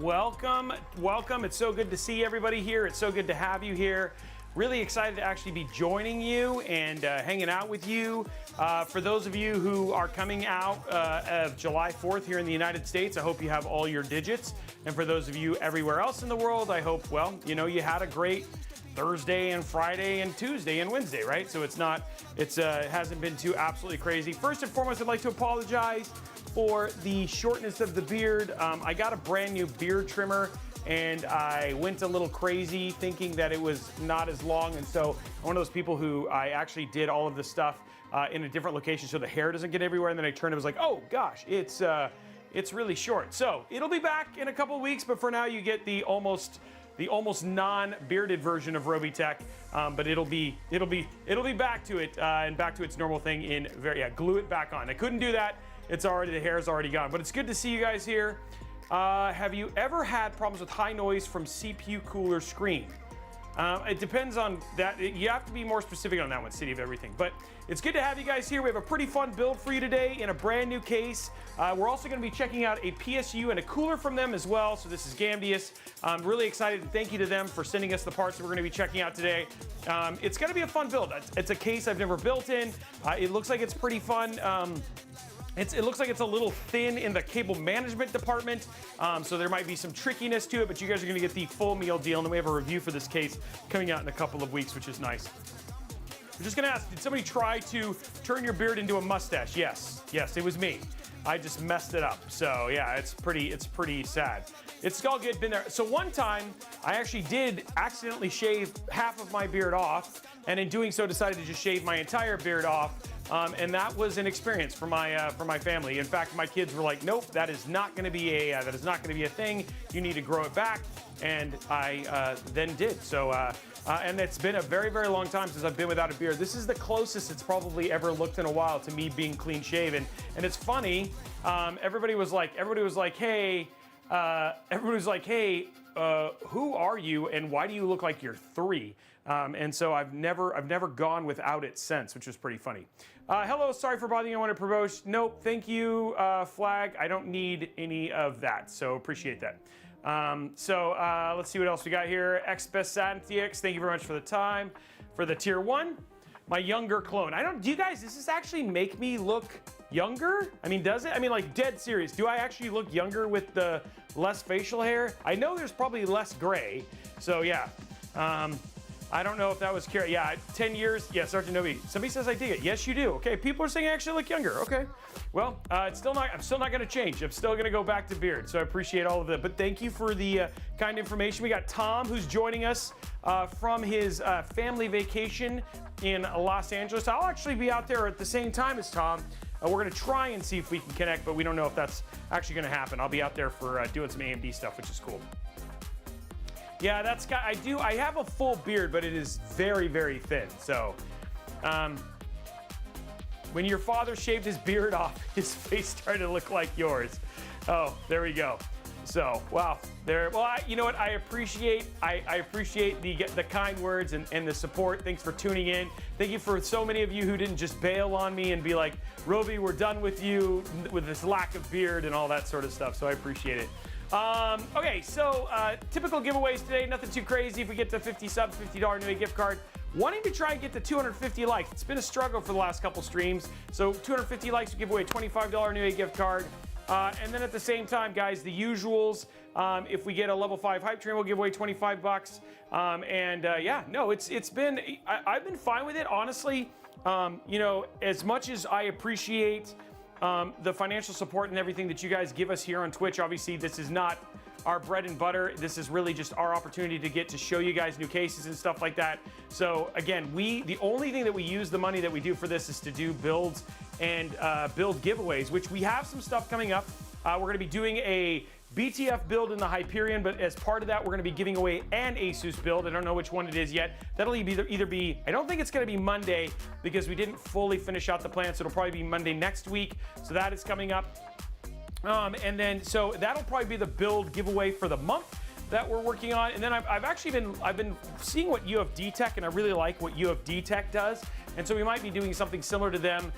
Welcome. It's so good to see everybody here. It's so good to have you here. Really excited to actually be joining you and hanging out with you. For those of you who are coming out of July 4th here in the United States, I hope you have all your digits. And for those of you everywhere else in the world, I hope, well, you know, you had a great Thursday and Friday and Tuesday and Wednesday, right? So it hasn't been too absolutely crazy. First and foremost, I'd like to apologize for the shortness of the beard. I got a brand new beard trimmer and I went a little crazy thinking that it was not as long. And so I'm one of those people who I actually did all of this stuff in a different location so the hair doesn't get everywhere. And then I turned and was like, oh gosh, it's really short. So it'll be back in a couple of weeks, but for now you get the almost non-bearded version of Robeytech, but it'll be back to it and back to its normal thing in glue it back on. I couldn't do that. The hair's already gone, but it's good to see you guys here. Have you ever had problems with high noise from CPU cooler screen? It depends on that. You have to be more specific on that one, City of Everything. But it's good to have you guys here. We have a pretty fun build for you today in a brand new case. We're also going to be checking out a PSU and a cooler from them as well. So this is Gamdias. I'm really excited and thank you to them for sending us the parts that we're going to be checking out today. It's going to be a fun build. It's a case I've never built in. It looks like it's pretty fun. It looks like it's a little thin in the cable management department, so there might be some trickiness to it, but you guys are going to get the full meal deal, and then we have a review for this case coming out in a couple of weeks, which is nice. I'm just going to ask, did somebody try to turn your beard into a mustache? Yes, it was me. I just messed it up. So yeah, it's pretty sad. It's all good, been there. So one time, I actually did accidentally shave half of my beard off, and in doing so decided to just shave my entire beard off. And that was an experience for my family. In fact, my kids were like, "Nope, that is not going to be a thing. You need to grow it back." And I then did. So, and it's been a very, very long time since I've been without a beard. This is the closest it's probably ever looked in a while to me being clean shaven. And it's funny. Everybody was like, "Hey, who are you, and why do you look like you're 3?" And so I've never gone without it since, which was pretty funny. Hello, sorry for bothering you. I want to promote. Nope, thank you, Flag. I don't need any of that, so appreciate that. Let's see what else we got here. XBestSantix, thank you very much for the time. For the tier 1, my younger clone. Do you guys, does this actually make me look younger? I mean, does it? I mean, like, dead serious. Do I actually look younger with the less facial hair? I know there's probably less gray, so yeah. I don't know if that was carry. Yeah, 10 years. Yeah, Sergeant Nobi. Somebody says I dig it. Yes, you do. Okay, people are saying I actually look younger. Okay, well, I'm still not going to change. I'm still going to go back to beard. So I appreciate all of that. But thank you for the kind information. We got Tom, who's joining us from his family vacation in Los Angeles. I'll actually be out there at the same time as Tom. We're going to try and see if we can connect, but we don't know if that's actually going to happen. I'll be out there for doing some AMD stuff, which is cool. Yeah, I have a full beard, but it is very, very thin. So, when your father shaved his beard off, his face started to look like yours. Oh, there we go. So, wow. You know what? I appreciate the kind words and the support. Thanks for tuning in. Thank you for so many of you who didn't just bail on me and be like, Robey, we're done with you with this lack of beard and all that sort of stuff. So I appreciate it. Okay, so typical giveaways today, nothing too crazy. If we get to 50 subs, $50 new gift card. Wanting to try and get to 250 likes. It's been a struggle for the last couple streams. So 250 likes, we give away a $25 new gift card. And then at the same time, guys, the usuals. If we get a level 5 hype train, we'll give away 25 bucks. Yeah, no, it's been, I've been fine with it, honestly. You know, as much as I appreciate the financial support and everything that you guys give us here on Twitch, obviously this is not our bread and butter. This is really just our opportunity to get to show you guys new cases and stuff like that. So again, the only thing that we use the money that we do for this is to do builds and build giveaways, which we have some stuff coming up. We're going to be doing a BTF build in the Hyperion, but as part of that, we're going to be giving away an Asus build. I don't know which one it is yet. That'll either be, I don't think it's going to be Monday because we didn't fully finish out the plan, so it'll probably be Monday next week. So that is coming up. And then, so that'll probably be the build giveaway for the month. that we're working on. And then I've been seeing what UFD-Tech, and I really like what UFD-Tech does. And so we might be doing something similar to them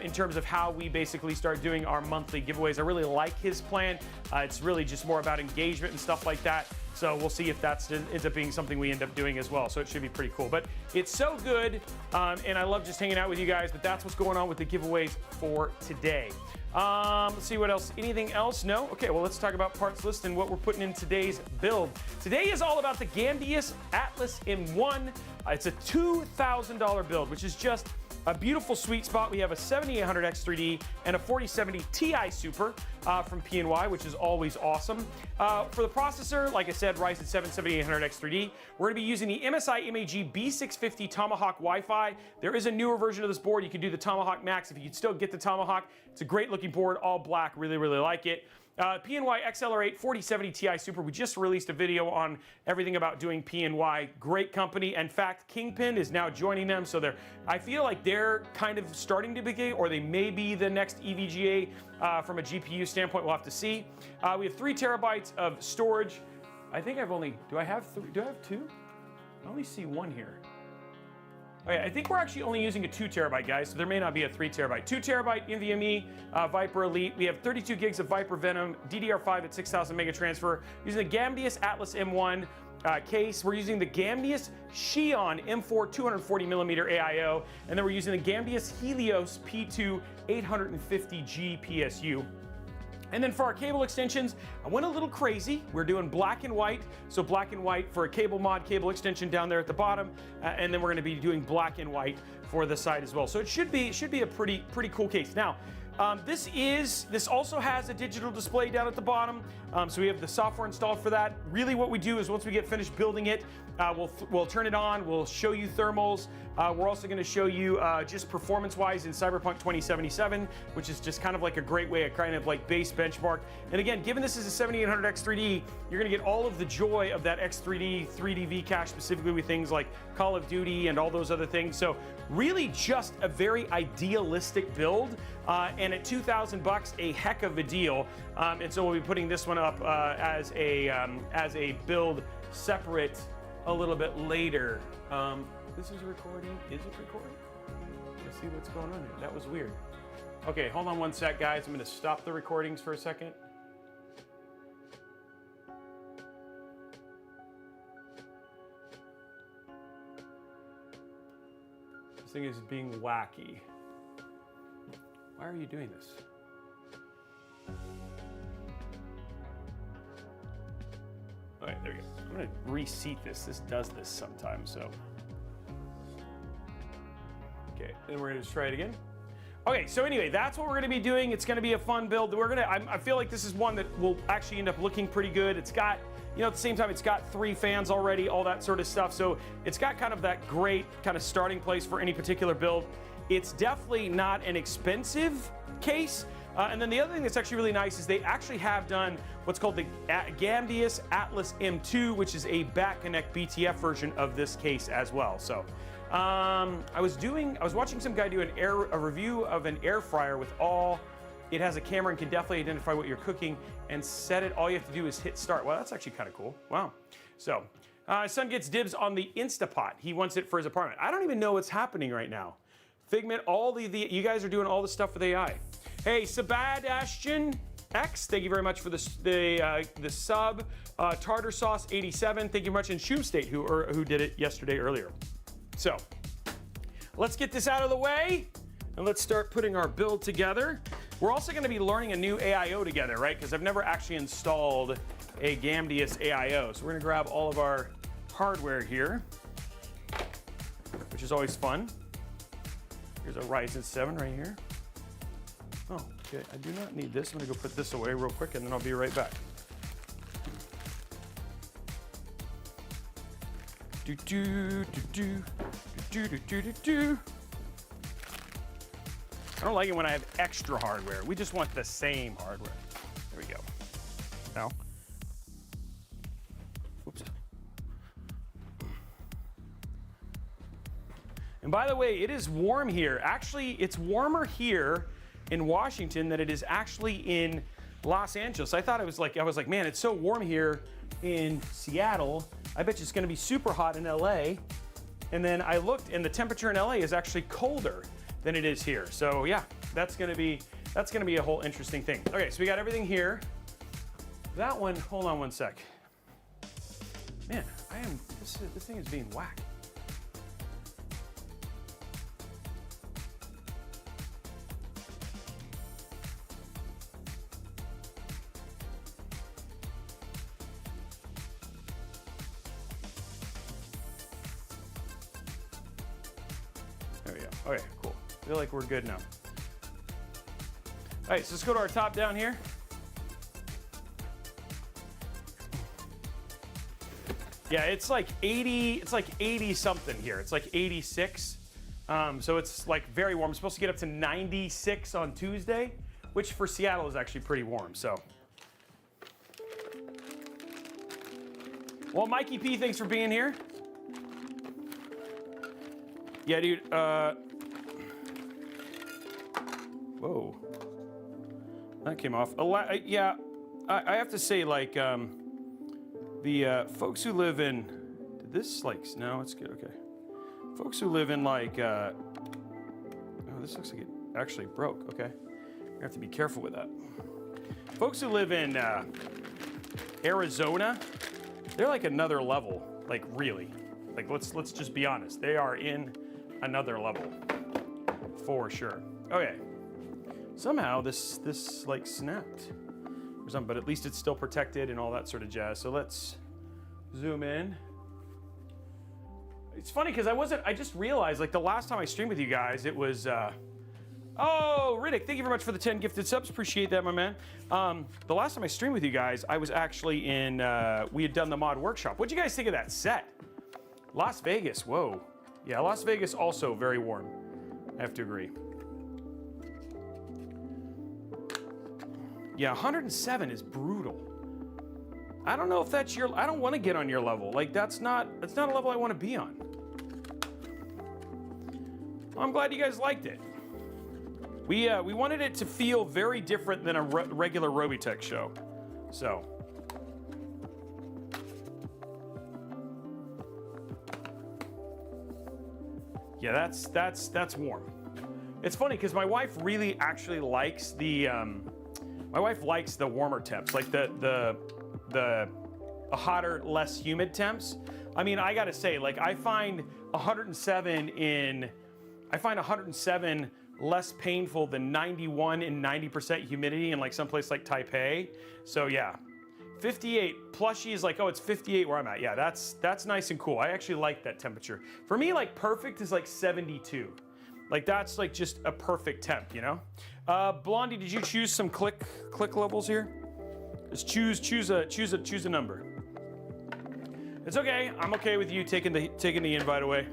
in terms of how we basically start doing our monthly giveaways. I really like his plan. It's really just more about engagement and stuff like that. So we'll see if that ends up being something we end up doing as well. So it should be pretty cool. But it's so good, and I love just hanging out with you guys. But that's what's going on with the giveaways for today. Let's see what else. Anything else? No? Okay, well, let's talk about parts list and what we're putting in today's build. Today is all about the Gamdias Atlas M1. It's a $2,000 build, which is just a beautiful sweet spot. We have a 7800X3D and a 4070 Ti Super from PNY, which is always awesome. For the processor, like I said, Ryzen 7 7800X3D. We're going to be using the MSI MAG B650 Tomahawk Wi-Fi. There is a newer version of this board. You can do the Tomahawk Max if you could still get the Tomahawk. It's a great looking board, all black. Really, really like it. PNY XLR8 4070 Ti Super. We just released a video on everything about doing PNY. Great company. In fact, Kingpin is now joining them. So I feel like they're kind of starting to begin, or they may be the next EVGA from a GPU standpoint. We'll have to see. We have 3 terabytes of storage. I think do I have 3? Do I have 2? I only see 1 here. Okay, I think we're actually only using a 2 terabyte, guys, so there may not be a 3 terabyte. 2 terabyte NVMe Viper Elite. We have 32 gigs of Viper Venom, DDR5 at 6,000 mega transfer. Using the Gamdias Atlas M1 case. We're using the Gamdias Xeon M4 240mm AIO, and then we're using the Gamdias Helios P2 850G PSU. And then for our cable extensions, I went a little crazy. We're doing black and white. So black and white for a cable mod, cable extension down there at the bottom. And then we're gonna be doing black and white for the side as well. So it should be a pretty cool case. Now, this also has a digital display down at the bottom. So we have the software installed for that. Really what we do is once we get finished building it, we'll turn it on, we'll show you thermals. We're also gonna show you just performance-wise in Cyberpunk 2077, which is just kind of like a great way of kind of like base benchmark. And again, given this is a 7800X3D, you're gonna get all of the joy of that X3D, 3D V cache, specifically with things like Call of Duty and all those other things. So really just a very idealistic build, and at 2,000 bucks, a heck of a deal. And so we'll be putting this one up as a build separate a little bit later. This is recording. Is it recording? Let's see what's going on here. That was weird. Okay, hold on one sec, guys. I'm going to stop the recordings for a second. This thing is being wacky. Why are you doing this? All right, there we go. I'm going to reseat this. This does this sometimes, so. Okay, then we're going to try it again. Okay, so anyway, that's what we're going to be doing. It's going to be a fun build. I feel like this is one that will actually end up looking pretty good. It's got, you know, at the same time, it's got 3 fans already, all that sort of stuff. So it's got kind of that great kind of starting place for any particular build. It's definitely not an expensive case. And then the other thing that's actually really nice is they actually have done what's called the Gamdias Atlas M2, which is a back connect BTF version of this case as well. So I was watching some guy do a review of an air fryer with it has a camera and can definitely identify what you're cooking and set it. All you have to do is hit start. Well, that's actually kind of cool. Wow. So son gets dibs on the Instapot. He wants it for his apartment. I don't even know what's happening right now. Figment, you guys are doing all the stuff with AI. Hey, Sebastian X, thank you very much for the sub. Tartar Sauce 87, thank you very much. And Shoom State, who did it yesterday earlier. So, let's get this out of the way, and let's start putting our build together. We're also gonna be learning a new AIO together, right? Because I've never actually installed a Gamdias AIO. So we're gonna grab all of our hardware here, which is always fun. Here's a Ryzen 7 right here. Oh, okay, I do not need this. I'm gonna go put this away real quick and then I'll be right back. I don't like it when I have extra hardware. We just want the same hardware. There we go. Now. Whoops. And by the way, it is warm here. Actually, it's warmer here in Washington than it is actually in Los Angeles. I was like, man, it's so warm here in Seattle. I bet you it's gonna be super hot in LA. And then I looked, and the temperature in LA is actually colder than it is here. So yeah, that's gonna be a whole interesting thing. Okay, so we got everything here. That one, hold on one sec. Man, this thing is being whacked. There we go. Okay, cool. I feel like we're good now. All right, so let's go to our top down here. Yeah, it's like 80 something here. It's like 86. So it's like very warm. It's supposed to get up to 96 on Tuesday, which for Seattle is actually pretty warm, so. Well, Mikey P, thanks for being here. Yeah, dude, whoa. That came off. Yeah, I have to say, like, the folks who live in, did this, like, no, it's good, okay. Folks who live in, like, oh, this looks like it actually broke, okay. I have to be careful with that. Folks who live in Arizona, they're like another level, like really. Like, let's just be honest. They are in another level, for sure. Okay, somehow this like snapped or something, but at least it's still protected and all that sort of jazz. So let's zoom in. It's funny because I just realized, like, the last time I streamed with you guys, it was, oh, Riddick, thank you very much for the 10 gifted subs. Appreciate that, my man. The last time I streamed with you guys, I was actually in, we had done the mod workshop. What'd you guys think of that set? Las Vegas, whoa. Yeah, Las Vegas also very warm. I have to agree. Yeah, 107 is brutal. I don't know if that's your, I don't want to get on your level. Like, that's not a level I want to be on. I'm glad you guys liked it. We wanted it to feel very different than a regular Robeytech show. So. Yeah, that's warm. It's funny because my wife really actually likes the my wife likes the warmer temps, like the hotter, less humid temps. I mean, I gotta say, like, I find 107 less painful than 91 and 90% humidity in like someplace like Taipei. So yeah, 58 plushy is like, oh, it's 58 where I'm at. Yeah, that's nice and cool. I actually like that temperature. For me, like, perfect is like 72. Like, that's like just a perfect temp, you know? Blondie, did you choose some click levels here? Just choose a number. It's okay. I'm okay with you taking the invite away.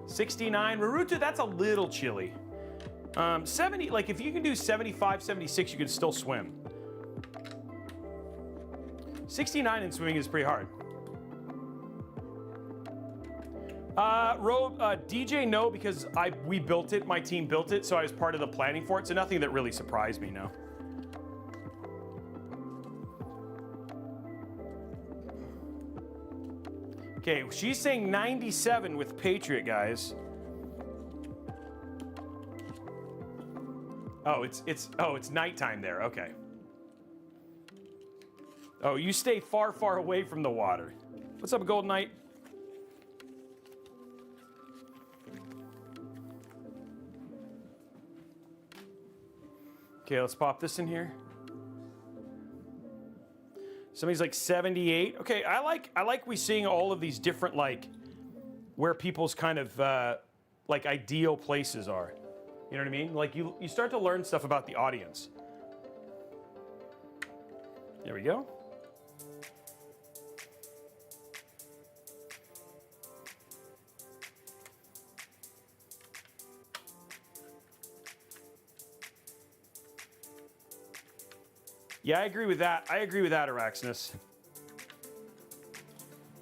69. Maruta, that's a little chilly. 70, like, if you can do 75, 76, you can still swim. 69 in swimming is pretty hard. DJ, no, because we built it, my team built it, so I was part of the planning for it, so nothing that really surprised me, no. Okay, she's saying 97 with Patriot, guys. Oh, it's nighttime there, okay. Oh, you stay far, far away from the water. What's up, Golden Knight? Okay, let's pop this in here. Somebody's like 78. Okay, I like we seeing all of these different, like, where people's kind of like ideal places are. You know what I mean? Like, you start to learn stuff about the audience. There we go. Yeah, I agree with that. I agree with that, Araxnus.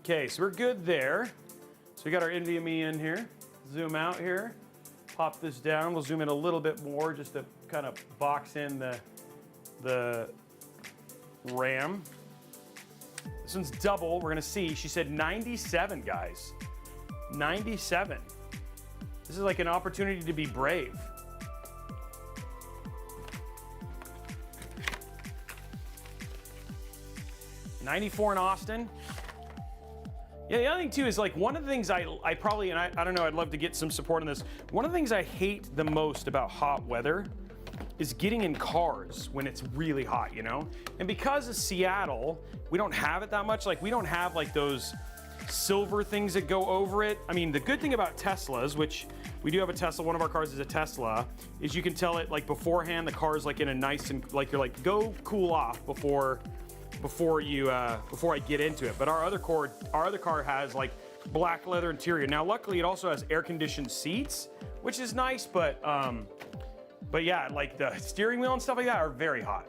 Okay, so we're good there. So we got our NVMe in here. Zoom out here. Pop this down. We'll zoom in a little bit more just to kind of box in the the RAM. This one's double. We're gonna see. She said 97, guys. 97. This is like an opportunity to be brave. $94 in Austin. Yeah, the other thing too is like one of the things I probably, and I don't know, I'd love to get some support on this. One of the things I hate the most about hot weather is getting in cars when it's really hot, you know? And because of Seattle, we don't have it that much. Like we don't have like those silver things that go over it. I mean, the good thing about Teslas, which we do have a Tesla, one of our cars is a Tesla, is you can tell it like beforehand, the car's like in a nice and like, you're like, go cool off before I get into it. But our other car has like black leather interior. Now, luckily, it also has air-conditioned seats, which is nice. But yeah, like the steering wheel and stuff like that are very hot.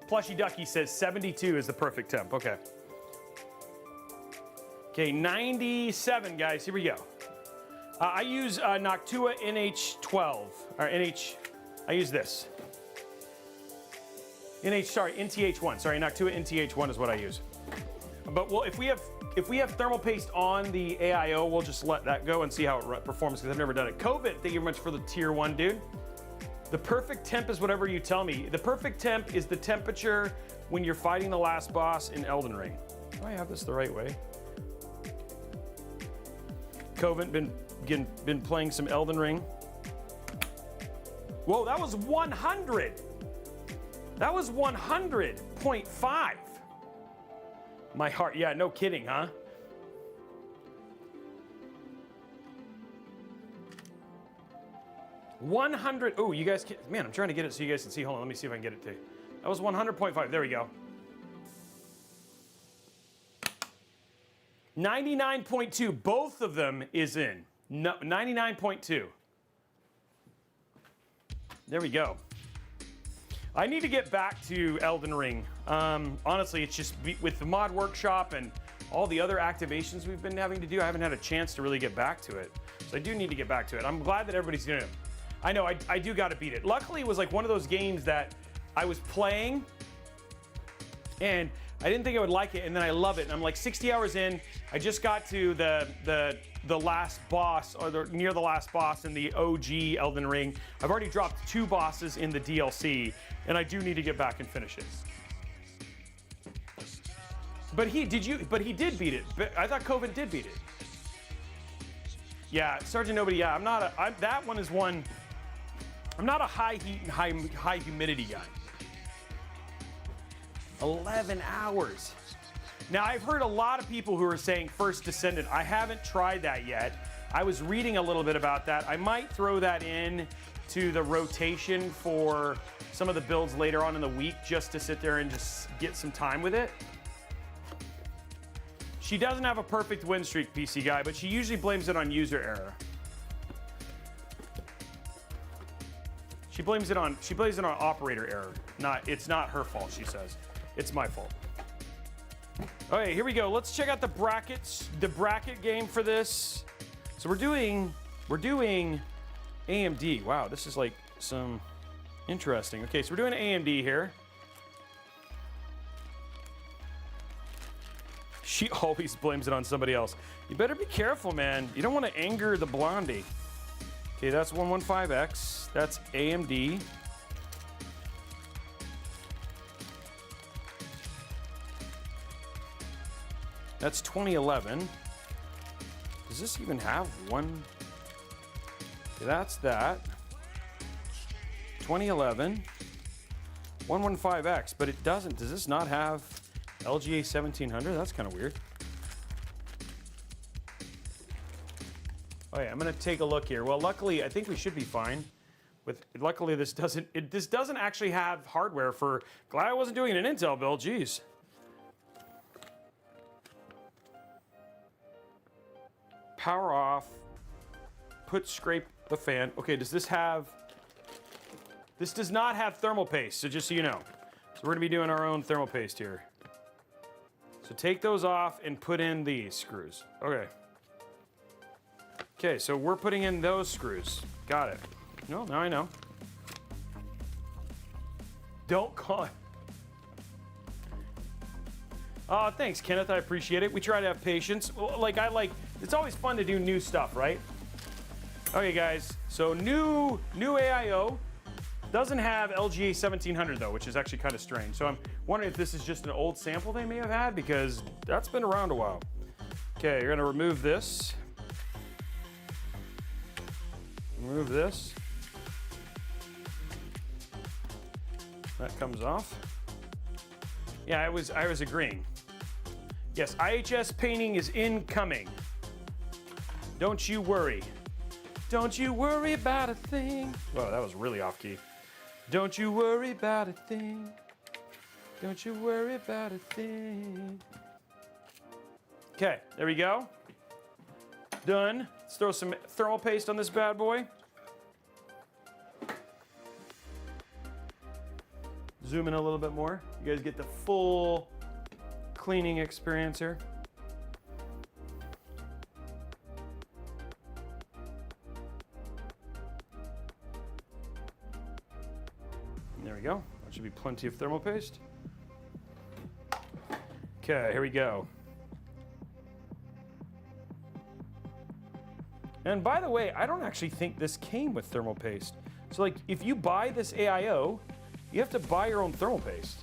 Plushy Ducky says 72 is the perfect temp. Okay. Okay, 97, guys. Here we go. I use Noctua NH12 or NH. I use this. NTH1. Sorry, Noctua NTH1 is what I use. But well, if we have thermal paste on the AIO, we'll just let that go and see how it performs because I've never done it. COVID, thank you very much for the tier 1, dude. The perfect temp is whatever you tell me. The perfect temp is the temperature when you're fighting the last boss in Elden Ring. Do I have this the right way? COVID, been playing some Elden Ring. Whoa, that was 100. That was 100.5. My heart, yeah, no kidding, huh? $100. Oh, you guys can, man, I'm trying to get it so you guys can see. Hold on, let me see if I can get it to you. That was 100.5. There we go. 99.2. Both of them is in. No, 99.2. There we go. I need to get back to Elden Ring. Honestly, it's just with the mod workshop and all the other activations we've been having to do, I haven't had a chance to really get back to it. So I do need to get back to it. I'm glad that everybody's doing it. I know, I do got to beat it. Luckily, it was like one of those games that I was playing and I didn't think I would like it, and then I love it. And I'm like 60 hours in. I just got to the last boss, or near the last boss in the OG Elden Ring. I've already dropped 2 bosses in the DLC, and I do need to get back and finish it. But he did beat it. I thought COVID did beat it. Yeah, Sergeant Nobody. Yeah, that one is one. I'm not a high heat and high humidity guy. 11 hours. Now, I've heard a lot of people who are saying First Descendant. I haven't tried that yet. I was reading a little bit about that. I might throw that in to the rotation for some of the builds later on in the week just to sit there and just get some time with it. She doesn't have a perfect win streak, PC Guy, but she usually blames it on user error. She blames it on operator error. It's not her fault, she says. It's my fault. Okay, here we go. Let's check out the brackets, the bracket game for this. So we're doing AMD. Wow, this is like some interesting. Okay, so we're doing AMD here. She always blames it on somebody else. You better be careful, man. You don't want to anger the blondie. Okay, that's 115X. That's AMD. That's 2011. Does this even have one? Okay, that's that. 2011. 115X, but it doesn't. Does this not have LGA 1700? That's kind of weird. Oh yeah, I'm gonna take a look here. Well, luckily, I think we should be fine. Luckily, this doesn't actually have hardware for. Glad I wasn't doing an Intel build. Jeez. Power off. Scrape the fan. Okay, does this have? This does not have thermal paste. So just so you know, so we're gonna be doing our own thermal paste here. So take those off and put in these screws. Okay. Okay, so we're putting in those screws. Got it. No, now I know. Don't call it. Oh, thanks, Kenneth. I appreciate it. We try to have patience. It's always fun to do new stuff, right? Okay, guys. So new AIO doesn't have LGA 1700 though, which is actually kind of strange. So I'm wondering if this is just an old sample they may have had, because that's been around a while. Okay, you're gonna remove this. Remove this. That comes off. Yeah, I was agreeing. Yes, IHS painting is incoming. Don't you worry. Don't you worry about a thing. Whoa, that was really off key. Don't you worry about a thing. Don't you worry about a thing. Okay, there we go. Done. Let's throw some thermal paste on this bad boy. Zoom in a little bit more. You guys get the full cleaning experience here. And there we go. That should be plenty of thermal paste. Okay, here we go. And by the way, I don't actually think this came with thermal paste. So like, if you buy this AIO, you have to buy your own thermal paste.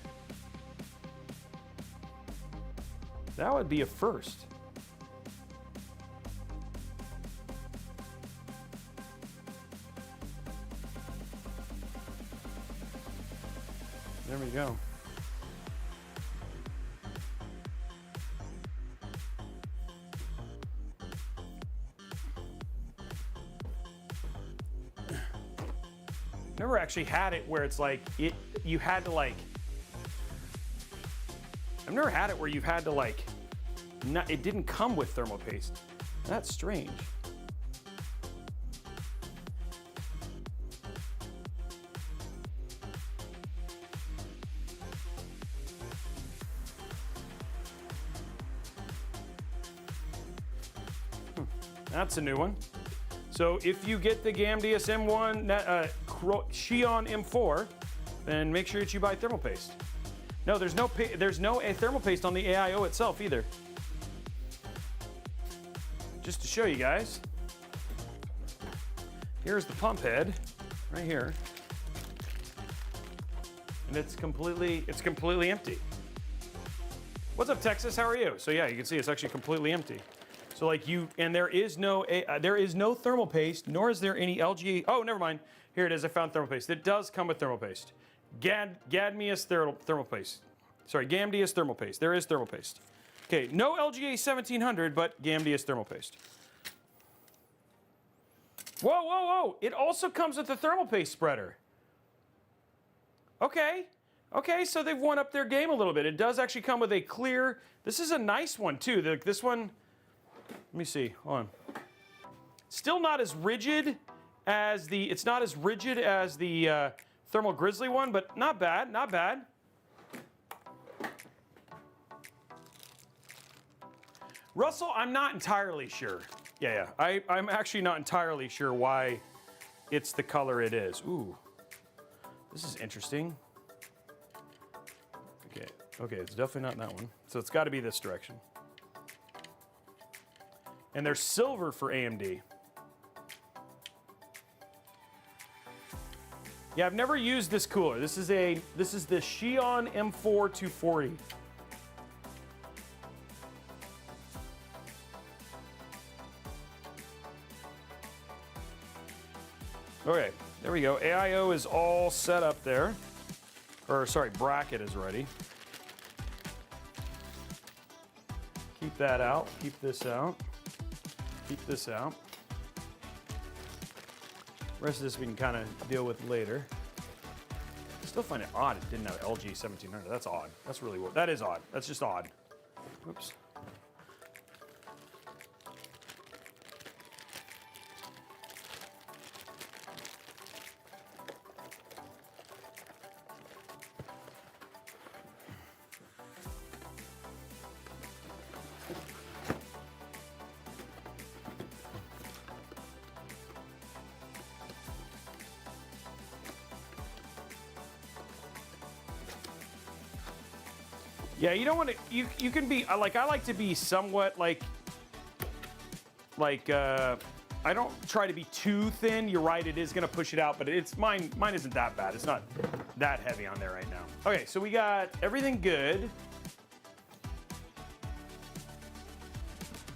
That would be a first. There we go. Never actually had it where it's like you had to like. I've never had it where you've had to like. It didn't come with thermal paste. That's strange. That's a new one. So if you get the Gamdias M1 Xeon M4, then make sure that you buy thermal paste. No, there's no thermal paste on the AIO itself either. Just to show you guys, here's the pump head right here, and it's completely empty. What's up, Texas? How are you? So yeah, you can see it's actually completely empty. So like there is no thermal paste, nor is there any LGA. Oh, never mind. Here it is. I found thermal paste. It does come with thermal paste. Gamdias thermal paste. Sorry, Gamdias thermal paste. There is thermal paste. Okay, no LGA 1700, but Gamdias thermal paste. Whoa, whoa, whoa! It also comes with a thermal paste spreader. Okay. Okay, so they've won up their game a little bit. It does actually come with a clear. This is a nice one too. This one. Let me see. Hold on. Still not as rigid as the. It's not as rigid as the Thermal Grizzly one, but not bad. Not bad. Russell, I'm not entirely sure. Yeah. I'm actually not entirely sure why it's the color it is. Ooh, this is interesting. Okay, it's definitely not in that one. So it's got to be this direction. And there's silver for AMD. Yeah, I've never used this cooler. This is the Xeon M4 240. Okay, there we go. AIO is all set up there. Or sorry, bracket is ready. Keep that out. Keep this out. Keep this out. The rest of this we can kind of deal with later. I still find it odd it didn't have LG 1700. That's odd. That's really weird. That is odd. That's just odd. Oops. Yeah, you don't want to, you can be, I like to be somewhat like, I don't try to be too thin. You're right, it is gonna push it out, but it's mine isn't that bad. It's not that heavy on there right now. Okay, so we got everything good.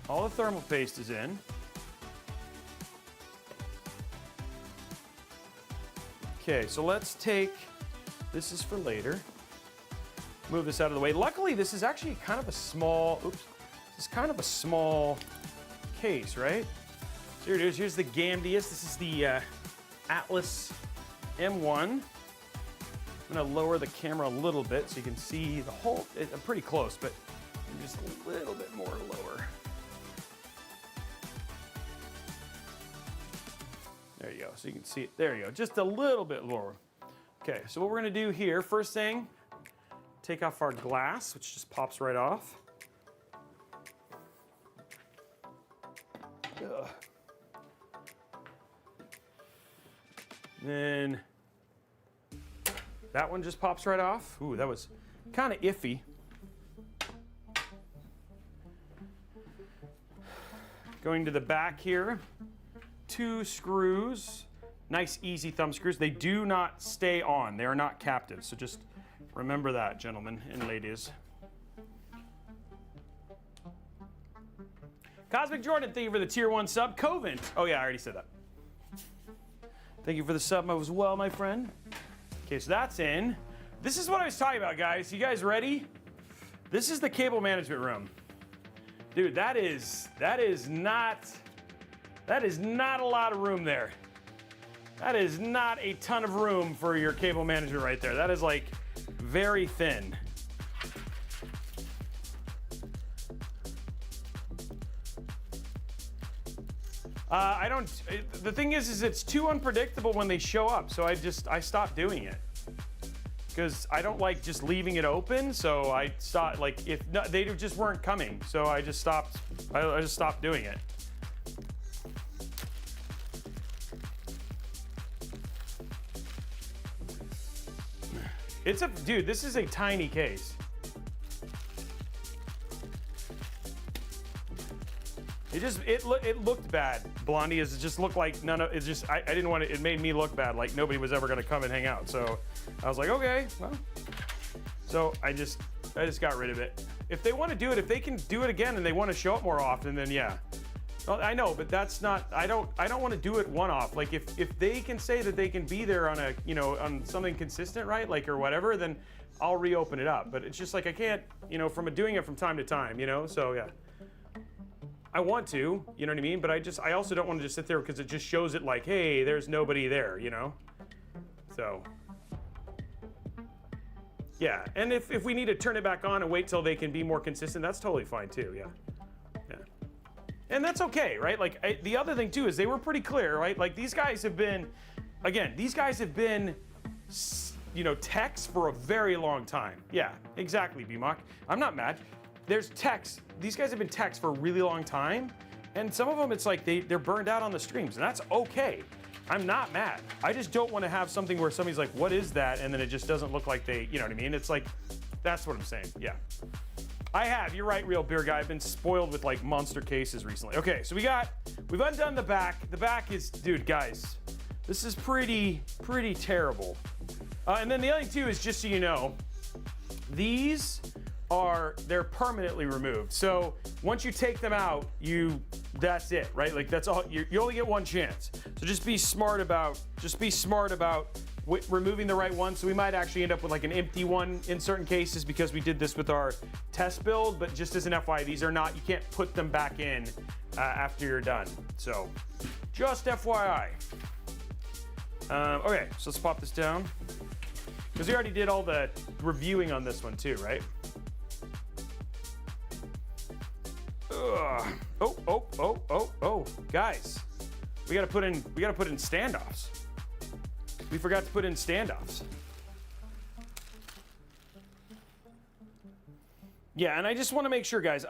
All the thermal paste is in. Okay, so let's take, this is for later. Move this out of the way. Luckily, this is actually kind of a small, oops, this is kind of a small case, right? So here it is, here's the Gamdias. This is the Atlas M1. I'm gonna lower the camera a little bit so you can see the whole, I'm pretty close, but just a little bit more lower. There you go, so you can see it, there you go, just a little bit lower. Okay, so what we're gonna do here, first thing, take off our glass, which just pops right off. Ugh. Then that one just pops right off. Ooh, that was kind of iffy. Going to the back here, 2 screws, nice easy thumb screws. They do not stay on, they are not captive, so just remember that, gentlemen and ladies. Cosmic Jordan, thank you for the tier 1 sub. Covent, oh yeah, I already said that. Thank you for the sub as well, my friend. Okay, so that's in. This is what I was talking about, guys. You guys ready? This is the cable management room. Dude, that is not a lot of room there. That is not a ton of room for your cable management right there. That is like very thin. The thing is it's too unpredictable when they show up, so I stopped doing it. Because I don't like just leaving it open, so I stopped, like, if no, they just weren't coming, so I just stopped doing it. Dude, this is a tiny case. It looked bad. Blondie, it just looked like I didn't want it made me look bad, like nobody was ever gonna come and hang out. So I was like, okay, well. So I just got rid of it. If they want to do it, if they can do it again and they want to show up more often, then yeah. Well, I know, but that's not, I don't want to do it one-off. Like if they can say that they can be there on a, on something consistent, right? Like, or whatever, then I'll reopen it up. But it's just like, I can't, from doing it from time to time, so yeah. I want to, you know what I mean? But I also don't want to just sit there because it just shows it like, hey, there's nobody there, So, yeah. And if we need to turn it back on and wait till they can be more consistent, that's totally fine too, yeah. Yeah. And that's okay, right? Like, the other thing too is they were pretty clear, right? Like, these guys have been, techs for a very long time. Yeah, exactly, BMOC. I'm not mad. There's techs. These guys have been techs for a really long time, and some of them, it's like they're burned out on the streams, and that's okay. I'm not mad. I just don't want to have something where somebody's like, what is that? And then it just doesn't look like they, you know what I mean? It's like, that's what I'm saying, yeah. You're right, Real Beer Guy. I've been spoiled with like monster cases recently. Okay, so we've undone the back. The back is, dude, guys, this is pretty terrible. And then the other thing too is, just so you know, they're permanently removed. So once you take them out, that's it, right? Like, that's all, you only get one chance. So just be smart about removing the right one. So we might actually end up with like an empty one in certain cases because we did this with our test build, but just as an FYI, these are not, you can't put them back in after you're done. So just FYI. Okay, so let's pop this down. Because we already did all the reviewing on this one too, right? Oh, guys, we gotta put in standoffs. We forgot to put in standoffs. Yeah, and I just want to make sure, guys,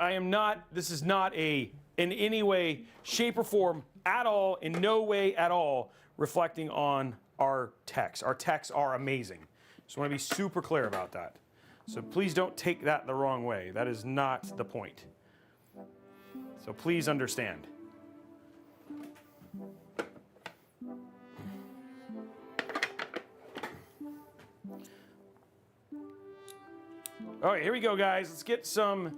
this is not in any way, shape, or form at all, in no way at all, reflecting on our techs. Our techs are amazing. Just want to be super clear about that. So please don't take that the wrong way. That is not the point. So please understand. All right, here we go, guys. Let's get some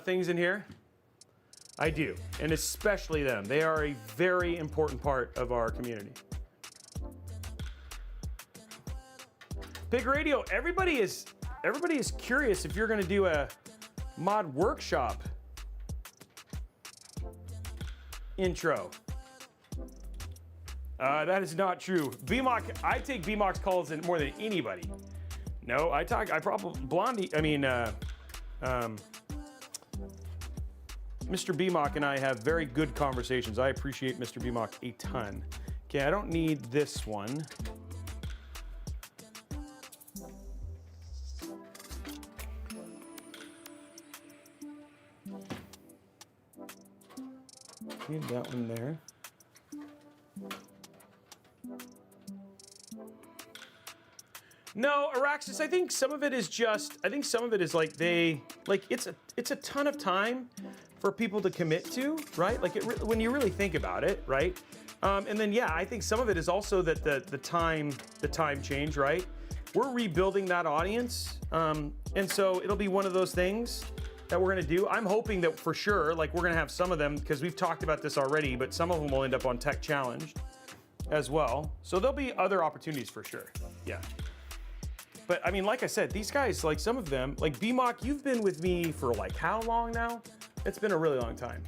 things in here. I do, and especially them. They are a very important part of our community. Big Radio, everybody is curious if you're going to do a mod workshop intro. That is not true. BMOC, I take BMOC's calls in more than anybody. No, I probably Blondie. I mean, Mr. BMOC and I have very good conversations. I appreciate Mr. BMOC a ton. Okay, I don't need this one. Need that one there. No, Araxis, I think some of it is just, I think some of it is like it's a ton of time for people to commit to, right? Like when you really think about it, right? And then yeah, I think some of it is also that the time change, right? We're rebuilding that audience, and so it'll be one of those things that we're gonna do. I'm hoping that for sure, like we're gonna have some of them, because we've talked about this already, but some of them will end up on Tech Challenge as well. So there'll be other opportunities for sure, yeah. But I mean, like I said, these guys, like some of them, like BMOC, you've been with me for like how long now? It's been a really long time.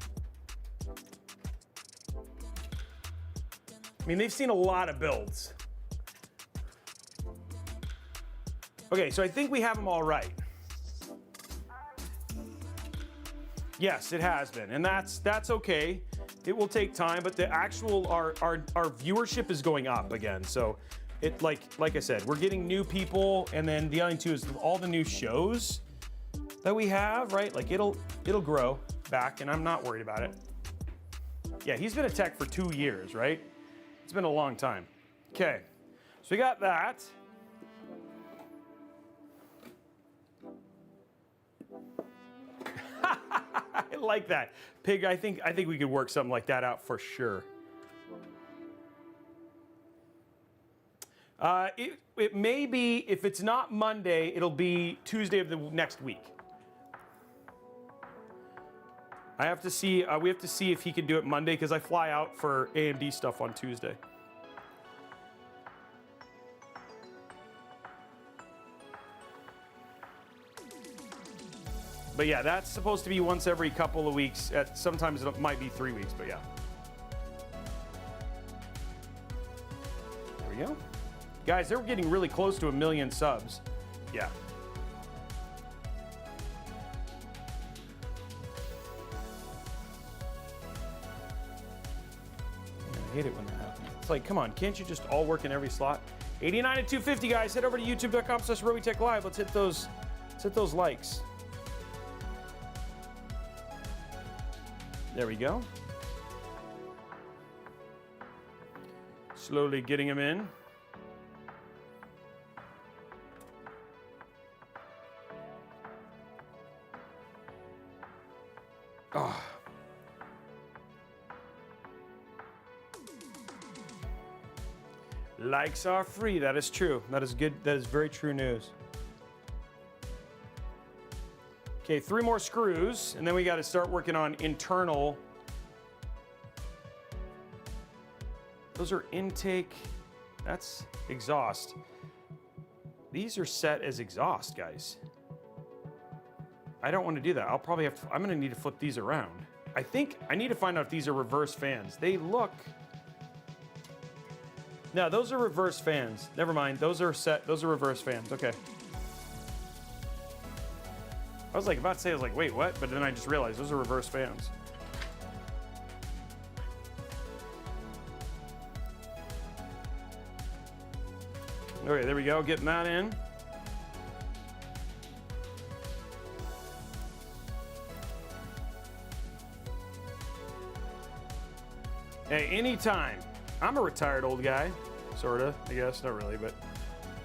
I mean, they've seen a lot of builds. Okay, so I think we have them all right. Yes, it has been, and that's okay. It will take time, but the actual our viewership is going up again. So it like I said, we're getting new people, and then the other thing too is all the new shows that we have, right? Like it'll grow back, and I'm not worried about it. Yeah, he's been a tech for 2 years, right? It's been a long time. Okay, so we got that. I like that. Pig, I think we could work something like that out for sure. It may be, if it's not Monday, it'll be Tuesday of the next week. I have to see, we have to see if he can do it Monday, because I fly out for AMD stuff on Tuesday. But yeah, that's supposed to be once every couple of weeks. Sometimes it might be 3 weeks, but yeah. There we go. Guys, they're getting really close to 1 million subs. Yeah. I hate it when that happens. It's like, come on, can't you just all work in every slot? 89 and 250, guys. Head over to youtube.com/Robeytech Live. Let's hit those likes. There we go. Slowly getting them in. Oh. Likes are free. That is true. That is good. That is very true news. Okay, 3 more screws, and then we got to start working on internal. Those are intake. That's exhaust. These are set as exhaust, guys. I don't want to do that. I'll probably have to, I'm going to need to flip these around. I think I need to find out if these are reverse fans. They look. No, those are reverse fans. Never mind. Those are set. Those are reverse fans. Okay. I was like about to say, I was like, wait, what? But then I just realized those are reverse fans. Okay, there we go, getting that in. Hey, anytime. I'm a retired old guy, sorta, I guess, not really, but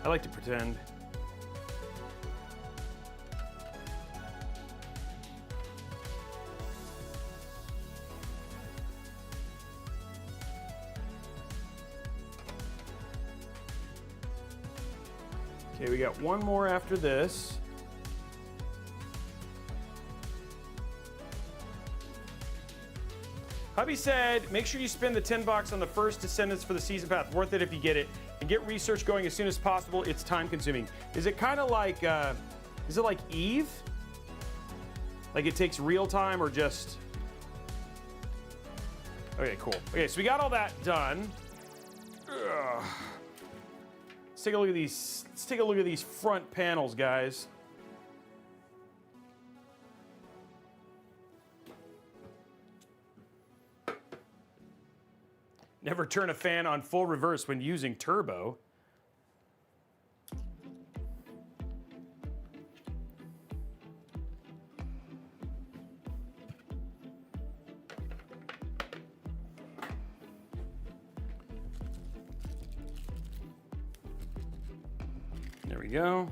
I like to pretend. got one more after this. Hubby said, make sure you spend the $10 on the first Descendants for the season pass. Worth it if you get it. And get research going as soon as possible. It's time consuming. Is it kind of like, is it like Eve? Like it takes real time or just... Okay, cool. Okay, so we got all that done. Ugh. Let's take a look at these. Let's take a look at these front panels, guys. Never turn a fan on full reverse when using turbo. There we go.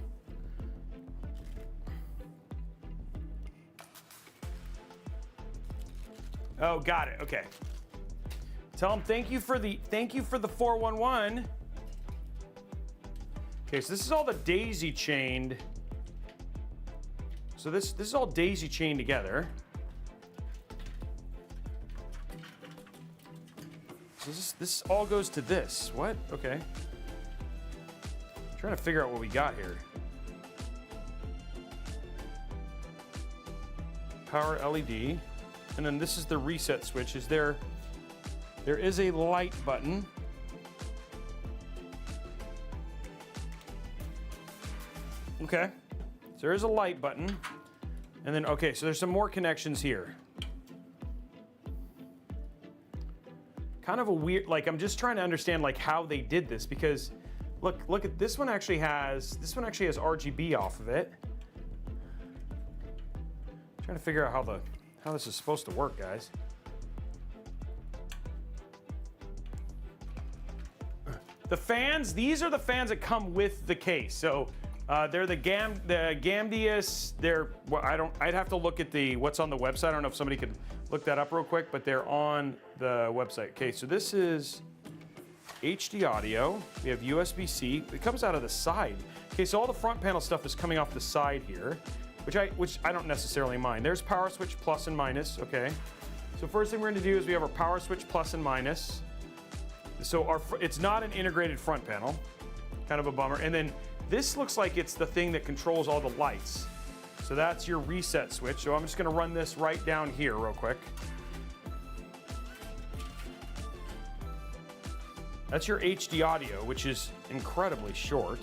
Oh, got it. Okay. Tell them thank you for the 411. Okay, so this is all the daisy chained. So this is all daisy chained together. So this all goes to this. What? Okay. Trying to figure out what we got here. Power LED, and then this is the reset switch. There is a light button. Okay, so there is a light button, and then okay, so there's some more connections here. Kind of a weird, like I'm just trying to understand like how they did this because. Look at this one actually has RGB off of it. I'm trying to figure out how this is supposed to work, guys. The fans, these are the fans that come with the case. So they're the Gamdias. I'd have to look at what's on the website. I don't know if somebody could look that up real quick, but they're on the website. Okay, so this is HD audio, we have USB-C, it comes out of the side. Okay, so all the front panel stuff is coming off the side here, which I don't necessarily mind. There's power switch plus and minus, okay. So first thing we're gonna do is we have our power switch plus and minus. So it's not an integrated front panel, kind of a bummer. And then this looks like it's the thing that controls all the lights. So that's your reset switch. So I'm just gonna run this right down here real quick. That's your HD audio, which is incredibly short,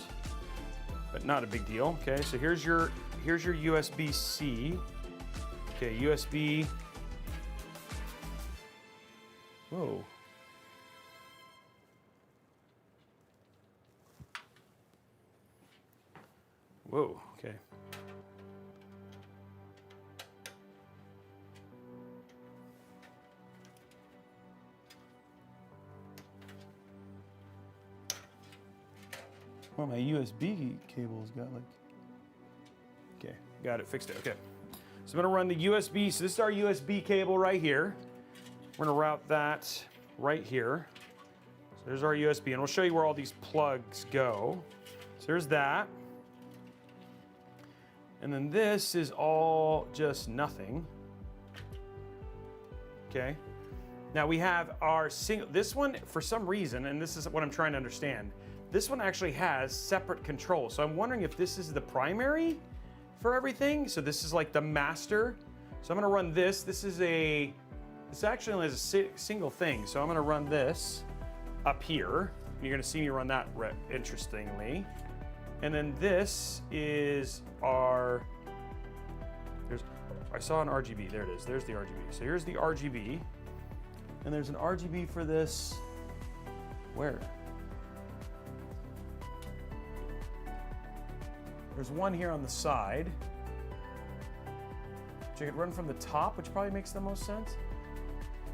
but not a big deal. Okay, so here's your USB-C. Okay, USB. Whoa. Whoa, okay. Well, my USB cable's got like... Okay, got it, fixed it, okay. So I'm gonna run the USB, so this is our USB cable right here. We're gonna route that right here. So there's our USB, and we'll show you where all these plugs go. So there's that. And then this is all just nothing. Okay. Now we have our single, this one, for some reason, and this is what I'm trying to understand, this one actually has separate controls. So I'm wondering if this is the primary for everything. So this is like the master. So I'm gonna run this. This actually only has a single thing. So I'm gonna run this up here. You're gonna see me run that interestingly. And then this is our, I saw an RGB, there it is, there's the RGB. So here's the RGB. And there's an RGB for this, where? There's one here on the side, which I could run from the top, which probably makes the most sense.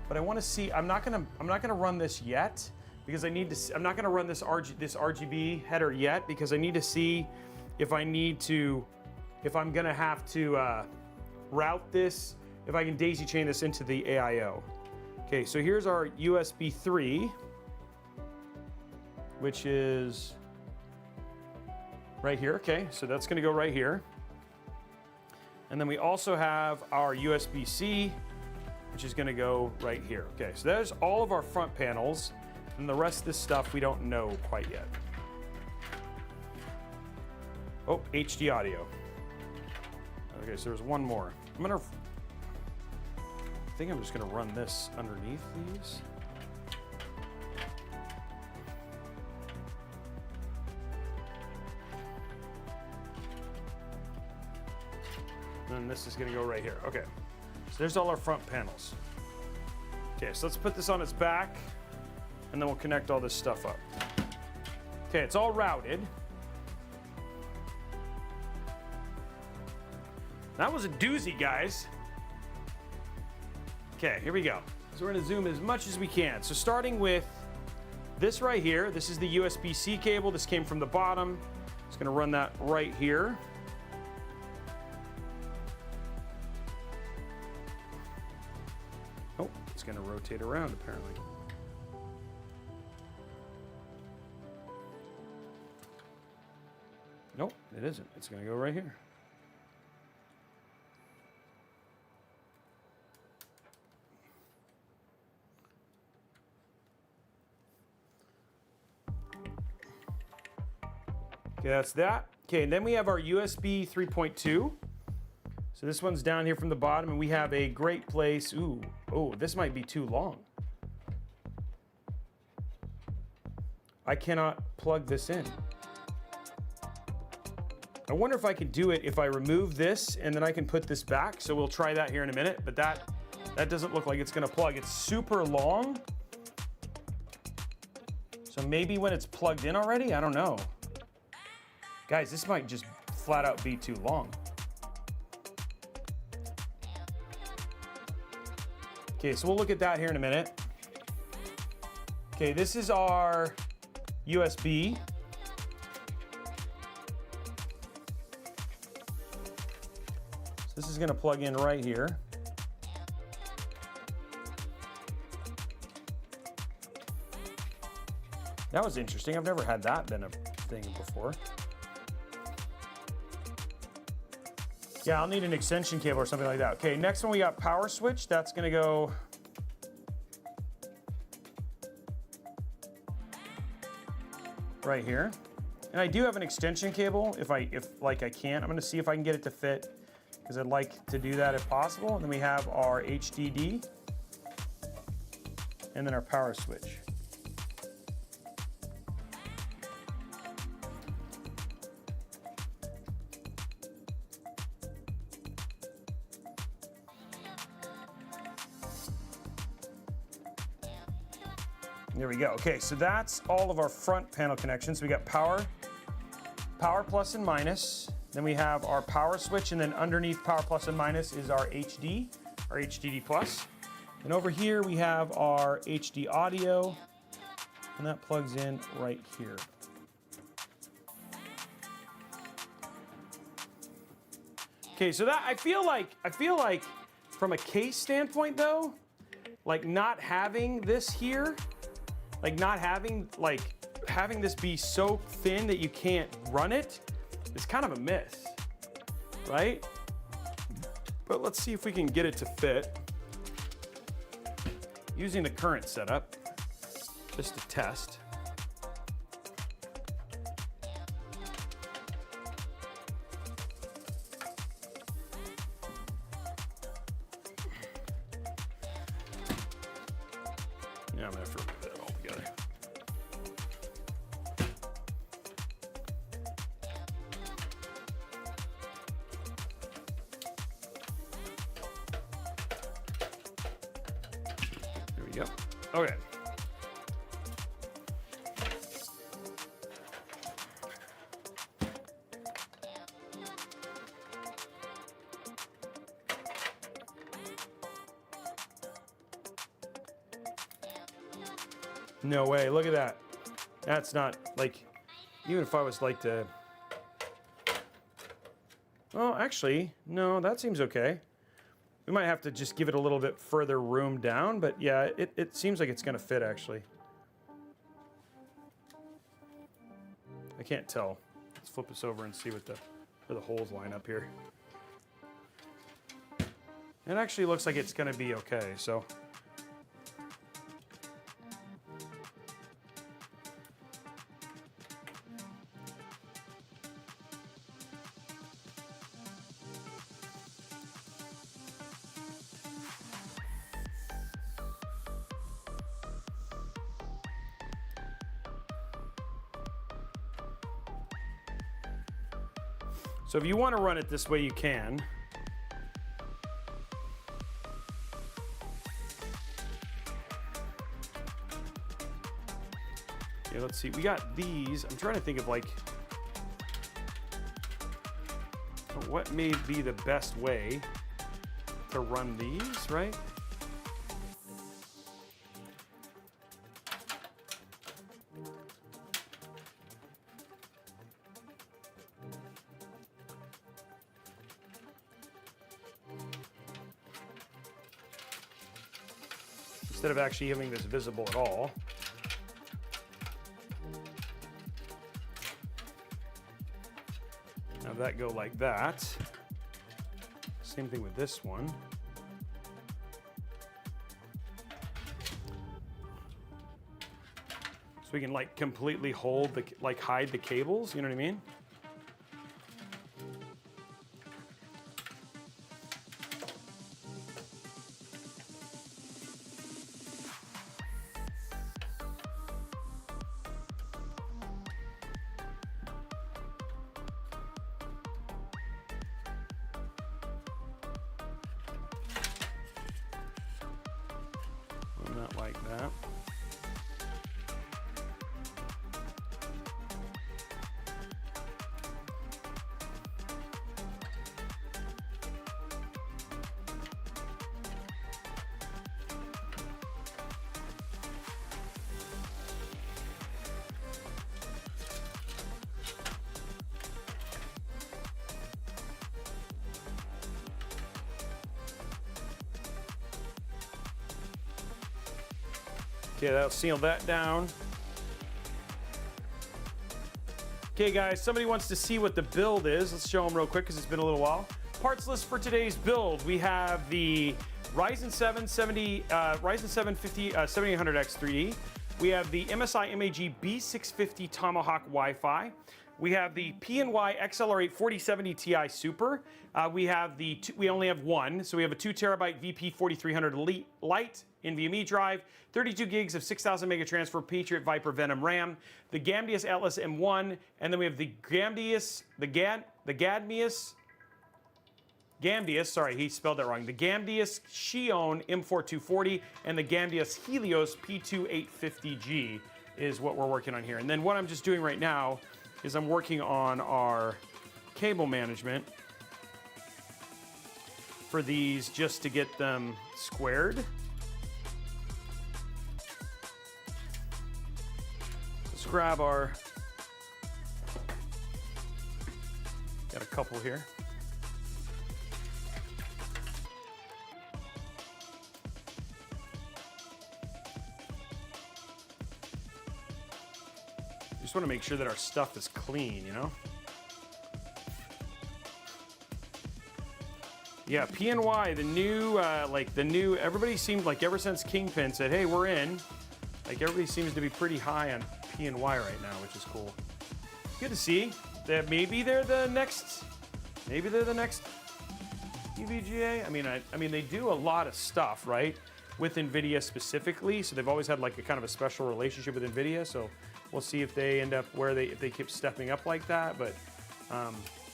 But I want to see. I'm not gonna run this yet because I need to. I'm not gonna run this RGB header yet because I need to see if I'm gonna have to route this, if I can daisy chain this into the AIO. Okay, so here's our USB 3, which is right here. Okay, so that's gonna go right here. And then we also have our USB-C, which is gonna go right here. Okay, so there's all of our front panels, and the rest of this stuff we don't know quite yet. Oh, HD audio. Okay, so there's one more. I think I'm just gonna run this underneath these. And this is gonna go right here. Okay, so there's all our front panels. Okay, so let's put this on its back, and then we'll connect all this stuff up. Okay, it's all routed. That was a doozy, guys. Okay, here we go. So we're gonna zoom as much as we can. So starting with this right here, this is the USB-C cable. This came from the bottom. Just gonna run that right here. Oh, it's gonna rotate around apparently. Nope, it isn't. It's gonna go right here. Okay, that's that. Okay, and then we have our USB 3.2. So this one's down here from the bottom, and we have a great place. Ooh, oh, this might be too long. I cannot plug this in. I wonder if I can do it if I remove this and then I can put this back. So we'll try that here in a minute, but that doesn't look like it's gonna plug. It's super long. So maybe when it's plugged in already, I don't know. Guys, this might just flat out be too long. Okay, so we'll look at that here in a minute. Okay, this is our USB. So this is gonna plug in right here. That was interesting. I've never had that been a thing before. Yeah, I'll need an extension cable or something like that. Okay, next one we got power switch. That's gonna go right here. And I do have an extension cable if I can. I'm gonna see if I can get it to fit because I'd like to do that if possible. And then we have our HDD and then our power switch. There we go. Okay, so that's all of our front panel connections. We got power plus and minus. Then we have our power switch, and then underneath power plus and minus is our HDD plus. And over here we have our HD audio, and that plugs in right here. Okay, so that I feel like from a case standpoint though, like not having this here, like not having having this be so thin that you can't run it is kind of a myth, right? But let's see if we can get it to fit using the current setup just to test. Yeah, I'm gonna have to remove that altogether. There we go. Okay. No way, look at that. That's not, like, even if I was like to... Oh, actually, no, that seems okay. We might have to just give it a little bit further room down, but yeah, it seems like it's gonna fit, actually. I can't tell. It's flip this over and see what where the holes line up here. It actually looks like it's going to be okay. So. So if you want to run it this way, you can. Okay, let's see. We got these. I'm trying to think of like what may be the best way to run these, right? Instead of actually having this visible at all. Have that go like that. Same thing with this one. So we can like completely hold the, like hide the cables, you know what I mean? Not like that. Okay, that'll seal that down. Okay guys, somebody wants to see what the build is. Let's show them real quick because it's been a little while. Parts list for today's build. We have the Ryzen 7 7800X3E. We have the MSI MAG B650 Tomahawk Wi-Fi. We have the PNY XLR8 4070 Ti Super. We only have one, so we have a 2 terabyte VP 4300 Lite NVMe drive, 32 gigs of 6000 mega transfer Patriot Viper Venom RAM, the Gamdias Atlas M1, and then we have the Gamdias, sorry, he spelled that wrong. The Gamdias Xion M4240 and the Gamdias Helios P2850G is what we're working on here. And then what I'm just doing right now is I'm working on our cable management for these just to get them squared. Let's grab our, got a couple here. Just want to make sure that our stuff is clean, you know? Yeah, PNY, the new, everybody seemed like ever since Kingpin said, hey, we're in, like everybody seems to be pretty high on PNY right now, which is cool. Good to see that maybe they're the next EVGA. I mean, they do a lot of stuff, right? With NVIDIA specifically, so they've always had like a kind of a special relationship with NVIDIA, so we'll see if they end up if they keep stepping up like that, but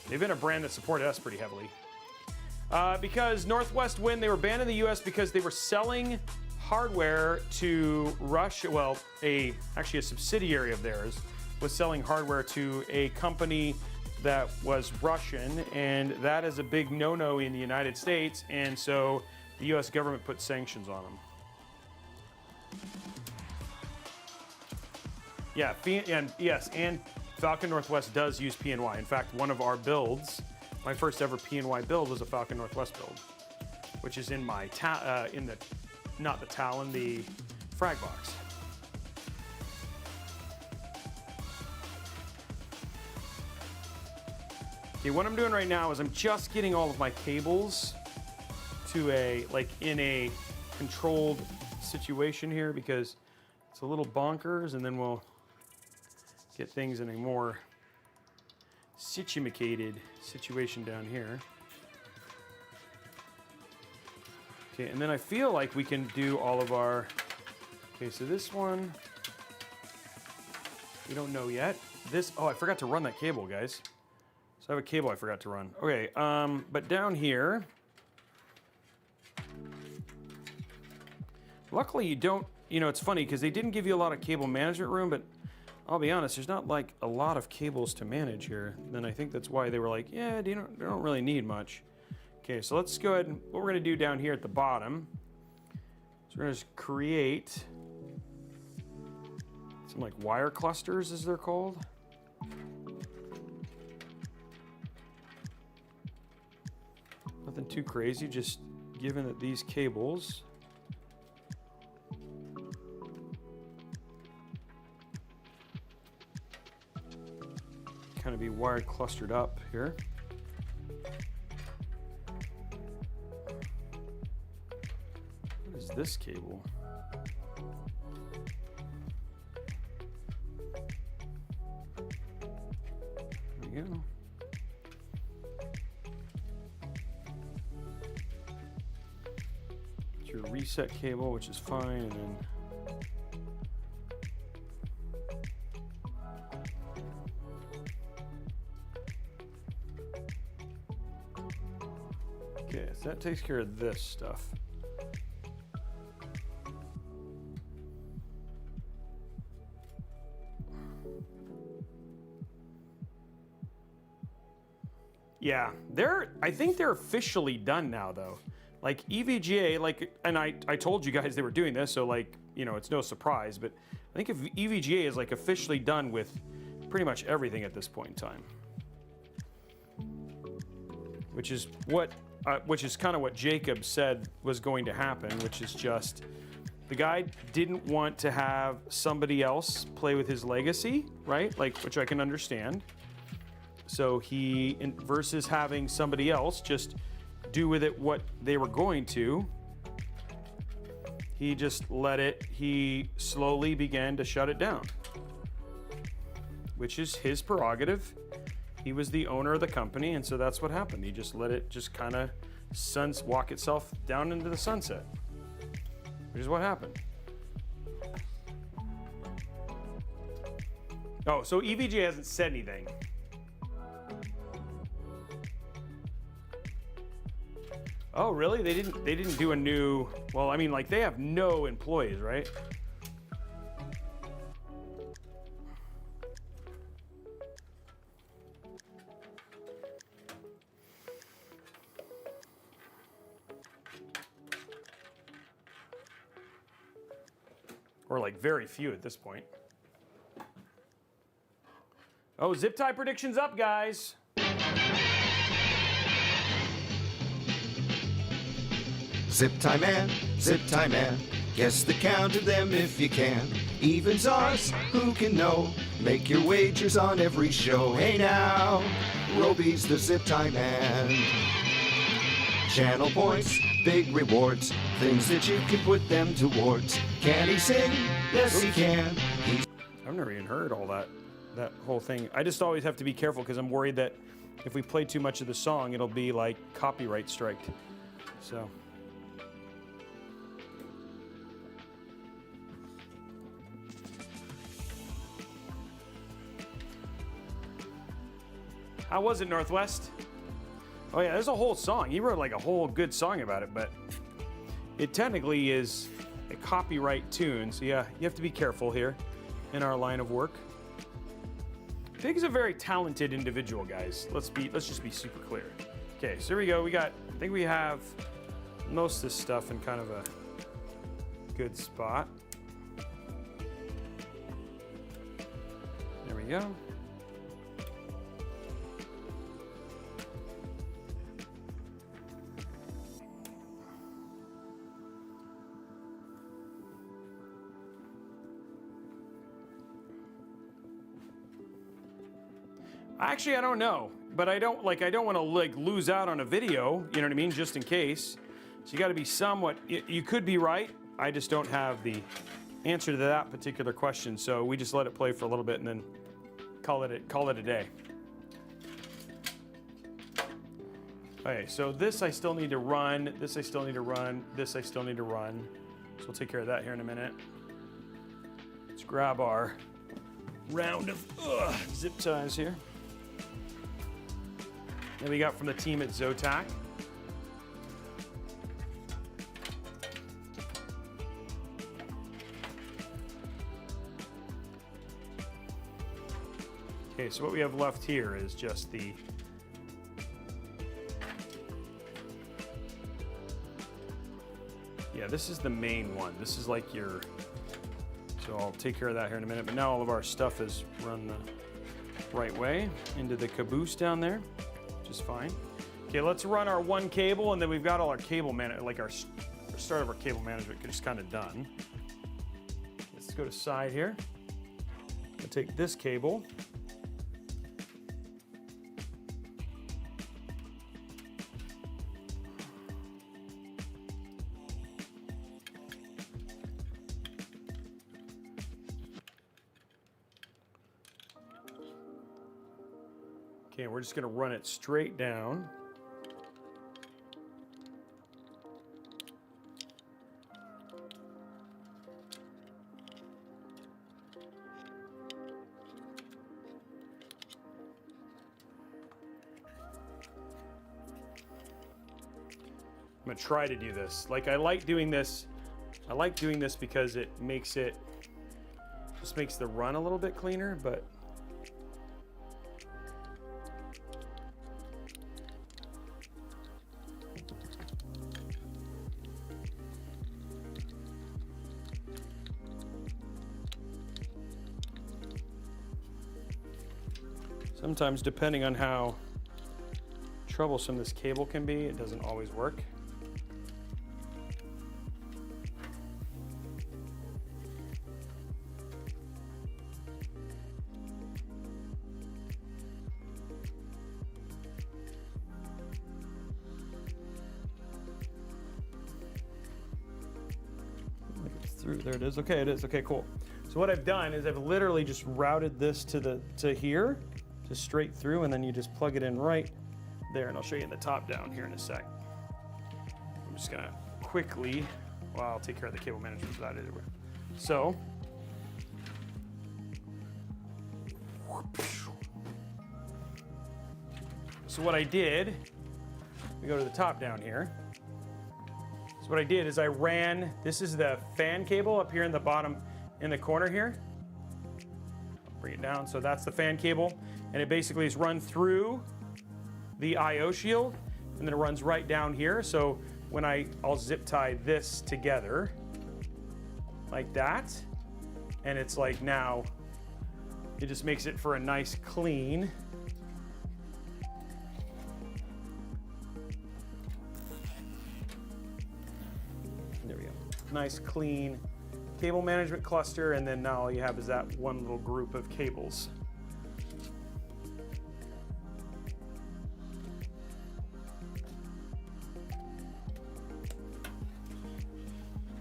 they've been a brand that supported us pretty heavily. Because Northwest Wind, they were banned in the US because they were selling hardware to Russia. Well, actually a subsidiary of theirs was selling hardware to a company that was Russian, and that is a big no-no in the United States, and so the US government put sanctions on them. Yeah, and Falcon Northwest does use PNY. In fact, one of our builds, my first ever PNY build was a Falcon Northwest build, which is in my not the Talon, the frag box. Okay, what I'm doing right now is I'm just getting all of my cables to in a controlled situation here because it's a little bonkers, and then we'll get things in a more situated situation down here. Okay, and then I feel like we can do all of our, okay, so this one, we don't know yet. This, oh, I forgot to run that cable, guys. So I have a cable I forgot to run. Okay, but down here, luckily you don't, you know, it's funny because they didn't give you a lot of cable management room, but I'll be honest, there's not like a lot of cables to manage here. Then I think that's why they were like, yeah, they don't really need much. Okay, so let's go ahead and what we're gonna do down here at the bottom is we're gonna just create some like wire clusters, as they're called. Nothing too crazy, just given that these cables kind of be wired clustered up here. What is this cable? There we go. It's your reset cable, which is fine, and then okay, so that takes care of this stuff. Yeah, I think they're officially done now though. Like EVGA, like, and I told you guys they were doing this, so like, you know, it's no surprise, but I think if EVGA is like officially done with pretty much everything at this point in time. Which is kind of what Jacob said was going to happen, which is just the guy didn't want to have somebody else play with his legacy, right? Like, which I can understand. So he, versus having somebody else just do with it what they were going to, he just let it, he slowly began to shut it down, which is his prerogative. He was the owner of the company, and so that's what happened. He just let it just kind of walk itself down into the sunset, which is what happened. Oh, so EVGA hasn't said anything. Oh, really? They didn't do a new, well, I mean, like, they have no employees, right? Or like very few at this point. Oh, zip tie predictions up, guys. Zip tie man, guess the count of them if you can. Evens odds, who can know? Make your wagers on every show. Hey now, Robey's the zip tie man. Channel points, big rewards, things that you can put them towards. Can he sing? Yes, he can. I've never even heard all that whole thing. I just always have to be careful because I'm worried that if we play too much of the song, it'll be like copyright striked. So. How was it, Northwest? Oh yeah, there's a whole song. He wrote like a whole good song about it, but it technically is a copyright tune. So yeah, you have to be careful here in our line of work. Pig's a very talented individual, guys. Let's just be super clear. Okay, so here we go. I think we have most of this stuff in kind of a good spot. There we go. Actually, I don't know. but I don't want to like lose out on a video, you know what I mean, just in case. So you got to be somewhat, you could be right. I just don't have the answer to that particular question. So we just let it play for a little bit and then call it a day. Okay, so this I still need to run, this I still need to run, this I still need to run. So we'll take care of that here in a minute. Let's grab our round of zip ties here that we got from the team at Zotac. Okay, so what we have left here is just the this is the main one. This is like your, so I'll take care of that here in a minute, but now all of our stuff is run the right way into the caboose down there, which is fine. Okay, let's run our one cable, and then we've got all our cable like our start of our cable management just kind of done. Let's go to side here. I'll take this cable. Okay, we're just going to run it straight down. I'm going to try to do this. Like, I like doing this. I like doing this because it just makes the run a little bit cleaner, but sometimes, depending on how troublesome this cable can be, it doesn't always work. There it is. Okay, it is. Okay, cool. So what I've done is I've literally just routed this to here, just straight through, and then you just plug it in right there, and I'll show you in the top down here in a sec. I'm just gonna quickly, well, I'll take care of the cable management for that anyway. So, what I did, we go to the top down here. So what I did is I ran, this is the fan cable up here in the bottom, in the corner here. I'll bring it down, so that's the fan cable. And it basically is run through the IO shield, and then it runs right down here. So when I'll zip tie this together, like that, and it's like now, it just makes it for a nice clean, there we go, nice clean cable management cluster, and then now all you have is that one little group of cables.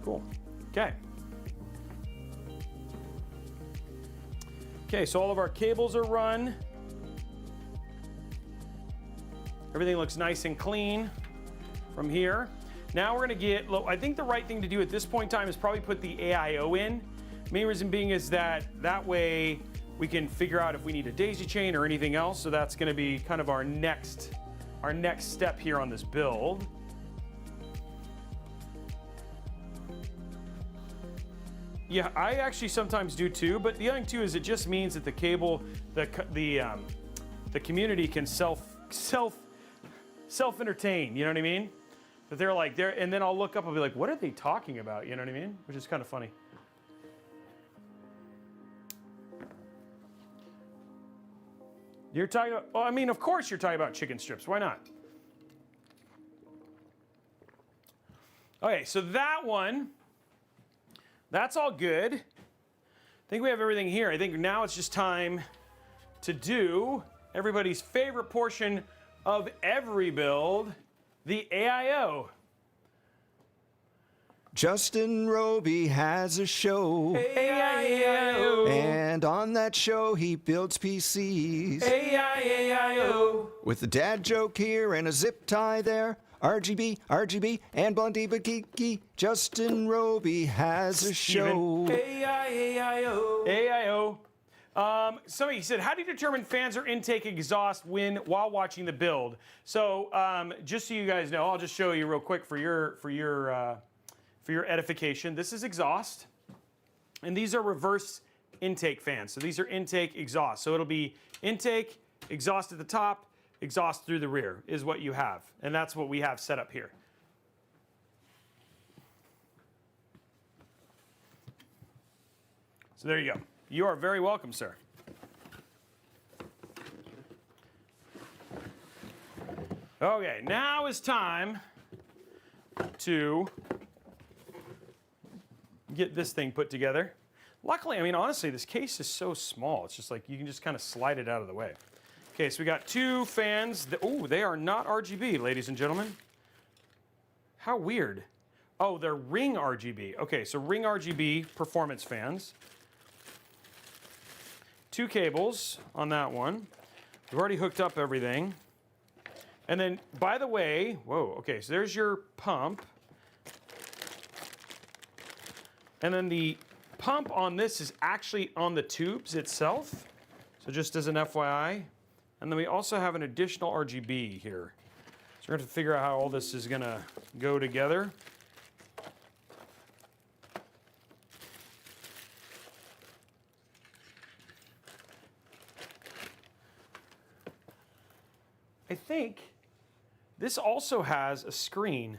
Cool. Okay. Okay, so all of our cables are run. Everything looks nice and clean from here. Now we're gonna get, I think the right thing to do at this point in time is probably put the AIO in. Main reason being is that way we can figure out if we need a daisy chain or anything else. So that's gonna be kind of our next step here on this build. Yeah, I actually sometimes do too, but the other thing too is it just means that the cable, the community can self-entertain, you know what I mean? That they're like, and then I'll look up and be like, what are they talking about? You know what I mean? Which is kind of funny. You're talking about, well, I mean, of course you're talking about chicken strips. Why not? Okay, so that one, that's all good. I think we have everything here. I think now it's just time to do everybody's favorite portion of every build, the AIO. Justin Robey has a show, AIO. and on that show he builds PCs. AIO. With a dad joke here and a zip tie there, RGB, and Blondie but geeky, Justin Robey has a show. AIO. AIO. Somebody said, how do you determine fans or intake exhaust while watching the build? So just so you guys know, I'll just show you real quick for your edification. This is exhaust, and these are reverse intake fans. So these are intake exhaust. So it'll be intake, exhaust at the top, exhaust through the rear is what you have. And that's what we have set up here. So there you go. You are very welcome, sir. Okay, now is time to get this thing put together. Luckily, I mean, honestly, this case is so small. It's just like you can just kind of slide it out of the way. Okay, so we got two fans. Oh, they are not RGB, ladies and gentlemen. How weird. Oh, they're ring RGB. Okay, so ring RGB performance fans. Two cables on that one. We've already hooked up everything. And then, by the way, whoa, okay, so there's your pump. And then the pump on this is actually on the tubes itself. So just as an FYI. And then we also have an additional RGB here. So we're going to have to figure out how all this is going to go together. I think this also has a screen.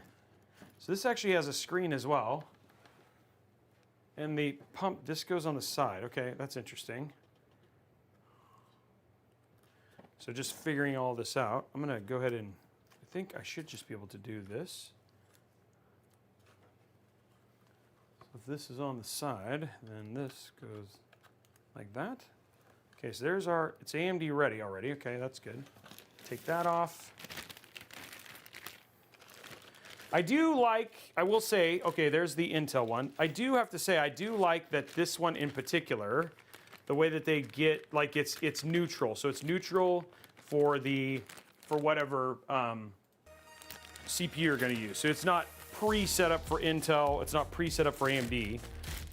So this actually has a screen as well. And the pump, this goes on the side. Okay, that's interesting. So just figuring all this out, I'm going to go ahead and, I think I should just be able to do this. So if this is on the side, then this goes like that. Okay, so there's our, it's AMD ready already. Okay, that's good. Take that off. I do like, I will say, okay, there's the Intel one. I do have to say, I do like that this one in particular, the way that they get, like it's neutral. So it's neutral for whatever CPU you're gonna use. So it's not pre-set up for Intel, it's not pre-set up for AMD.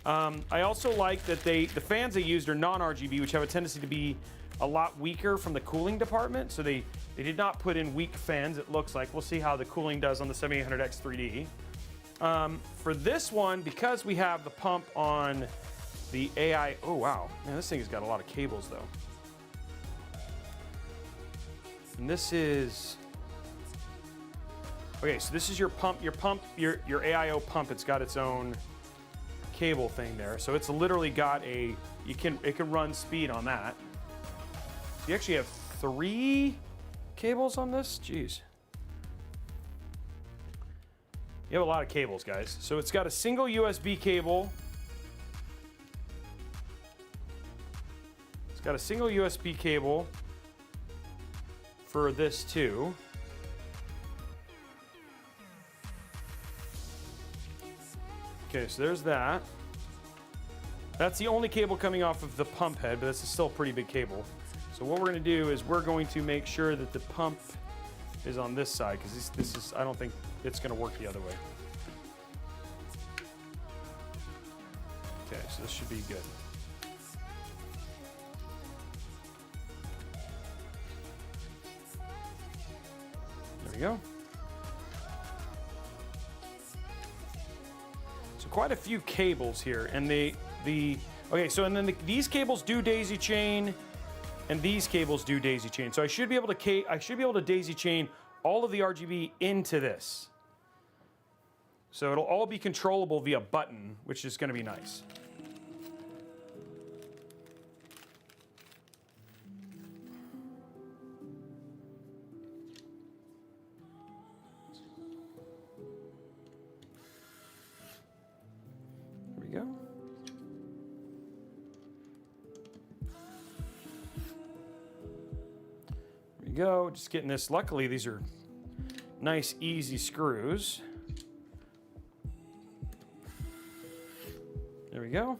I also like that the fans they used are non-RGB, which have a tendency to be a lot weaker from the cooling department. So they did not put in weak fans, it looks like. We'll see how the cooling does on the 7800X 3D. For this one, because we have the pump on the AI, oh wow, man, this thing has got a lot of cables though. And this is, okay, so this is your pump, your AIO pump. It's got its own cable thing there. So it's literally got a, it can run speed on that. You actually have 3 cables on this? Jeez. You have a lot of cables, guys. So it's got a single USB cable. It's got a single USB cable for this too. Okay, so there's that. That's the only cable coming off of the pump head, but that's still a pretty big cable. So what we're going to do is we're going to make sure that the pump is on this side, because this is, I don't think it's going to work the other way. Okay, so this should be good. There we go. So quite a few cables here, and okay, so and then these cables do daisy chain. And these cables do daisy chain. So I should be able to daisy chain all of the RGB into this. So it'll all be controllable via button, which is going to be nice. There we go. go. Just getting this. Luckily, these are nice, easy screws. There we go.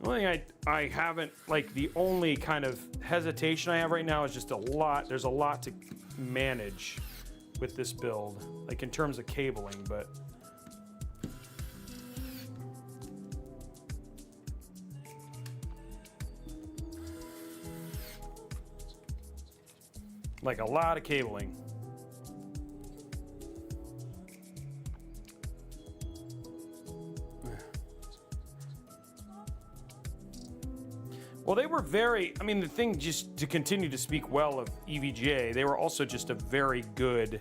The only thing I haven't, like, the only kind of hesitation I have right now is just there's a lot to manage with this build, like in terms of cabling, but like a lot of cabling. Well, they were I mean, the thing, just to continue to speak well of EVGA, they were also just a very good,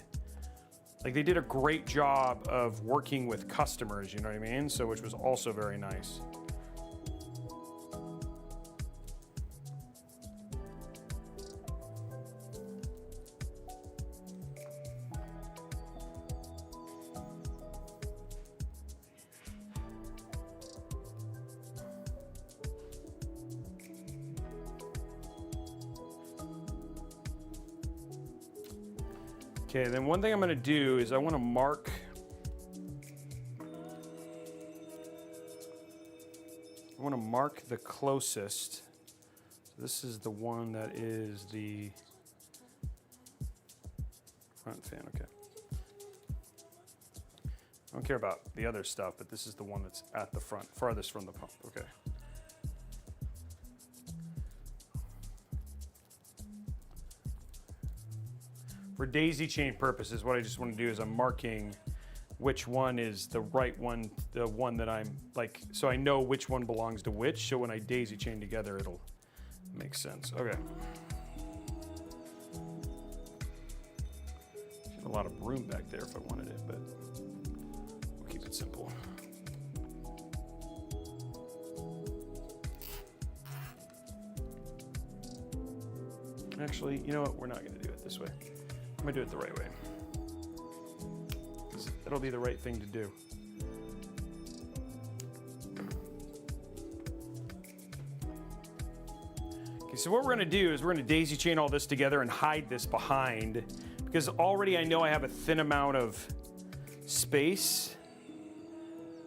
like, they did a great job of working with customers, you know what I mean? So, which was also very nice. Okay, then one thing I'm gonna do is I wanna mark the closest. So this is the one that is the front fan, okay. I don't care about the other stuff, but this is the one that's at the front, farthest from the pump, okay. For daisy chain purposes, what I just want to do is I'm marking which one is the right one, the one that I'm like, so I know which one belongs to which, so when I daisy chain together, it'll make sense. Okay. Got a lot of room back there if I wanted it, but we'll keep it simple. Actually, you know what? We're not going to do it this way. I'm gonna do it the right way. That'll be the right thing to do. Okay, so what we're gonna do is we're gonna daisy chain all this together and hide this behind, because already I know I have a thin amount of space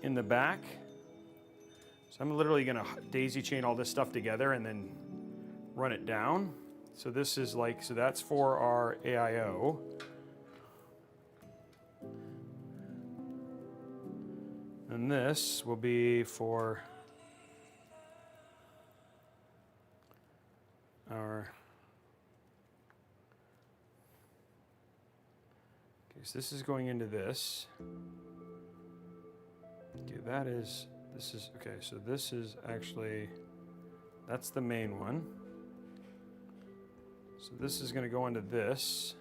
in the back. So I'm literally gonna daisy chain all this stuff together and then run it down. So this is like, so that's for our AIO. And this will be for our, okay, so this is going into this. Okay, this is, okay, so this is actually, that's the main one. So this is going to go into this.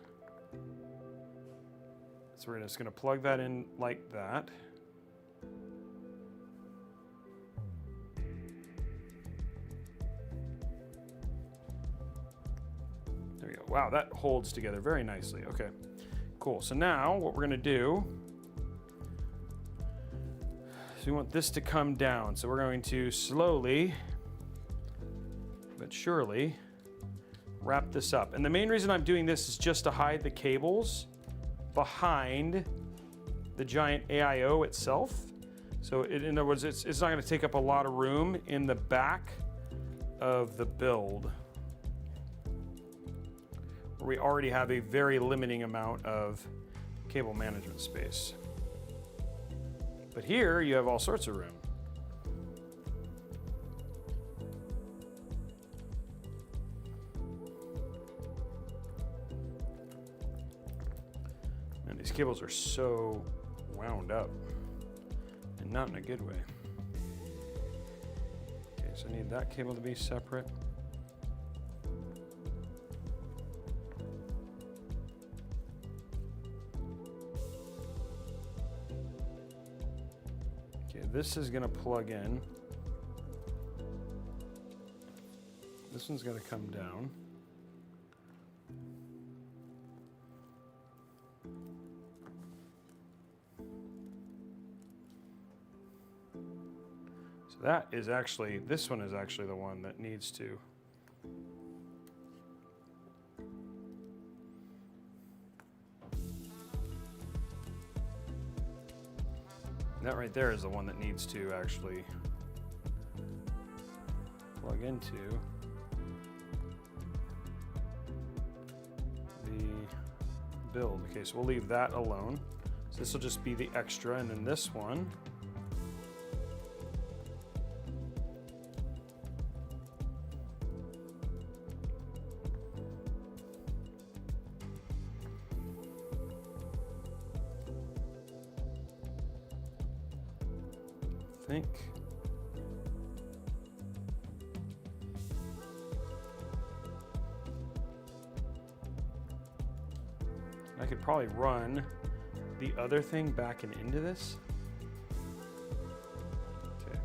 So we're just going to plug that in like that. There we go. Wow, that holds together very nicely. Okay, cool. So now what we're going to do, so we want this to come down. So we're going to slowly but surely wrap this up. And the main reason I'm doing this is just to hide the cables behind the giant AIO itself. So in other words, it's not going to take up a lot of room in the back of the build, where we already have a very limiting amount of cable management space. But here you have all sorts of room. These cables are so wound up, and not in a good way. Okay, so I need that cable to be separate. Okay, this is gonna plug in. This one's gonna come down. So that is actually, this one is actually the one that needs to. That right there is the one that needs to actually plug into the build. Okay, so we'll leave that alone. So this will just be the extra, and then this one. I think. I could probably run the other thing back and into this. Okay.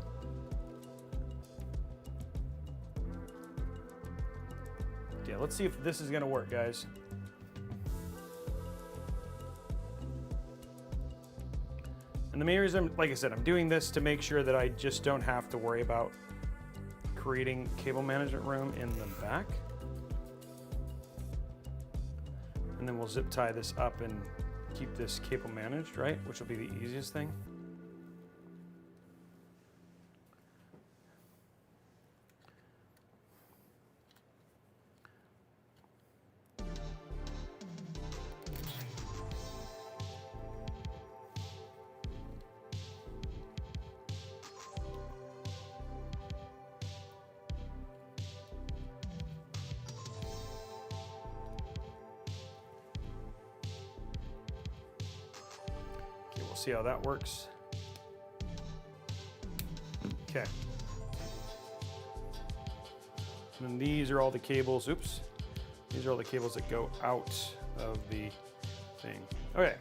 Yeah, let's see if this is gonna work, guys. And the main reason, like I said, I'm doing this to make sure that I just don't have to worry about creating cable management room in the back. And then we'll zip tie this up and keep this cable managed, right? Which will be the easiest thing. We'll see how that works. Okay. And then these are all the cables. Oops. These are all the cables that go out of the thing. Okay.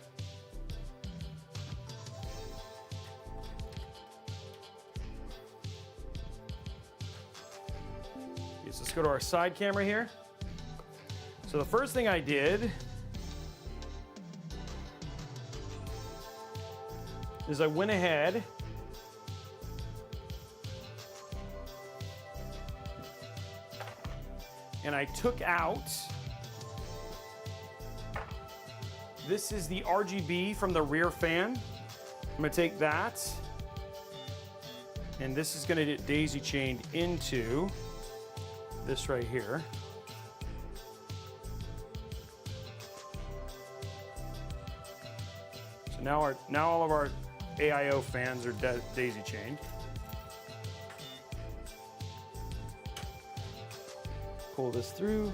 So let's go to our side camera here. So the first thing I did is I went ahead and I took out, this is the RGB from the rear fan. I'm gonna take that, and this is gonna get daisy chained into this right here. So now all of our AIO fans are daisy chained. Pull this through.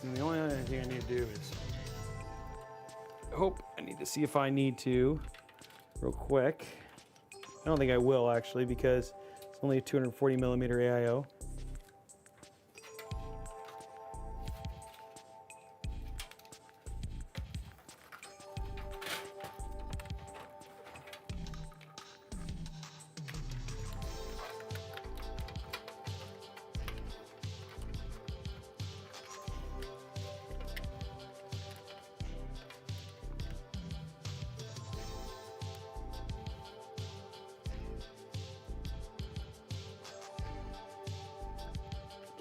And the only other thing I need to do is, I need to see if I need to, real quick. I don't think I will actually, because it's only a 240 millimeter AIO.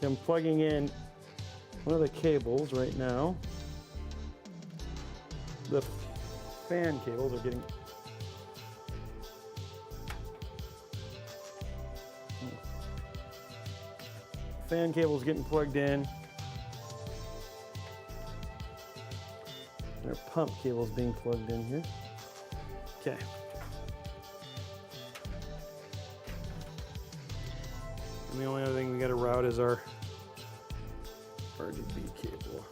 Okay, I'm plugging in one of the cables right now. The fan cables are getting... Fan cable's getting plugged in. Our pump cable's being plugged in here. Okay. And the only other thing we got to route is our RGB cable.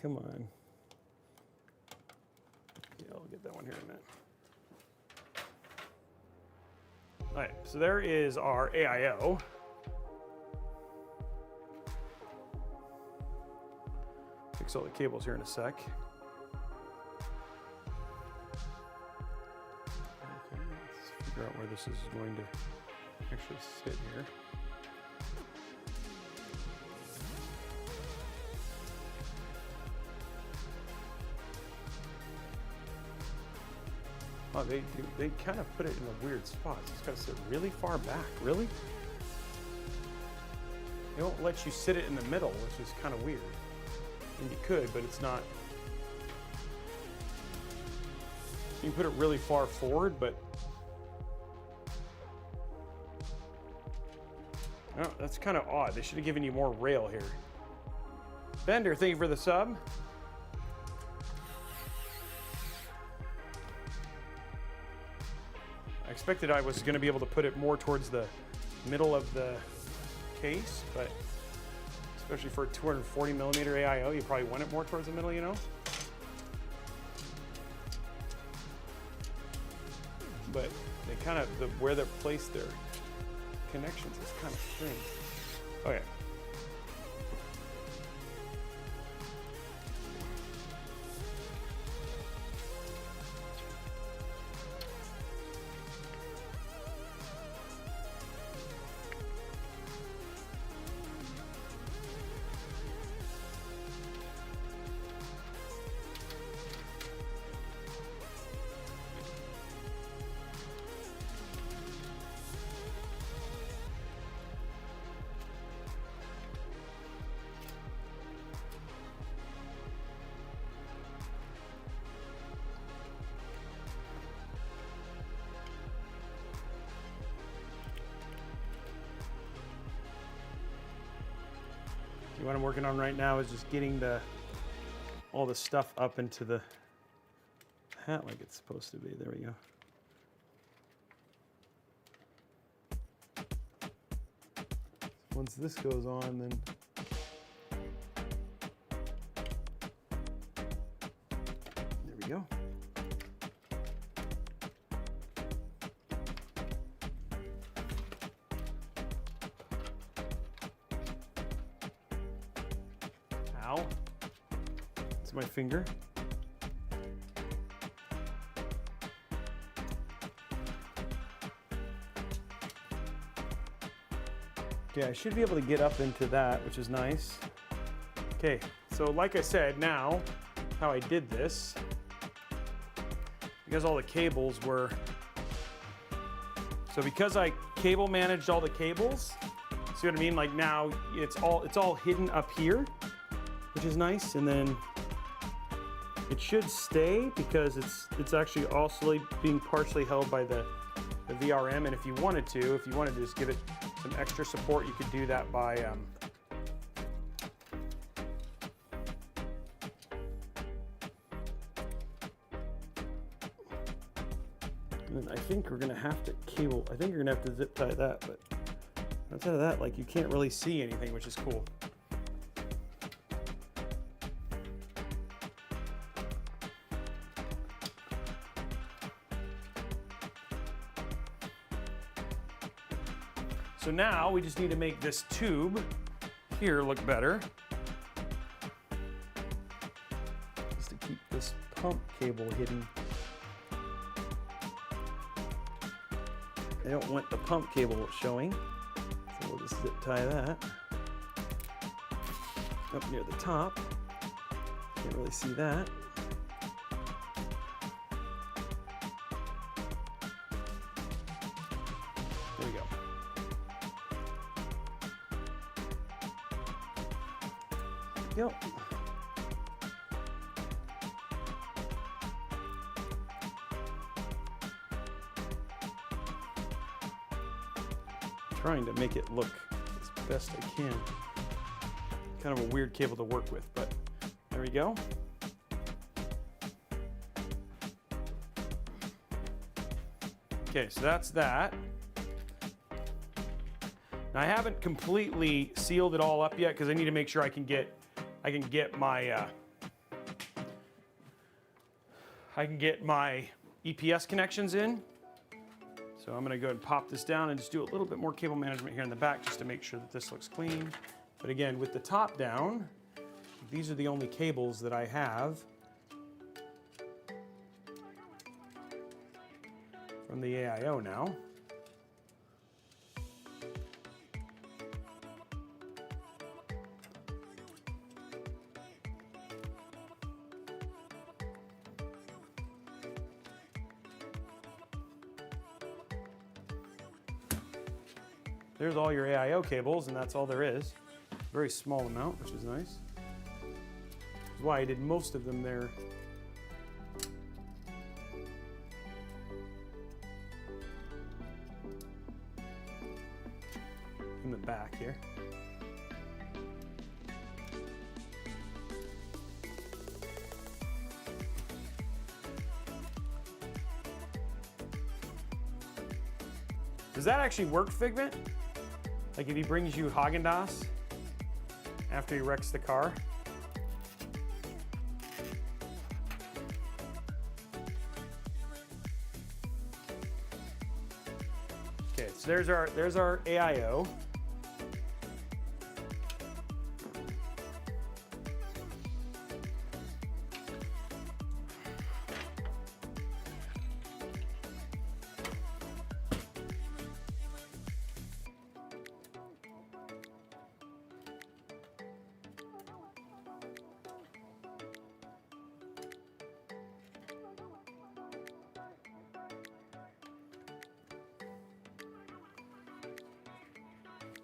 Come on. Yeah, I'll get that one here in a minute. All right, so there is our AIO. Fix all the cables here in a sec. Okay, let's figure out where this is going to actually sit here. Oh, they kind of put it in a weird spot. It's got to sit really far back. Really? They won't let you sit it in the middle, which is kind of weird. And you could, but it's not. You can put it really far forward, but oh, that's kind of odd. They should have given you more rail here. Bender, thank you for the sub. I expected I was going to be able to put it more towards the middle of the case, but especially for a 240 millimeter AIO, you probably want it more towards the middle, you know? But they kind of, where they placed their connections is kind of strange. Okay. What I'm working on right now is just getting all the stuff up into the hat like it's supposed to be. There we go. Once this goes on, then there we go. Ow. It's my finger. Okay, I should be able to get up into that, which is nice. Okay, so like I said, now how I did this, because all the cables were, so because I cable managed all the cables, see what I mean? Like now it's all hidden up here, which is nice, and then it should stay because it's actually also being partially held by the VRM. And if you wanted to just give it some extra support, you could do that by and I think we're gonna have to cable. I think you're gonna have to zip tie that, but outside of that, like you can't really see anything, which is cool. So now we just need to make this tube here look better. Just to keep this pump cable hidden. I don't want the pump cable showing, so we'll just zip tie that up near the top. Can't really see that. There we go. Yep. Trying to make it look as best I can. Kind of a weird cable to work with, but there we go. Okay, so that's that. Now I haven't completely sealed it all up yet because I need to make sure I can get my EPS connections in. So I'm going to go ahead and pop this down and just do a little bit more cable management here in the back just to make sure that this looks clean. But again, with the top down, these are the only cables that I have from the AIO now. There's all your AIO cables, and that's all there is. Very small amount, which is nice. That's why I did most of them there. In the back here. Does that actually work, Figment? Like if he brings you Häagen-Dazs after he wrecks the car? Okay, so there's our AIO.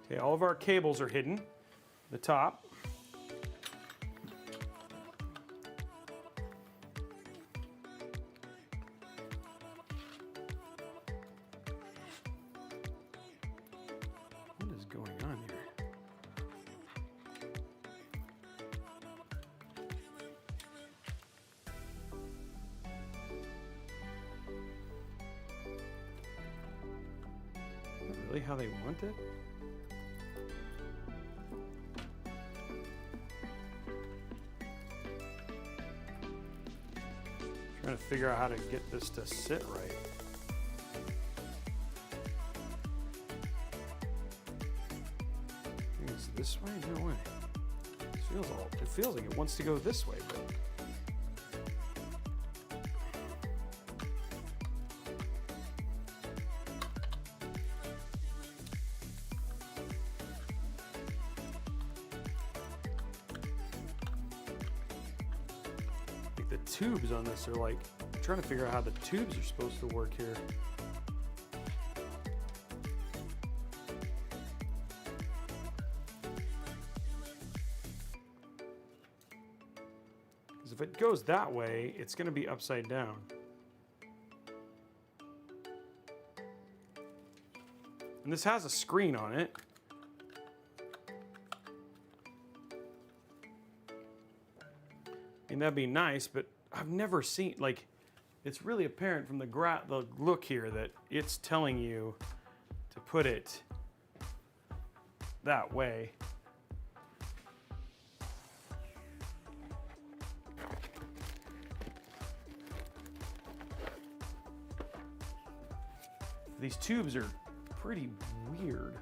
Okay, all of our cables are hidden. The top. What is going on here? Is that really how they want it? Trying to figure out how to get this to sit right. I think it's this way? No way. It feels like it wants to go this way, but the tubes on this are like, I'm trying to figure out how the tubes are supposed to work here. Because if it goes that way, it's going to be upside down. And this has a screen on it. I mean, that'd be nice, but I've never seen, like, it's really apparent from the look here that it's telling you to put it that way. These tubes are pretty weird.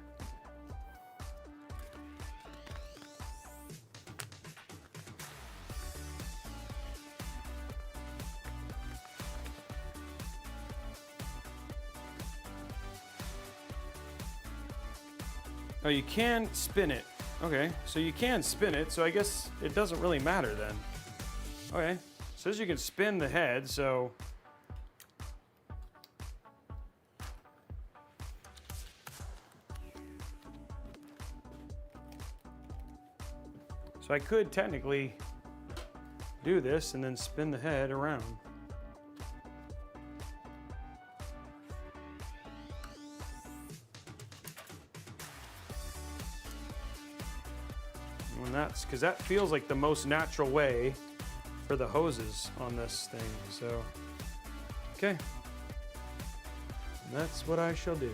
Oh, you can spin it. Okay, so you can spin it, so I guess it doesn't really matter then. Okay, it says you can spin the head, so... So I could technically do this and then spin the head around. And that's because that feels like the most natural way for the hoses on this thing. So, okay. That's what I shall do.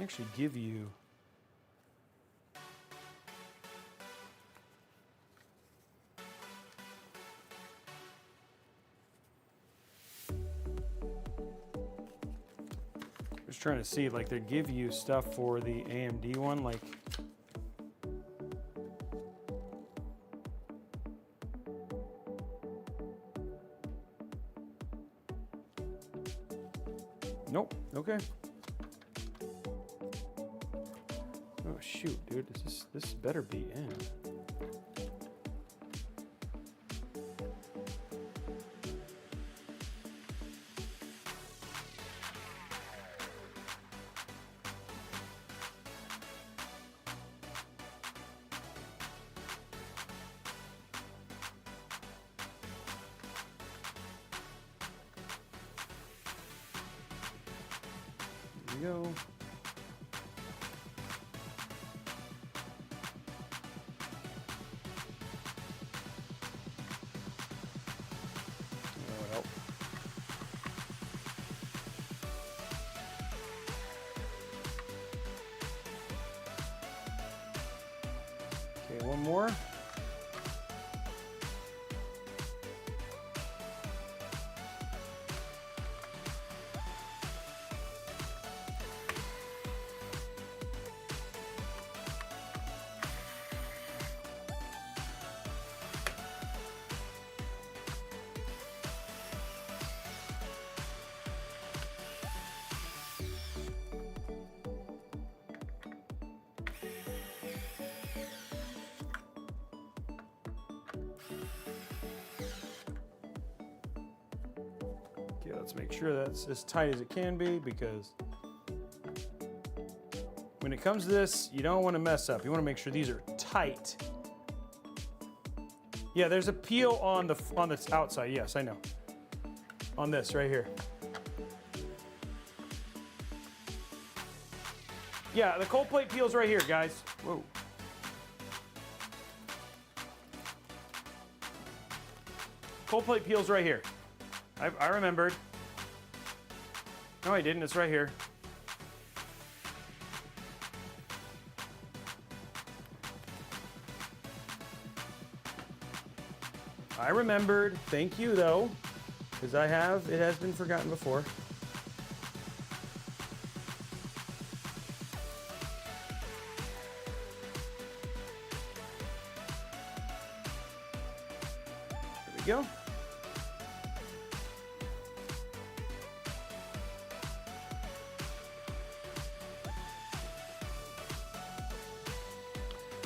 actually give you just trying to see, like, they give you stuff for the AMD one, like nope. Okay. Oh shoot, dude, this better be in. There we go. Well. Okay, one more. Okay, let's make sure that's as tight as it can be, because when it comes to this, you don't want to mess up. You want to make sure these are tight. Yeah, there's a peel on the outside. Yes, I know. On this right here. Yeah, the cold plate peel's right here, guys. Whoa. Cold plate peel's right here. I remembered. No, I didn't. It's right here. I remembered. Thank you, though, because it has been forgotten before. There we go.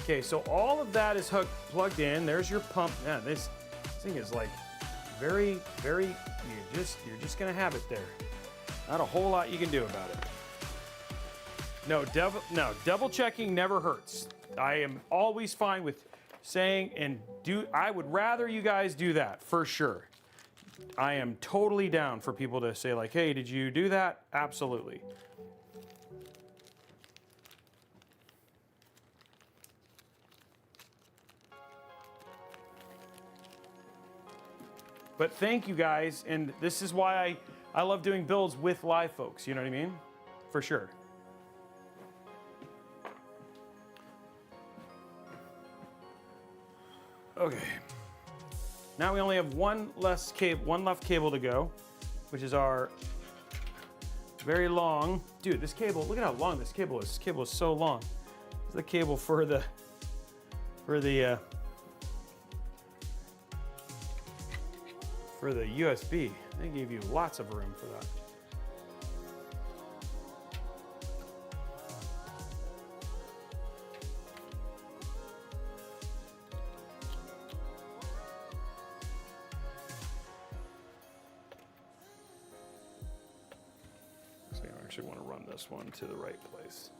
Okay, so all of that is plugged in. There's your pump. Yeah, this thing is like very, very, you're just gonna have it there. Not a whole lot you can do about it. No, double checking never hurts. I am always fine with saying I would rather you guys do that for sure. I am totally down for people to say like, hey, did you do that? Absolutely. But thank you guys, and this is why I love doing builds with live folks, you know what I mean? For sure. Okay. Now we only have one left cable to go, which is our very long. Dude, this cable, look at how long this cable is. This cable is so long. This is the cable for the USB. They gave you lots of room for that. So I actually want to run this one to the right place.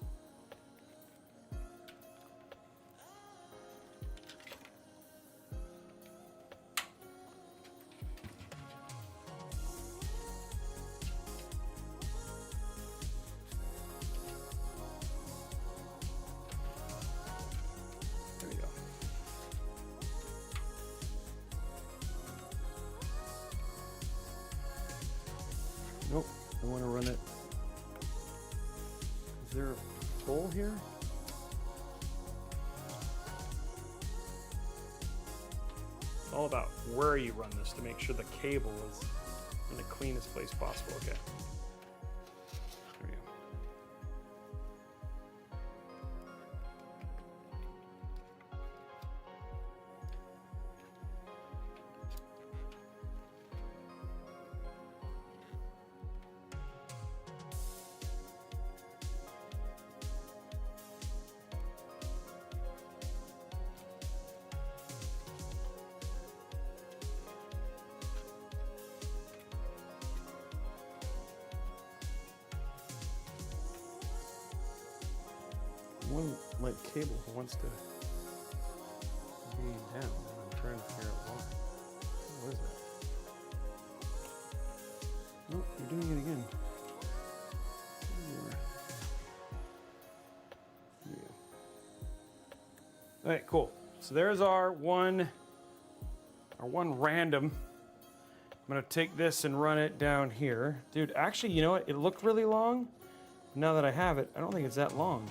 Nope, I want to run it Is there a hole here? It's all about where you run this to make sure the cable is in the cleanest place possible. Okay. There we go. One like cable wants to be down. I'm trying to figure out why. What is that? Oh, you're doing it again. There you go. All right, cool. So there's our one random. I'm gonna take this and run it down here. Dude, actually, you know what? It looked really long. Now that I have it, I don't think it's that long.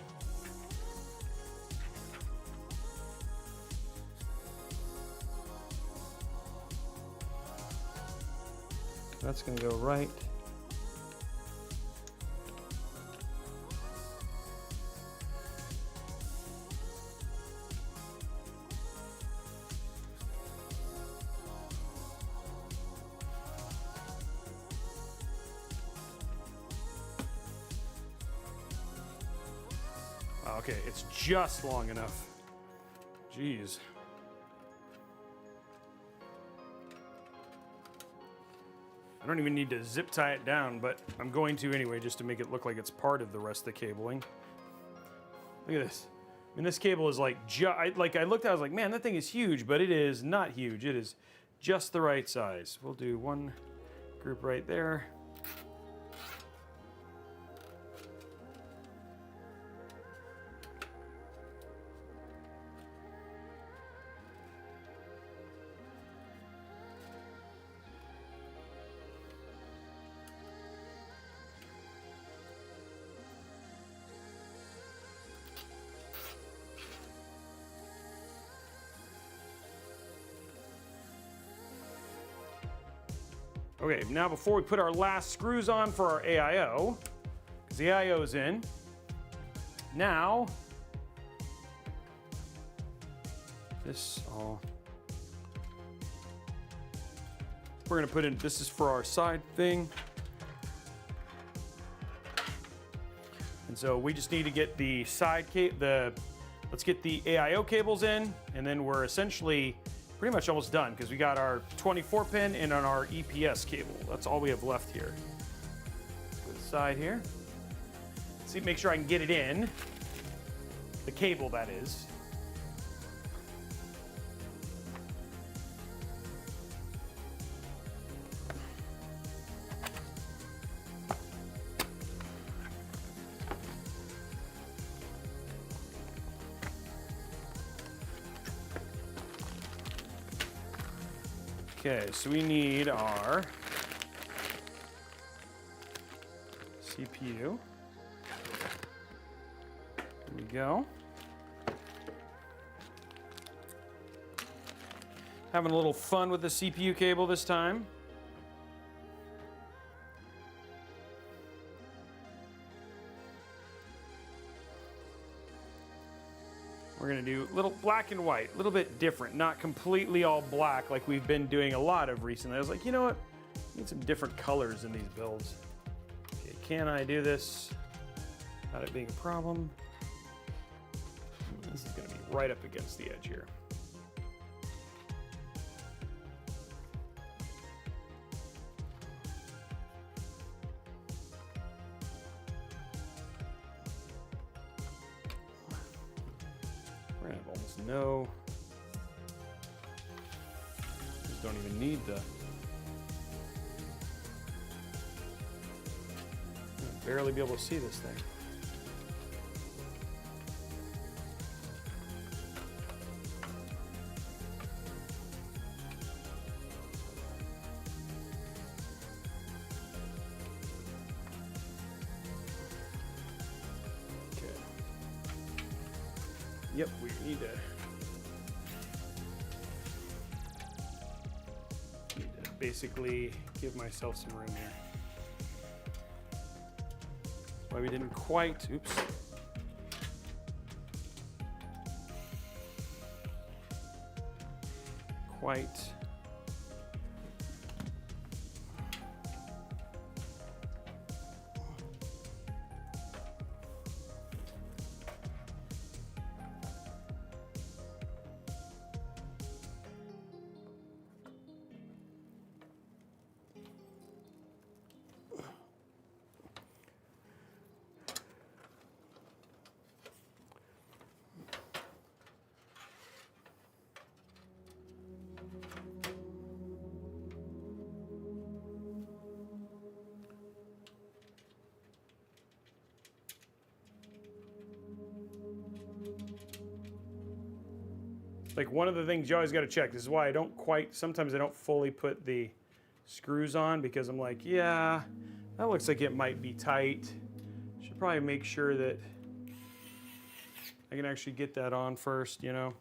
That's going to go right. Okay, it's just long enough. Jeez. I don't even need to zip tie it down, but I'm going to anyway, just to make it look like it's part of the rest of the cabling. Look at this. I mean, this cable is like, I looked at it, I was like, man, that thing is huge, but it is not huge. It is just the right size. We'll do one group right there. Okay, now before we put our last screws on for our AIO, because the AIO is in, now, this all, we're gonna put in, this is for our side thing. And so we just need to get the side cable, let's get the AIO cables in, and then we're essentially pretty much almost done because we got our 24 pin and on our EPS cable. That's all we have left here. To the side here. See, make sure I can get it in. The cable, that is. Okay, so we need our CPU. There we go. Having a little fun with the CPU cable this time. We're gonna do a little black and white, a little bit different, not completely all black like we've been doing a lot of recently. I was like, you know what? I need some different colors in these builds. Okay, can I do this without it being a problem? This is gonna be right up against the edge here. No. Just don't even need the. I'll barely be able to see this thing. Yep, we need to basically give myself some room here. Why we didn't quite, oops. Quite. Like one of the things you always got to check. This is why I don't quite, sometimes I don't fully put the screws on because I'm like, yeah, that looks like it might be tight. Should probably make sure that I can actually get that on first, you know,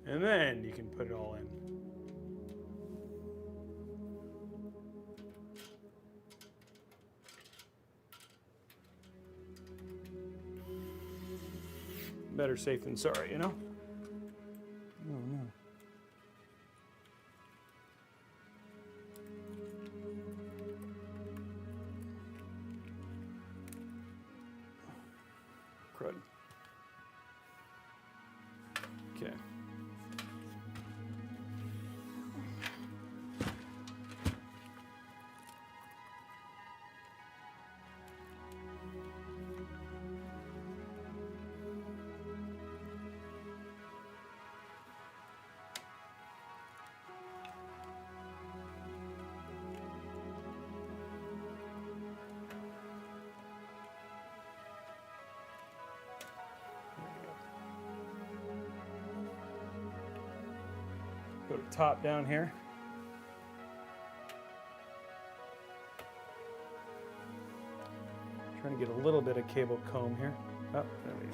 and then you can put it all in. Better safe than sorry, you know? Oh, no. Crud. Okay. Go to top down here. Trying to get a little bit of cable comb here. Oh, there we go.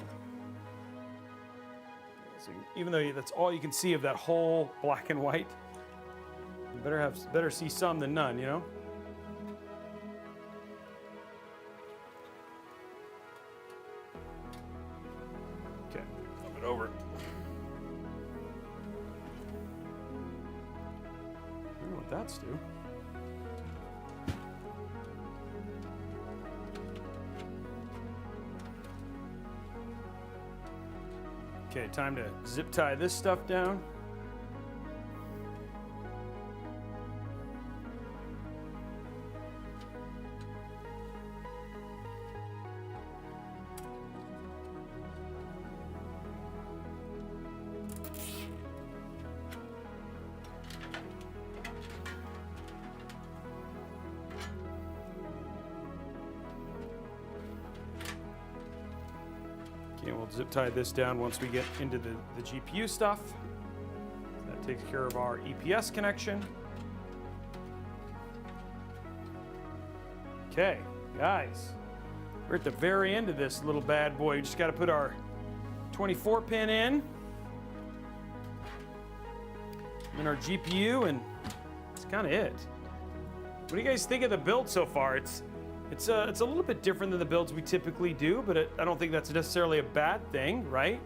So even though that's all you can see of that whole black and white, you better see some than none, you know? Okay, a little bit over. I don't know what that's do. Okay, time to zip tie this stuff down. Okay, we'll zip tie this down once we get into the GPU stuff. That takes care of our EPS connection. Okay, guys, we're at the very end of this little bad boy. We just got to put our 24 pin in, and our GPU, and that's kind of it. What do you guys think of the build so far? It's a little bit different than the builds we typically do, but I don't think that's necessarily a bad thing, right?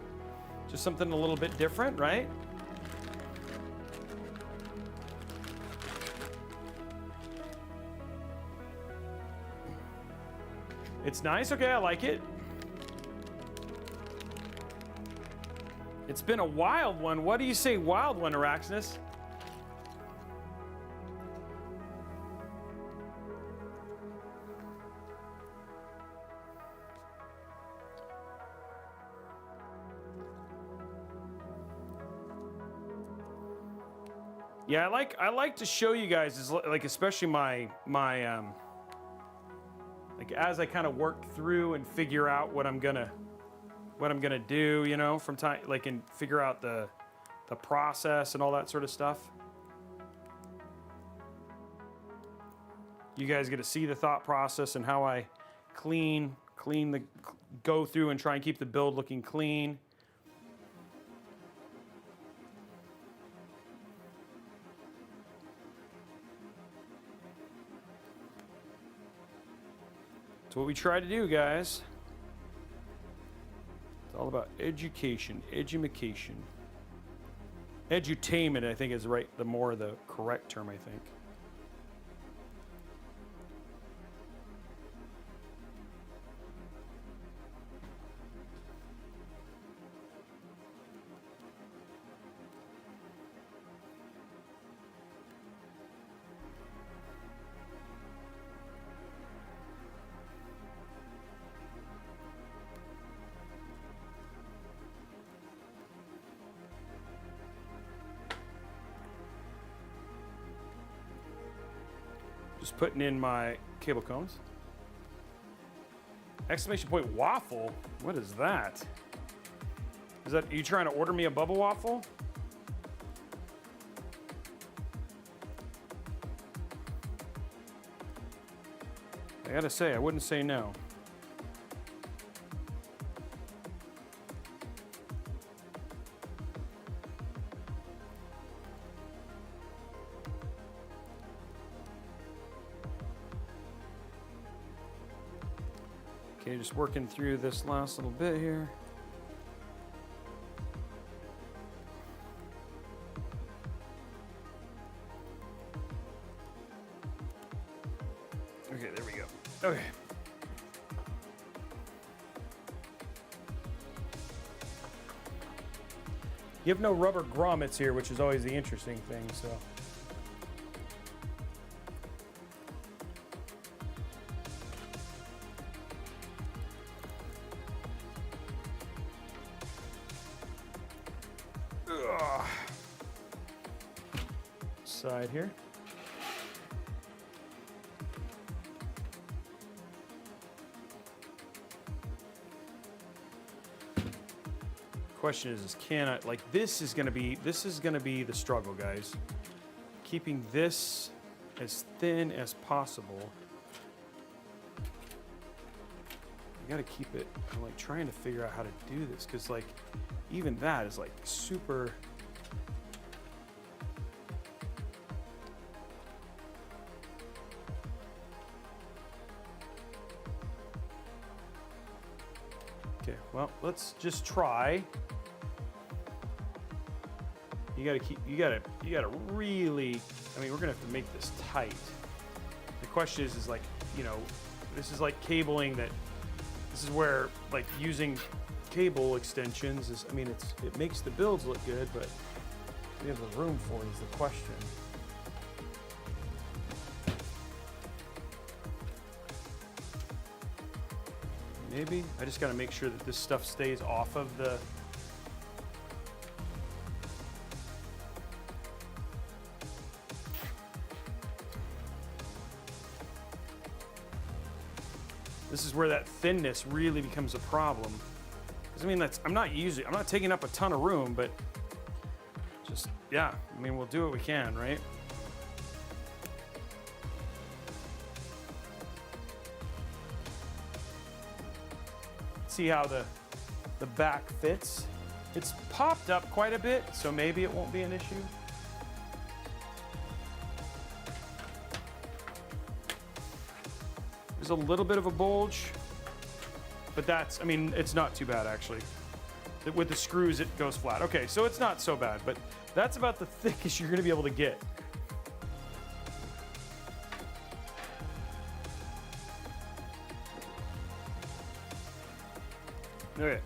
Just something a little bit different, right? It's nice, okay, I like it. It's been a wild one. What do you say, wild one, Araxinus? Yeah, I like to show you guys, is like especially my like as I kind of work through and figure out what I'm gonna do, you know, from time, like, and figure out the process and all that sort of stuff. You guys get to see the thought process and how I go through and try and keep the build looking clean. That's what we try to do, guys. It's all about education, edumacation. Edutainment, I think, is the correct term, I think. Just putting in my cable cones. Exclamation point waffle? What is that? Are you trying to order me a bubble waffle? I gotta say, I wouldn't say no. Okay, just working through this last little bit here. Okay, there we go. Okay. You have no rubber grommets here, which is always the interesting thing, so. Side here. Question is can I, like, this is gonna be the struggle, guys. Keeping this as thin as possible. I gotta keep it, I'm like trying to figure out how to do this, because like even that is like super. Okay, well, let's just try. You gotta really, I mean, we're gonna have to make this tight. The question is like, you know, this is like cabling that, this is where like using cable extensions is, I mean, it makes the builds look good, but we have the room for it is the question. Maybe. I just got to make sure that this stuff stays off of the... This is where that thinness really becomes a problem. Because I mean, I'm not taking up a ton of room, but just, yeah, I mean, we'll do what we can, right? See how the back fits. It's popped up quite a bit, so maybe it won't be an issue. There's a little bit of a bulge, but that's, I mean, it's not too bad actually. With the screws, it goes flat. Okay, so it's not so bad, but that's about the thickest you're gonna be able to get. Okay.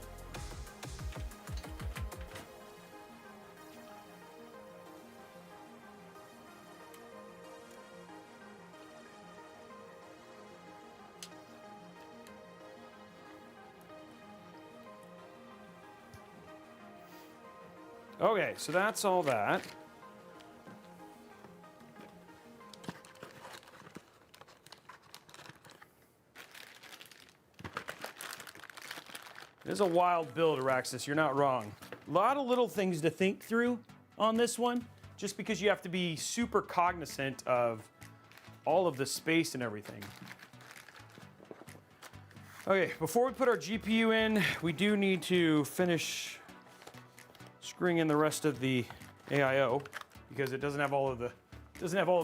Okay, so that's all that. This is a wild build, Araxis. You're not wrong. A lot of little things to think through on this one, just because you have to be super cognizant of all of the space and everything. Okay, before we put our GPU in, we do need to finish screwing in the rest of the AIO because it doesn't have all of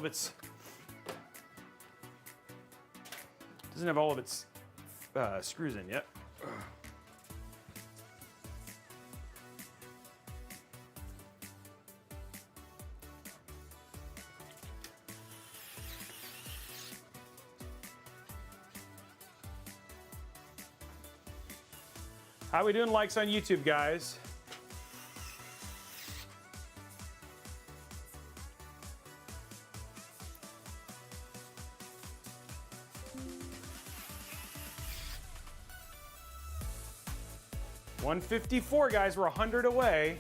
its screws in yet. How we doing likes on YouTube, guys? $154, guys. We're 100 away.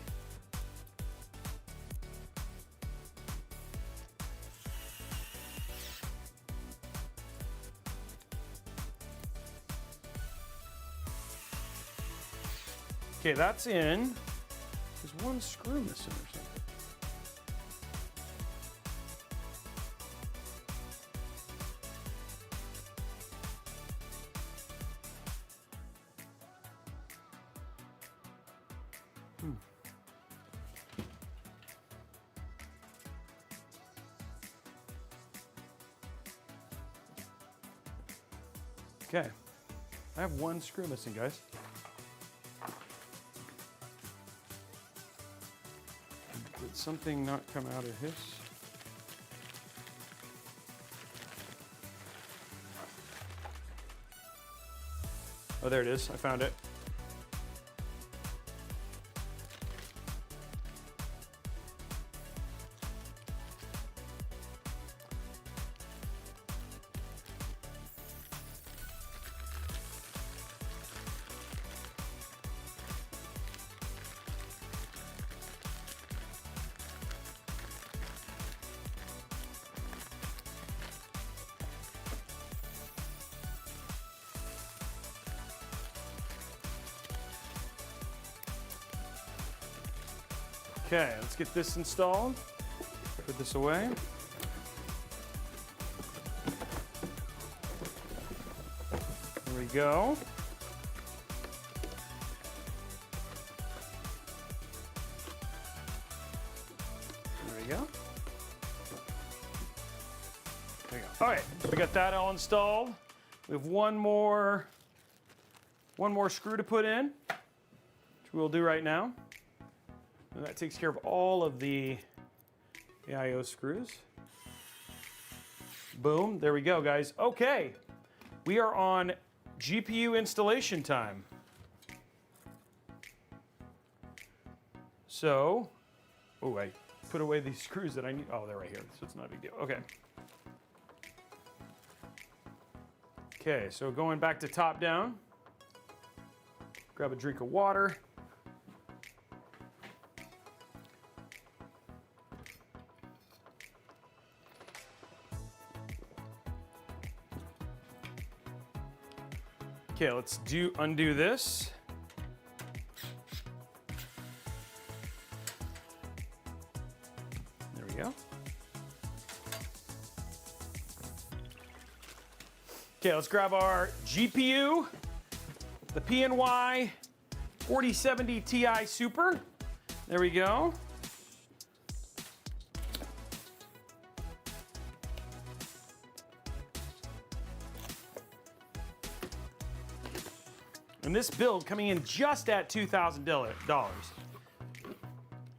Okay, that's in. There's one screw missing or something. Okay, I have one screw missing, guys. Did something not come out of his? Oh, there it is. I found it. Okay, let's get this installed. Put this away. There we go. There we go. There we go. All right, we got that all installed. We have one more screw to put in, which we'll do right now. And that takes care of all of the AIO screws. Boom, there we go, guys. Okay, we are on GPU installation time. So, oh, I put away these screws that I need. Oh, they're right here, so it's not a big deal. Okay. Okay, so going back to top down. Grab a drink of water. Okay, let's undo this. There we go. Okay, let's grab our GPU, the PNY 4070 Ti Super. There we go. And this build coming in just at $2,000.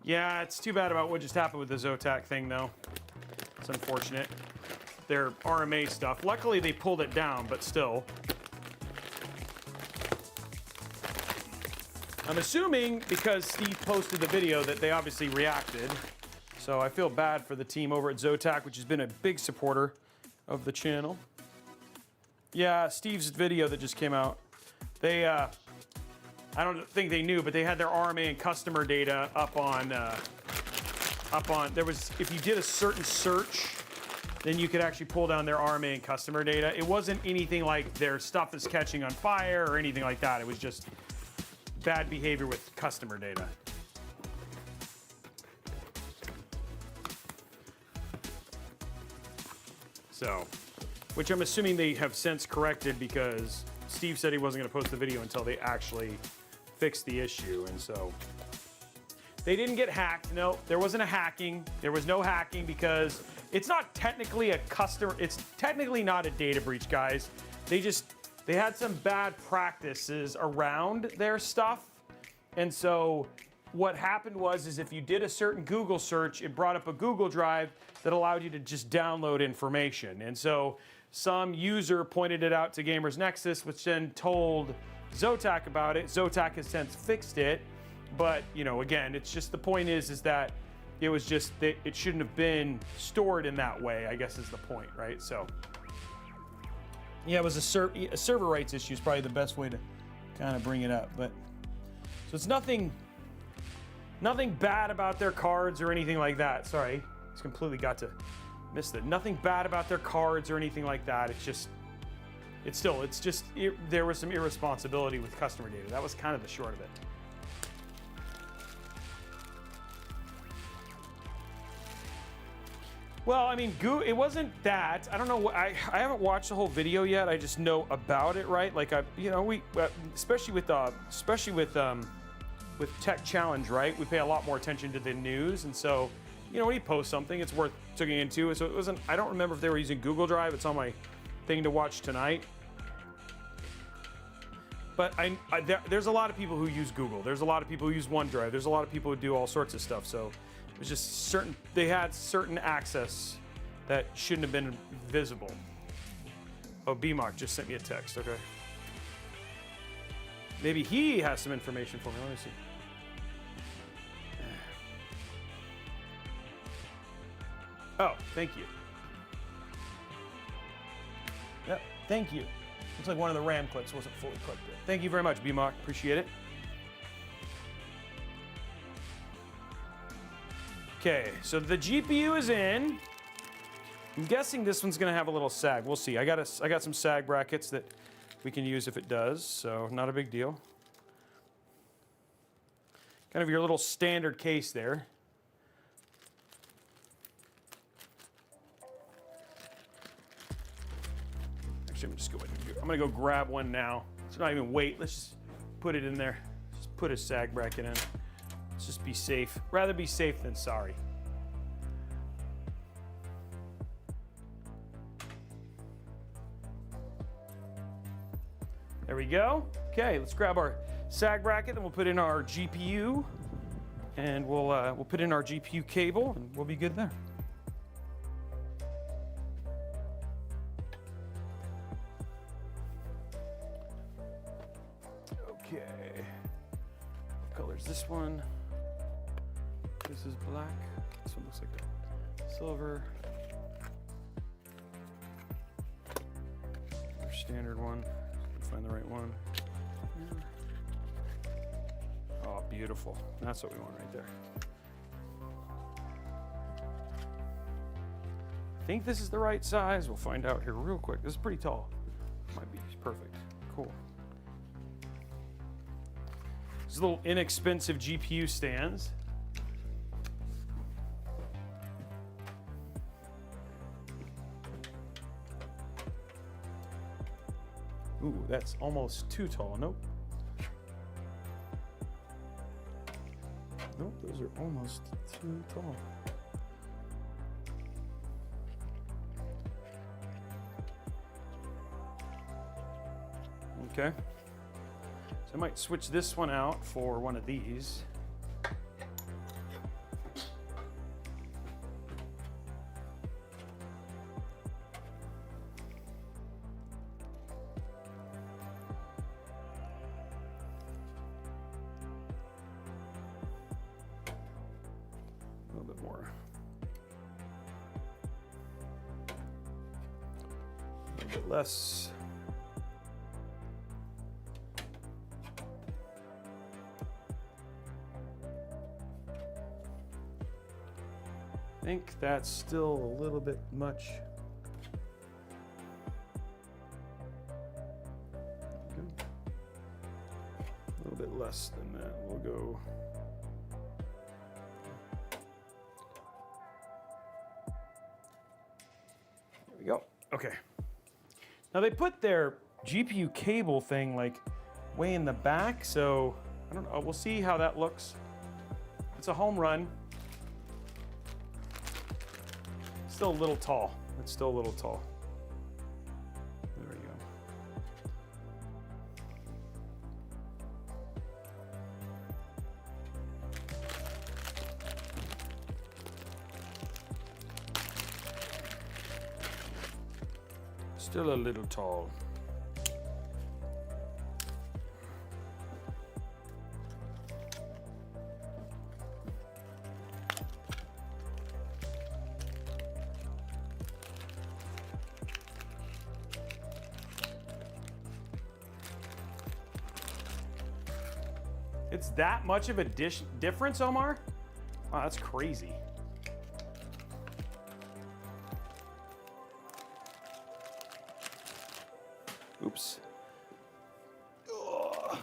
Yeah, it's too bad about what just happened with the Zotac thing, though. It's unfortunate. Their RMA stuff. Luckily, they pulled it down, but still. I'm assuming because Steve posted the video that they obviously reacted. So I feel bad for the team over at Zotac, which has been a big supporter of the channel. Yeah, Steve's video that just came out. They, I don't think they knew, but they had their RMA and customer data up on, there was, if you did a certain search, then you could actually pull down their RMA and customer data. It wasn't anything like their stuff is catching on fire or anything like that. It was just bad behavior with customer data. So, which I'm assuming they have since corrected because Steve said he wasn't going to post the video until they actually fixed the issue, and so they didn't get hacked. No, there wasn't a hacking. There was no hacking because it's not technically a customer. It's technically not a data breach, guys. They just they had some bad practices around their stuff. And so what happened was if you did a certain Google search, it brought up a Google Drive that allowed you to just download information. And so some user pointed it out to Gamers Nexus, which then told Zotac about it. Zotac has since fixed it. But, you know, again, it's just the point is that it was just that it shouldn't have been stored in that way, I guess is the point, right? So, yeah, it was a server rights issue is probably the best way to kind of bring it up. But so it's nothing bad about their cards or anything like that. Sorry, just completely got to miss that. Nothing bad about their cards or anything like that. There was some irresponsibility with customer data. That was kind of the short of it. Well, I mean, it wasn't that. I don't know. I haven't watched the whole video yet. I just know about it, right? Like especially with Tech Challenge, right? We pay a lot more attention to the news, and so, you know, when you post something, it's worth looking into. So it wasn't. I don't remember if they were using Google Drive. It's on my thing to watch tonight. But there's a lot of people who use Google. There's a lot of people who use OneDrive. There's a lot of people who do all sorts of stuff. So it was just they had certain access that shouldn't have been visible. Oh, BMOC just sent me a text, okay. Maybe he has some information for me, let me see. Oh, thank you. Yep, thank you. Looks like one of the RAM clips wasn't fully clipped yet. Thank you very much, BMOC, appreciate it. Okay, so the GPU is in. I'm guessing this one's gonna have a little sag. We'll see. I got some sag brackets that we can use if it does, so not a big deal. Kind of your little standard case there. Actually, I'm gonna go grab one now. Let's not even wait. Let's just put it in there. Just put a sag bracket in. Let's just be safe. Rather be safe than sorry. There we go. Okay, let's grab our sag bracket, and we'll put in our GPU, and we'll put in our GPU cable, and we'll be good there. Okay. What color is this one? This is black. This one looks like that. Silver. Our standard one. Find the right one. Oh, beautiful. That's what we want right there. I think this is the right size. We'll find out here real quick. This is pretty tall. Might be perfect. Cool. These little inexpensive GPU stands. Ooh, that's almost too tall. Nope. Nope, those are almost too tall. Okay. So I might switch this one out for one of these. Less. I think that's still a little bit much. A little bit less than that. We'll go. There we go. Okay. Now they put their GPU cable thing like way in the back, so I don't know, we'll see how that looks. It's a home run. Still a little tall. It's still a little tall. There we go. Still a little tall. It's that much of a difference, Omar? Wow, that's crazy. Oops. Ugh.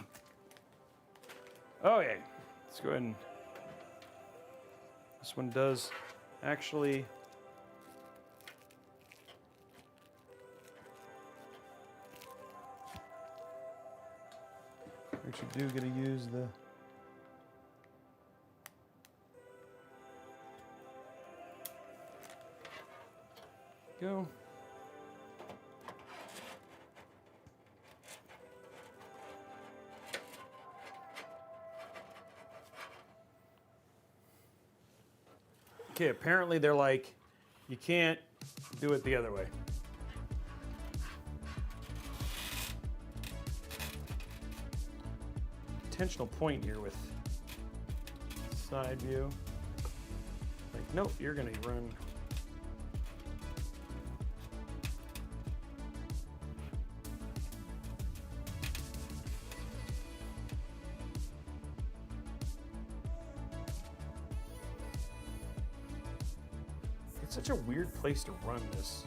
Okay, let's go ahead and... This one does actually... Actually do get to use the... Go. Okay, apparently they're like, you can't do it the other way. Intentional point here with side view. Like, nope, you're gonna run. Such a weird place to run this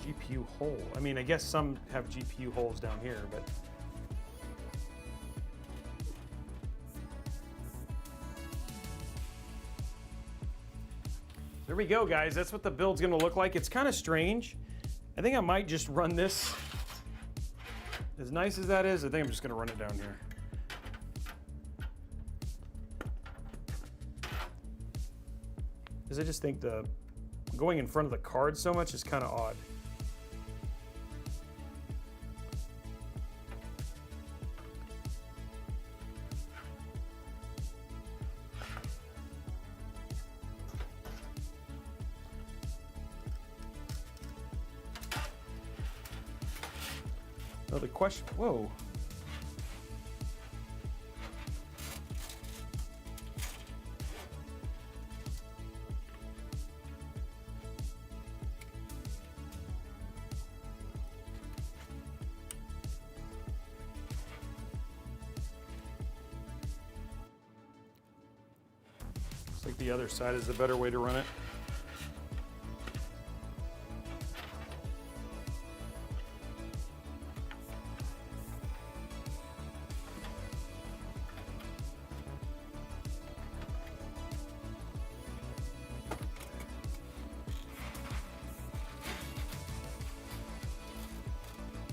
GPU hole. I mean, I guess some have GPU holes down here, but there we go, guys. That's what the build's gonna look like. It's kind of strange. I think I might just run this. As nice as that is, I think I'm just gonna run it down here. Because I just think the going in front of the card so much is kind of odd. Oh, the question, whoa. Looks like the other side is the better way to run it.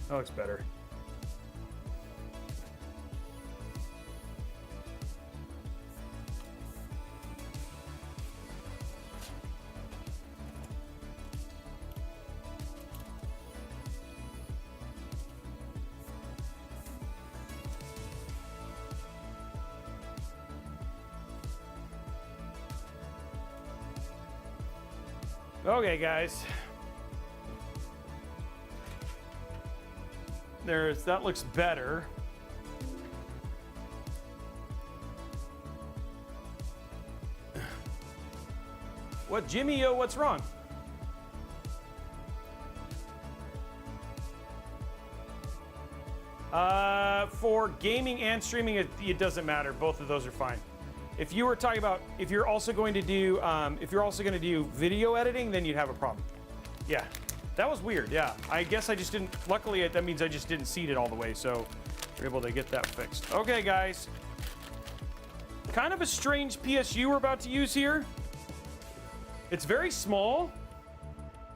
That looks better. Okay, guys. That looks better. What, Jimmy? Oh, what's wrong? For gaming and streaming, it doesn't matter. Both of those are fine. If you were talking about if you're also going to do video editing, then you'd have a problem. Yeah. That was weird, yeah. I guess I just didn't, luckily that means I just didn't seed it all the way, so we're able to get that fixed. Okay, guys. Kind of a strange PSU we're about to use here. It's very small.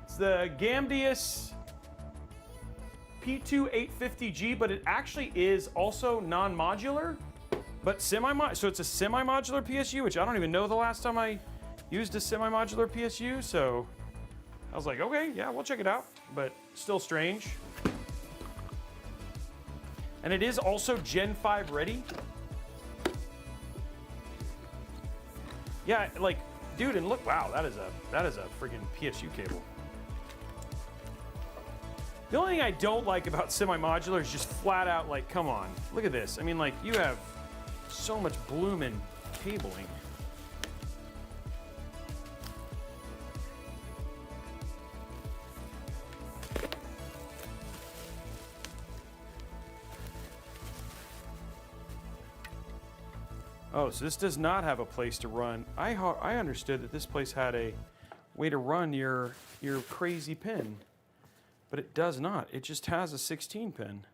It's the Gamdias P2 850G, but it actually is also non-modular, but semi-modular. So it's a semi-modular PSU, which I don't even know the last time I used a semi-modular PSU, so I was like, okay, yeah, we'll check it out, but still strange. And it is also Gen 5 ready. Yeah, like, dude, and look, wow, that is a freaking PSU cable. The only thing I don't like about semi-modular is just flat out like, come on, look at this. I mean, like, you have so much bloomin' cabling. Oh, so this does not have a place to run. I understood that this place had a way to run your crazy pin, but it does not. It just has a 16 pin.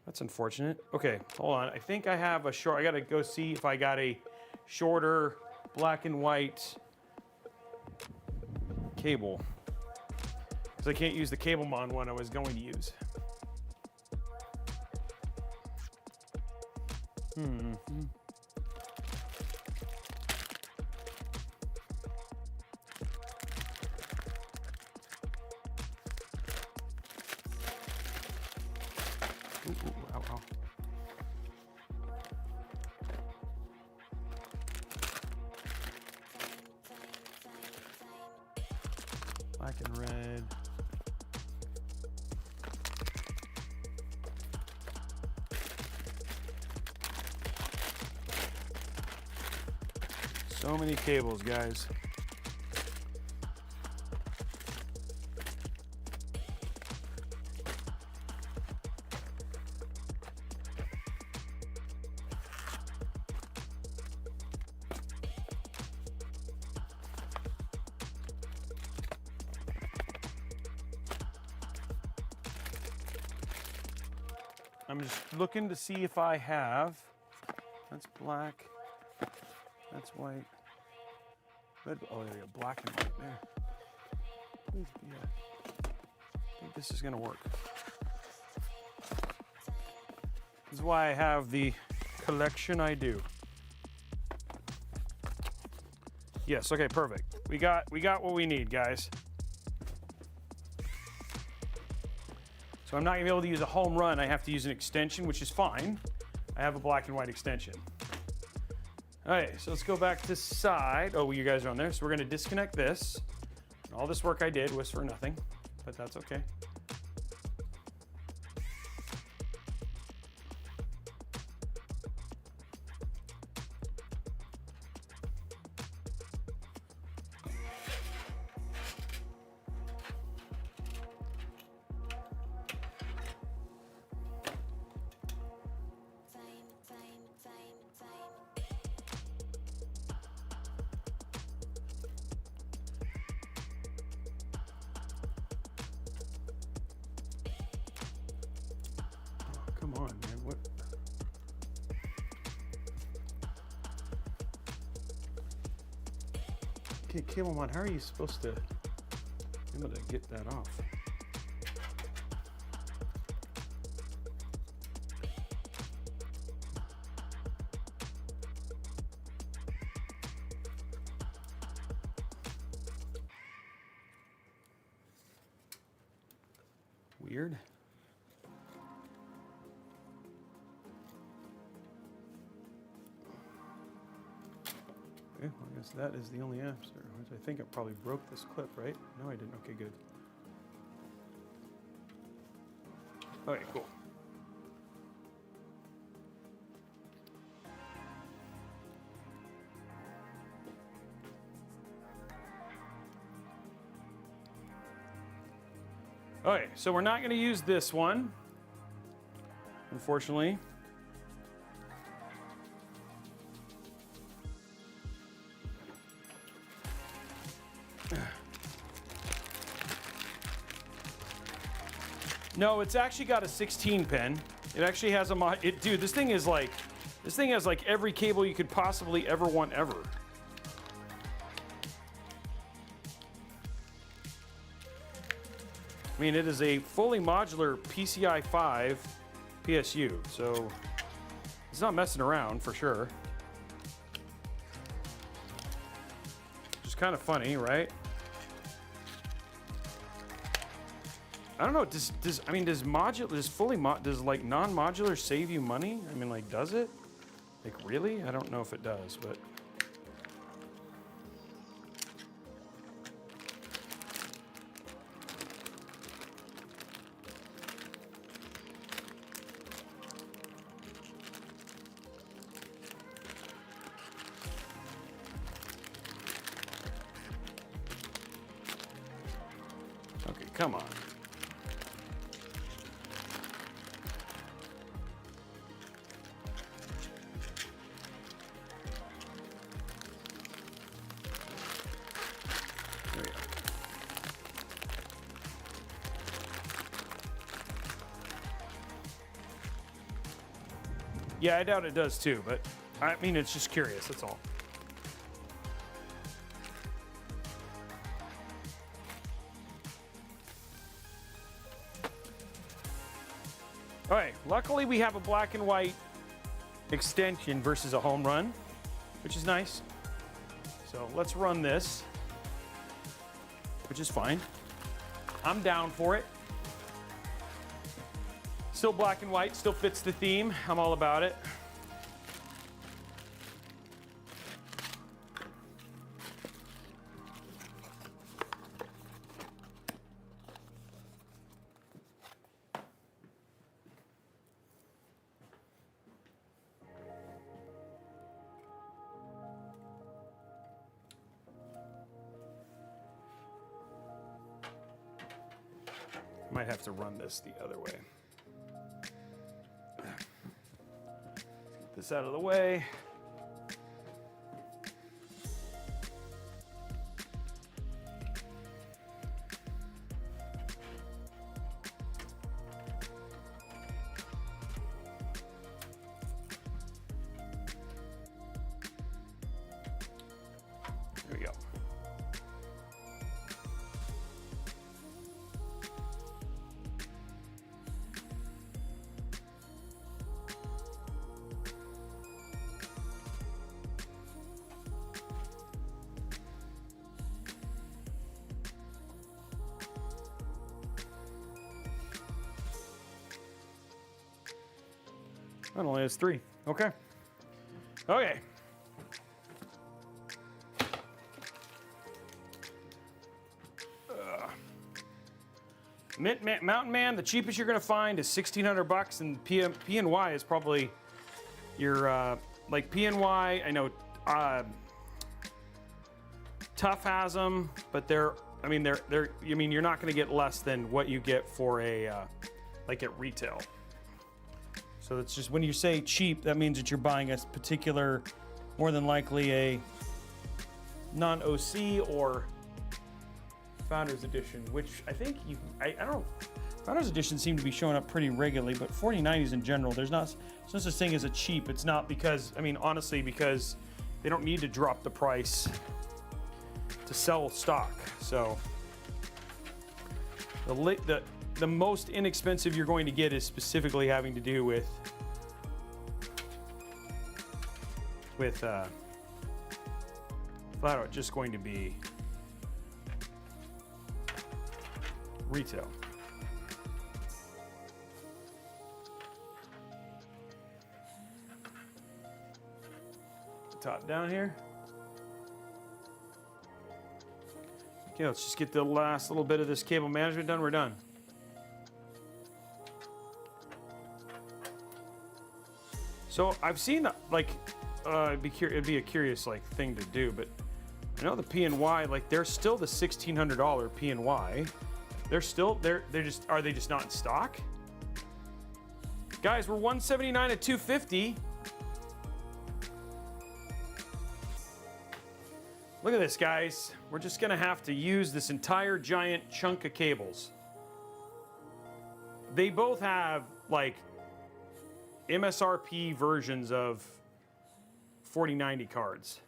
That's unfortunate. Okay, hold on. I think I have a short. I gotta go see if I got a shorter black and white cable, because I can't use the cable mon one I was going to use. Ooh, ow, ow. Black and red. So many cables, guys. I'm just looking to see if I have. That's black. That's white. Red. Oh, there you go. Black and white there. Please be I think this is going to work. This is why I have the collection I do. Yes. Okay. Perfect. We got what we need, guys. So I'm not going to be able to use a home run. I have to use an extension, which is fine. I have a black and white extension. All right, so let's go back to side. Oh, well, you guys are on there. So we're going to disconnect this. All this work I did was for nothing, but that's okay. Come on, man. What? Okay, Cablemon, how are you supposed to be able to get that off? Weird. Okay, well, I guess that is the only answer. I think I probably broke this clip, right? No, I didn't. Okay, good. Okay, cool. Okay, so we're not going to use this one, unfortunately. No, it's actually got a 16 pin. It actually has a dude, this thing has like every cable you could possibly ever want ever. I mean, it is a fully modular PCI 5 PSU, so it's not messing around for sure. Just kind of funny, right? I don't know. Does like non-modular save you money? I mean, like, does it? Like, really? I don't know if it does, but. Yeah, I doubt it does too, but I mean, it's just curious, that's all. All right, luckily we have a black and white extension versus a home run, which is nice. So let's run this, which is fine. I'm down for it. Still black and white, still fits the theme. I'm all about it. Might have to run this the other way. Get this out of the way. There we go. That only has 3. Okay. Okay. Mountain Man, the cheapest you're gonna find is $1,600, and PNY is probably your like PNY. I know Tough has them, but they're you're not gonna get less than what you get for a like at retail. So it's just, when you say cheap, that means that you're buying a particular, more than likely a non-OC or Founders Edition, which I think I don't know. Founders Edition seem to be showing up pretty regularly, but 4090s in general, there's no such thing as a cheap. It's not because, I mean, honestly, because they don't need to drop the price to sell stock. So the most inexpensive you're going to get is specifically having to do with flat out just going to be retail. Top down here. Okay, let's just get the last little bit of this cable management done. We're done. So I've seen like it'd be a curious like thing to do, but I know the PNY, like they're still the $1,600 PNY. Are they just not in stock? Guys, we're $179 at $250. Look at this, guys. We're just gonna have to use this entire giant chunk of cables. They both have like MSRP versions of 4090 cards.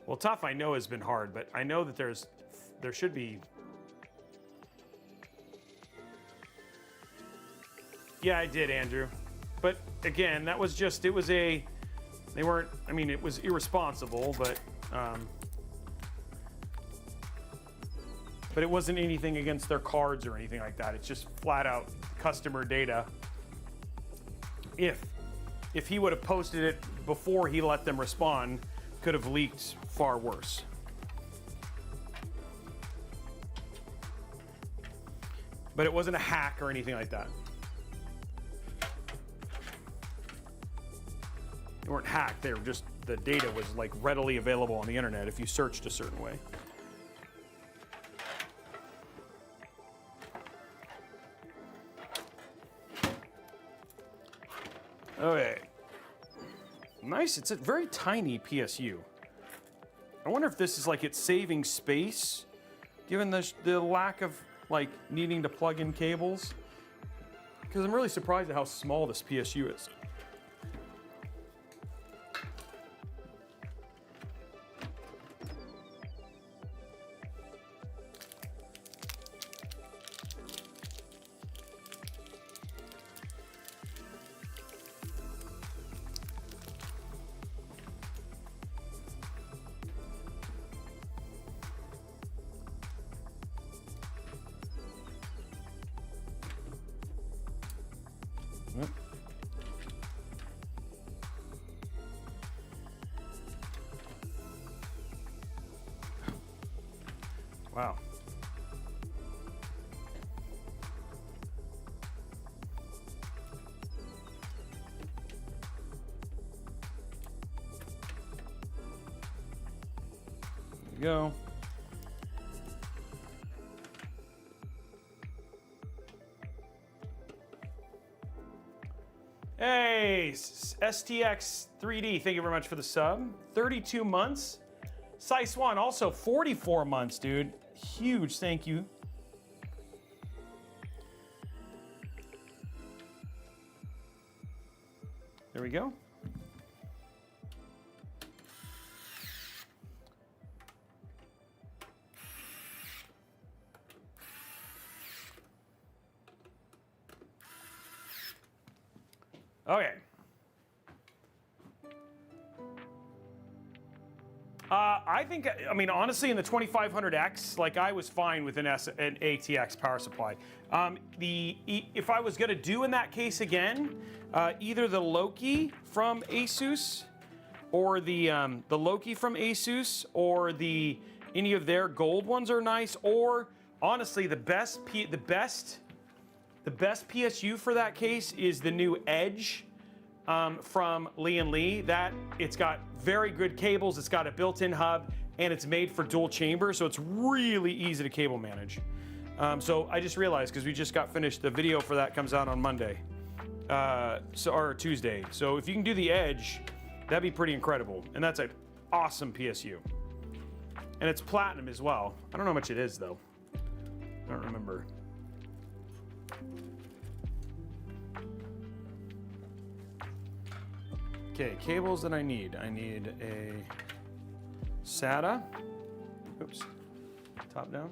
Well, tough I know has been hard, but I know that there should be. Yeah, I did, Andrew. But again, that was just, it was a, they weren't, I mean, it was irresponsible, but it wasn't anything against their cards or anything like that. It's just flat out customer data. If he would have posted it before he let them respond, could have leaked far worse. But it wasn't a hack or anything like that. They weren't hacked, they were just, the data was like readily available on the internet if you searched a certain way. Okay. Nice, it's a very tiny PSU. I wonder if this is like it's saving space, given the lack of like needing to plug in cables. Because I'm really surprised at how small this PSU is. Wow. There you go. Hey, STX 3D, thank you very much for the sub. 32 months. Sice One, also 44 months, dude. Huge thank you. There we go. Okay. I mean, honestly, in the 2500X, like I was fine with an ATX power supply. If I was gonna do in that case again, either the Loki from ASUS, or the Loki from ASUS, or any of their gold ones are nice. Or honestly, the best PSU for that case is the new Edge. From Lee & Lee, that it's got very good cables, it's got a built-in hub, and it's made for dual chamber, so it's really easy to cable manage. So I just realized, because we just got finished, the video for that comes out on Monday, or Tuesday. So if you can do the Edge, that'd be pretty incredible. And that's an awesome PSU. And it's platinum as well. I don't know how much it is though. I don't remember. Okay, cables that I need. I need a SATA. Oops, top down.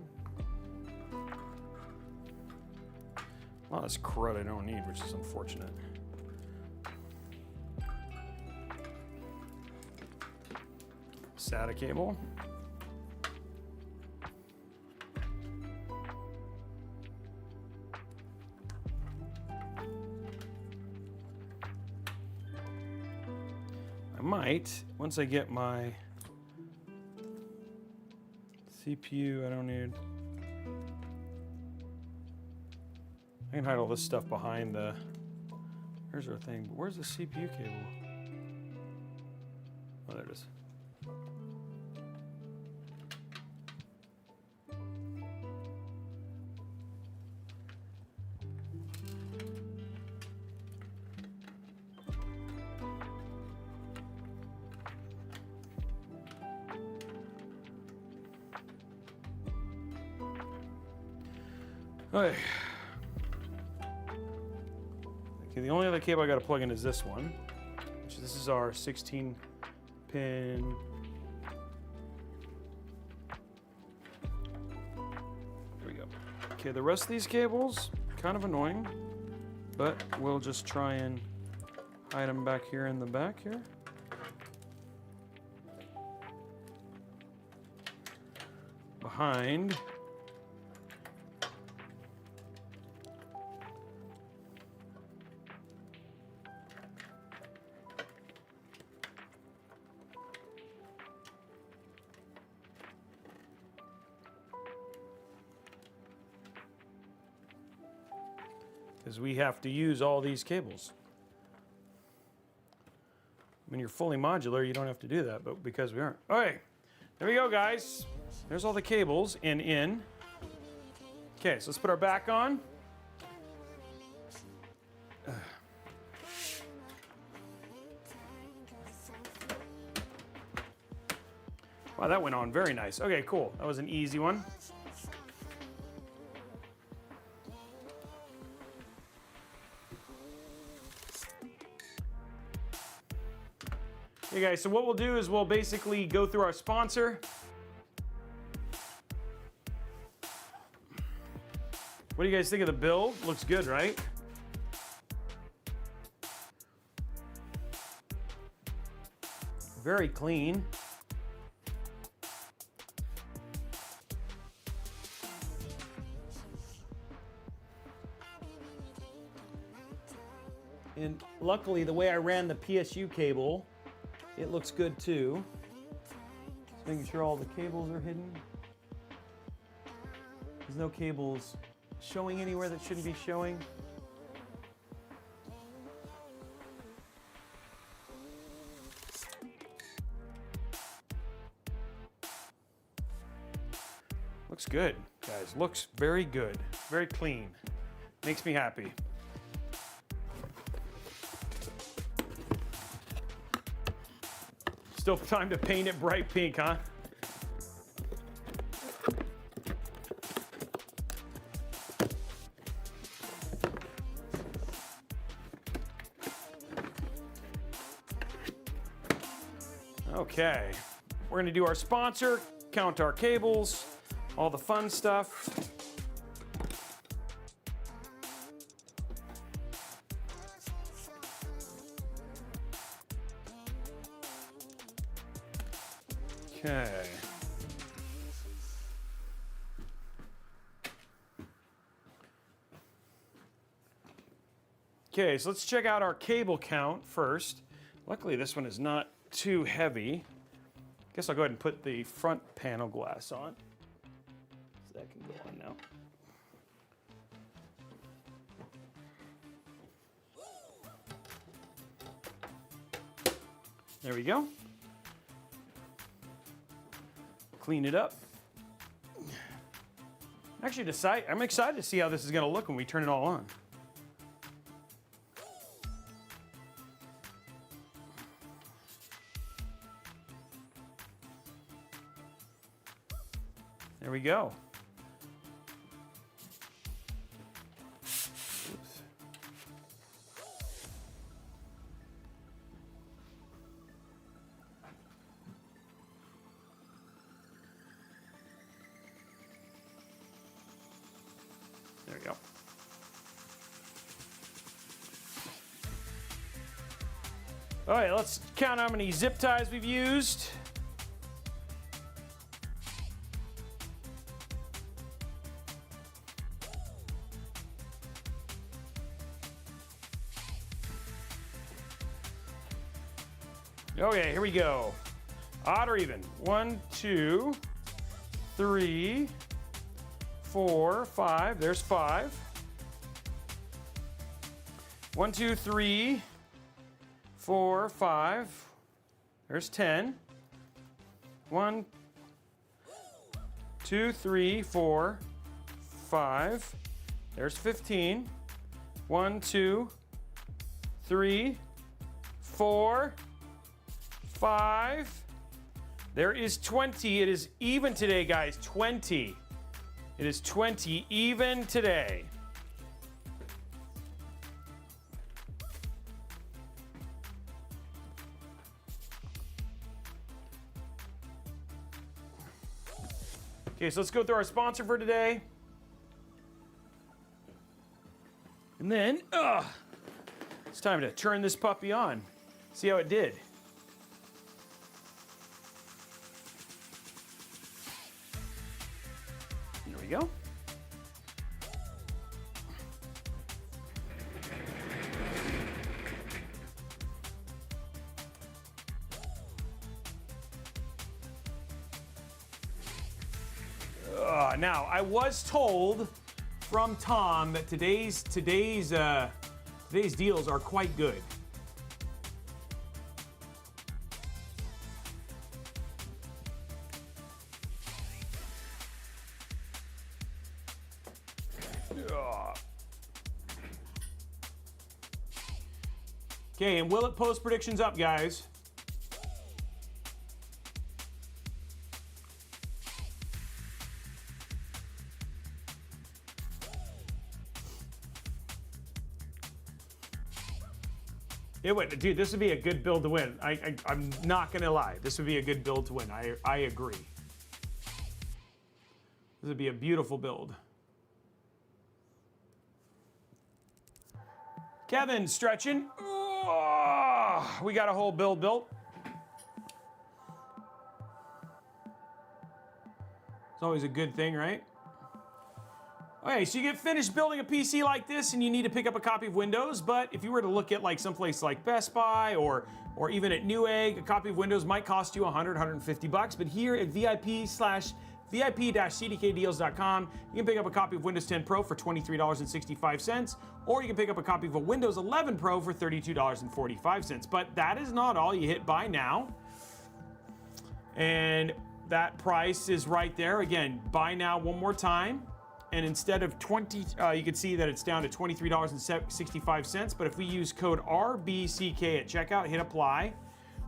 Well, that's crud I don't need, which is unfortunate. SATA cable. I might, once I get my CPU, I don't need. I can hide all this stuff behind the, here's our thing, but where's the CPU cable? Oh, there it is. Okay, the only other cable I got to plug in is this one. This is our 16 pin. There we go. Okay, the rest of these cables, kind of annoying, but we'll just try and hide them back here in the back here. Behind. Because we have to use all these cables. When you're fully modular, you don't have to do that, but because we aren't. All right, there we go, guys. There's all the cables and in. Okay, so let's put our back on. Wow, that went on very nice. Okay, cool. That was an easy one. Okay, guys, so what we'll do is we'll basically go through our sponsor. What do you guys think of the build? Looks good, right? Very clean. And luckily, the way I ran the PSU cable, it looks good too. Just making sure all the cables are hidden. There's no cables showing anywhere that shouldn't be showing. Looks good, guys. Looks very good. Very clean. Makes me happy. Still time to paint it bright pink, huh? Okay, we're gonna do our sponsor, count our cables, all the fun stuff. Okay. Okay, so let's check out our cable count first. Luckily, this one is not too heavy. Guess I'll go ahead and put the front panel glass on. So that can go on now. There we go. Clean it up. Actually, I'm excited to see how this is going to look when we turn it all on. There we go. Oops. There we go. All right, let's count how many zip ties we've used. Okay, here we go. Odd or even? 1, 2, 3, 4, 5. There's 5. 1, 2, 3, 4, 5. There's 10. 1, 2, 3, 4, 5. There's 15. 1, 2, 3, 4, 5. There is 20. It is even today, guys. 20. It is 20 even today. Okay, so let's go through our sponsor for today. And then, it's time to turn this puppy on. See how it did. There we go. Now, I was told from Tom that today's deals are quite good. Okay, and will it post predictions up, guys? It would, dude, this would be a good build to win. I'm not gonna lie. This would be a good build to win. I agree. This would be a beautiful build. Kevin stretching. Oh, we got a whole build built. It's always a good thing, right? Okay, so you get finished building a PC like this and you need to pick up a copy of Windows, but if you were to look at like someplace like Best Buy or even at Newegg, a copy of Windows might cost you 100, 150 bucks, but here at VIP-cdkdeals.com, you can pick up a copy of Windows 10 Pro for $23.65, or you can pick up a copy of a Windows 11 Pro for $32.45. But that is not all. You hit buy now, and that price is right there. Again, buy now one more time. And instead of you can see that it's down to $23.65. But if we use code RBCK at checkout, hit apply,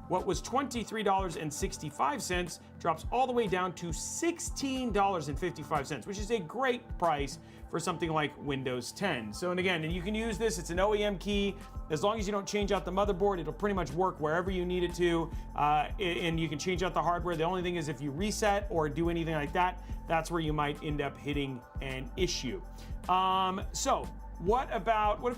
what was $23.65 drops all the way down to $16.55, which is a great price for something like Windows 10. So, and again, and you can use this, it's an OEM key. As long as you don't change out the motherboard, it'll pretty much work wherever you need it to. And you can change out the hardware. The only thing is if you reset or do anything like that, that's where you might end up hitting an issue. So what if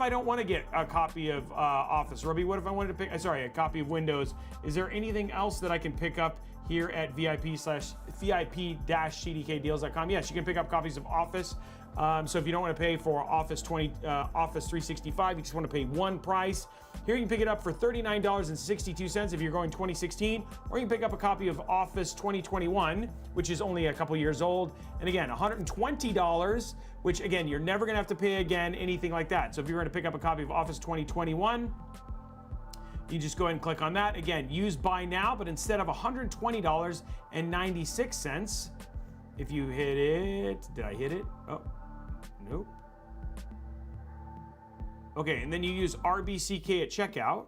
I don't want to get a copy of Office? Robey, what if I wanted to pick, a copy of Windows? Is there anything else that I can pick up here at VIP-cdkdeals.com? Yes, you can pick up copies of Office. So if you don't want to pay for Office 365, you just want to pay one price. Here you can pick it up for $39.62 if you're going 2016, or you can pick up a copy of Office 2021, which is only a couple years old. And again, $120, which again, you're never going to have to pay again, anything like that. So if you're going to pick up a copy of Office 2021, you just go ahead and click on that. Again, use buy now, but instead of $120.96, if you hit it, did I hit it? Oh, nope. Okay, and then you use RBCK at checkout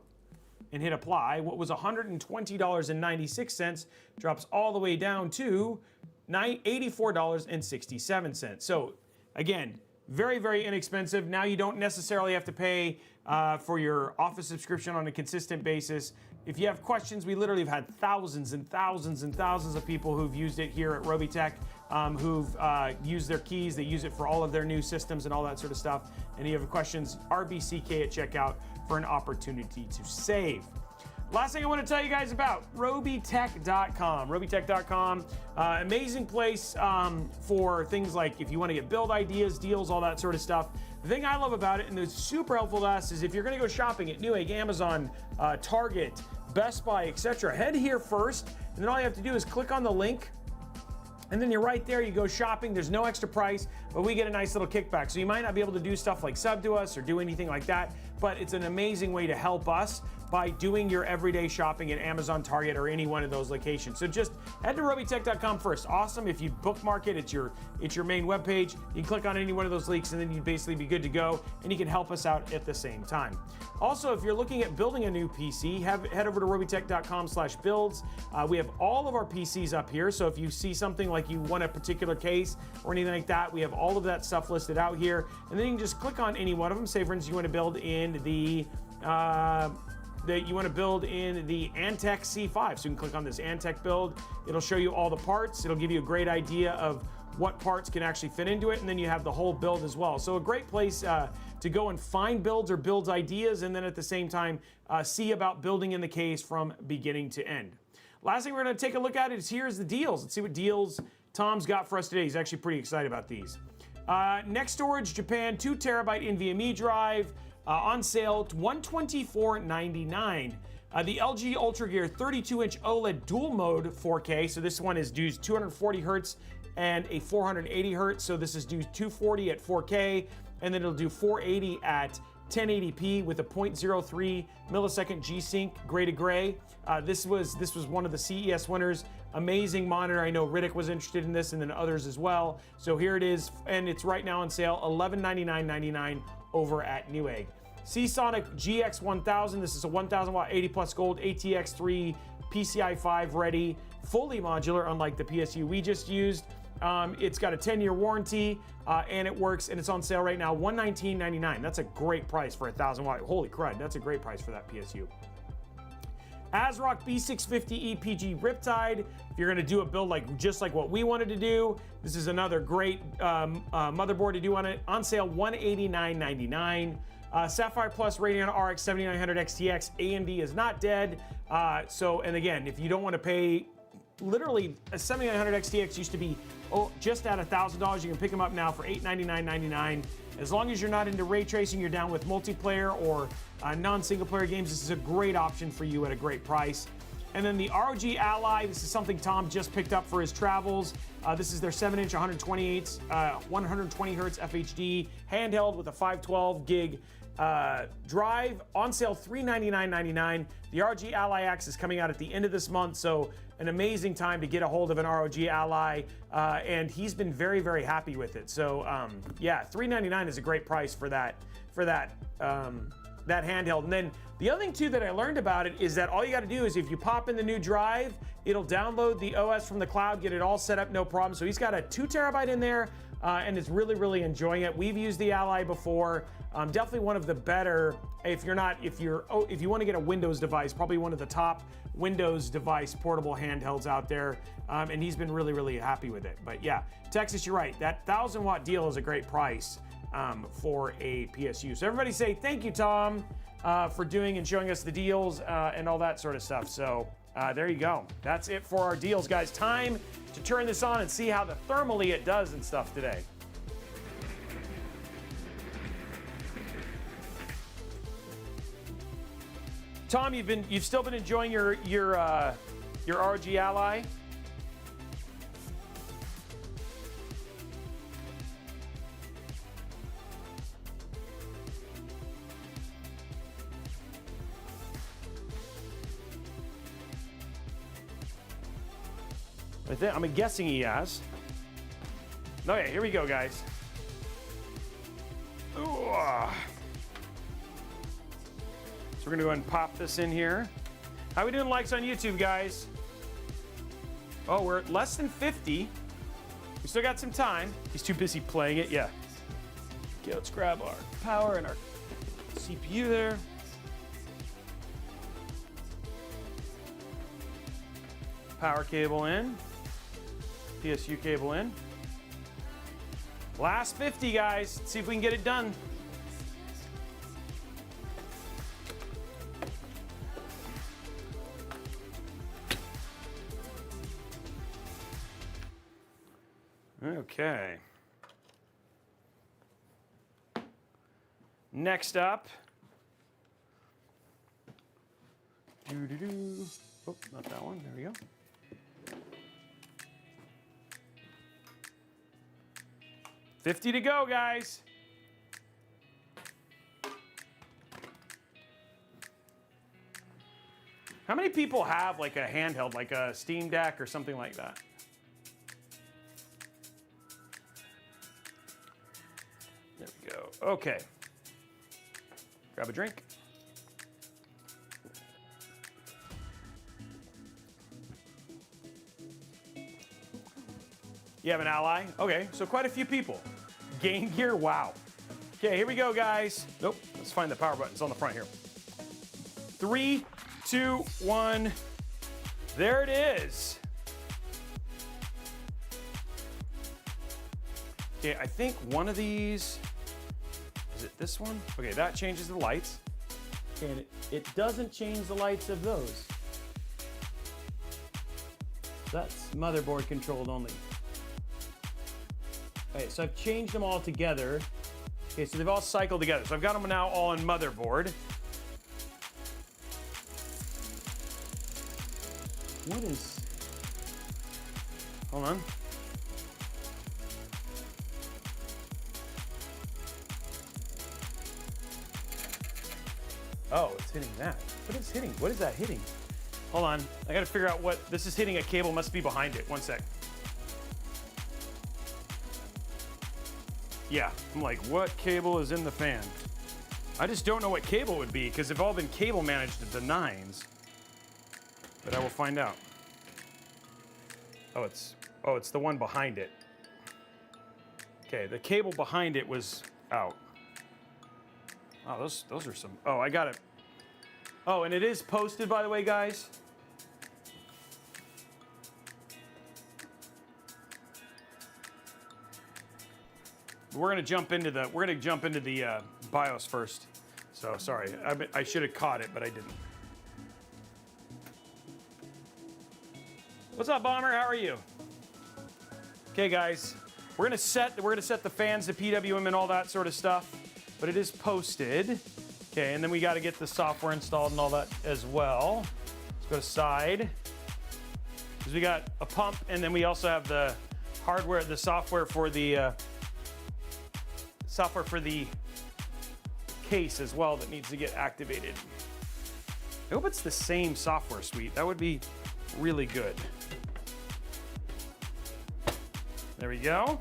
and hit apply. What was $120.96 drops all the way down to $84.67. So again, very, very inexpensive. Now you don't necessarily have to pay for your Office subscription on a consistent basis. If you have questions, we literally have had thousands and thousands and thousands of people who've used it here at Robeytech, who've used their keys. They use it for all of their new systems and all that sort of stuff. And if you have questions, RBCK at checkout for an opportunity to save. Last thing I want to tell you guys about, Robeytech.com. Robeytech.com, amazing place for things like if you want to get build ideas, deals, all that sort of stuff. The thing I love about it, and it's super helpful to us, is if you're going to go shopping at Newegg, Amazon, Target, Best Buy, etc., head here first, and then all you have to do is click on the link, and then you're right there, you go shopping, there's no extra price, but we get a nice little kickback. So you might not be able to do stuff like sub to us or do anything like that, but it's an amazing way to help us by doing your everyday shopping at Amazon, Target, or any one of those locations. So just head to Robeytech.com first. Awesome. If you bookmark it, it's your main webpage. You can click on any one of those links and then you'd basically be good to go, and you can help us out at the same time. Also, if you're looking at building a new PC, head over to Robeytech.com/builds. We have all of our PCs up here. So if you see something like you want a particular case or anything like that, we have all of that stuff listed out here. And then you can just click on any one of them. Say, for instance, you want to build in the Antec C5. So you can click on this Antec build. It'll show you all the parts. It'll give you a great idea of what parts can actually fit into it, and then you have the whole build as well. So a great place to go and find builds or builds ideas, and then at the same time see about building in the case from beginning to end. Last thing we're going to take a look at is here's the deals. Let's see what deals Tom's got for us today. He's actually pretty excited about these. Next Storage Japan 2 terabyte NVMe drive. On sale, $124.99. The LG UltraGear 32-inch OLED dual mode 4K. So this one is due 240 hertz and a 480 hertz. So this is due 240 at 4K, and then it'll do 480 at 1080p with a 0.03 millisecond G-Sync gray to gray. This was one of the CES winners. Amazing monitor. I know Riddick was interested in this, and then others as well. So here it is, and it's right now on sale, $1199.99 over at Newegg. Seasonic GX1000. This is a 1000 watt 80 plus gold ATX 3 PCI 5 ready, fully modular, unlike the PSU we just used. It's got a 10-year warranty, and it works, and it's on sale right now, $119.99. That's a great price for a 1,000 watt. Holy crud, that's a great price for that PSU. ASRock B650 EPG Riptide. If you're gonna do a build just like what we wanted to do, this is another great motherboard to do on it. On sale, $189.99. Sapphire Plus Radeon RX 7900 XTX. AMD is not dead. And again, if you don't want to pay, literally a 7900 XTX used to be just at $1,000. You can pick them up now for $899.99. As long as you're not into ray tracing, you're down with multiplayer or non-single player games, this is a great option for you at a great price. And then the ROG Ally, this is something Tom just picked up for his travels. This is their 7-inch 120 hertz FHD handheld with a 512 gig drive. On sale, $399.99. The ROG Ally X is coming out at the end of this month, so an amazing time to get a hold of an ROG Ally, and he's been very, very happy with it. So yeah, $399 is a great price for that handheld. And then the other thing too that I learned about it is that all you got to do is if you pop in the new drive, it'll download the OS from the cloud, get it all set up, no problem. So he's got a 2 terabyte in there, and is really, really enjoying it. We've used the Ally before. Definitely one of the better. If you want to get a Windows device, probably one of the top Windows device portable handhelds out there. And he's been really, really happy with it. But yeah, Texas, you're right. That 1,000 watt deal is a great price for a PSU. So everybody say thank you, Tom, for doing and showing us the deals and all that sort of stuff. So there you go. That's it for our deals, guys. Time to turn this on and see how the thermally it does and stuff today. Tom, you've still been enjoying your ROG Ally? I'm guessing he has. Okay, here we go, guys. Ooh. So we're gonna go ahead and pop this in here. How we doing likes on YouTube, guys? Oh, we're at less than 50. We still got some time. He's too busy playing it, yeah. Okay, let's grab our power and our CPU there. Power cable in. PSU cable in. Last 50, guys. Let's see if we can get it done. Okay. Next up. Oh, not that one. There we go. $50 to go, guys. How many people have like a handheld, like a Steam Deck or something like that? There we go. Okay. Grab a drink. You have an Ally? Okay, so quite a few people. Game Gear, wow. Okay, here we go, guys. Nope, let's find the power button. It's on the front here. 3, 2, 1. There it is. Okay, I think one of these, is it this one? Okay, that changes the lights. And it doesn't change the lights of those. That's motherboard controlled only. Okay, so I've changed them all together. Okay, so they've all cycled together. So I've got them now all on motherboard. What is... Hold on. Oh, it's hitting that. What is hitting? What is that hitting? Hold on. I gotta figure out what... This is hitting a cable. Must be behind it. One sec. Yeah, I'm like, what cable is in the fan? I just don't know what cable would be, because they've all been cable managed at the 9s. But I will find out. Oh, it's the one behind it. Okay, the cable behind it was out. Oh, those are some, oh, I got it. Oh, and it is posted, by the way, guys. We're gonna jump into the BIOS first. So sorry, I should have caught it, but I didn't. What's up, Bomber? How are you? Okay, guys, we're gonna set the fans, the PWM, and all that sort of stuff. But it is posted. Okay, and then we got to get the software installed and all that as well. Let's go to side. Because we got a pump, and then we also have the hardware, the software for the case as well that needs to get activated. I hope it's the same software suite. That would be really good. There we go.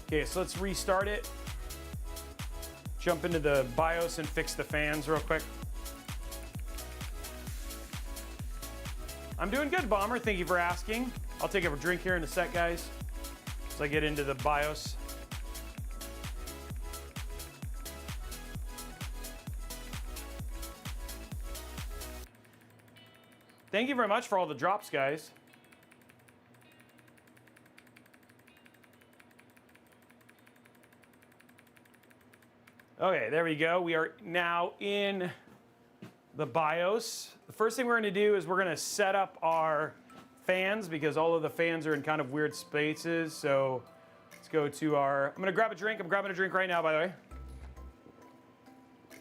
Okay, so let's restart it. Jump into the BIOS and fix the fans real quick. I'm doing good, Bomber. Thank you for asking. I'll take a drink here in a sec, guys, as I get into the BIOS. Thank you very much for all the drops, guys. Okay, there we go. We are now in the BIOS. The first thing we're going to do is we're going to set up our fans because all of the fans are in kind of weird spaces. So let's go to our, I'm going to grab a drink. I'm grabbing a drink right now, by the way. I'm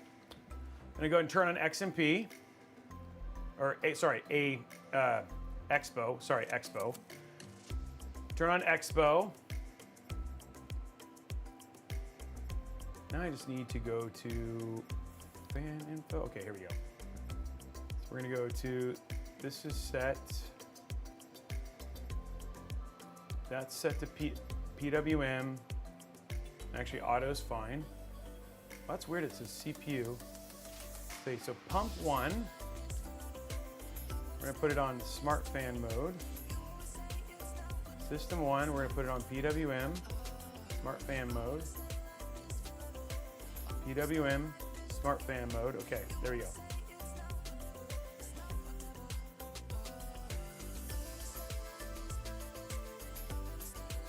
going to go ahead and turn on XMP. Or, Expo. Sorry, Expo. Turn on Expo. Now I just need to go to fan info. Okay, here we go. So we're gonna go to, this is set. That's set to PWM. Actually, auto's fine. Oh, that's weird, it says CPU. Okay, so pump 1. We're gonna put it on smart fan mode. System 1, we're gonna put it on PWM, smart fan mode. PWM, smart fan mode. Okay, there we go.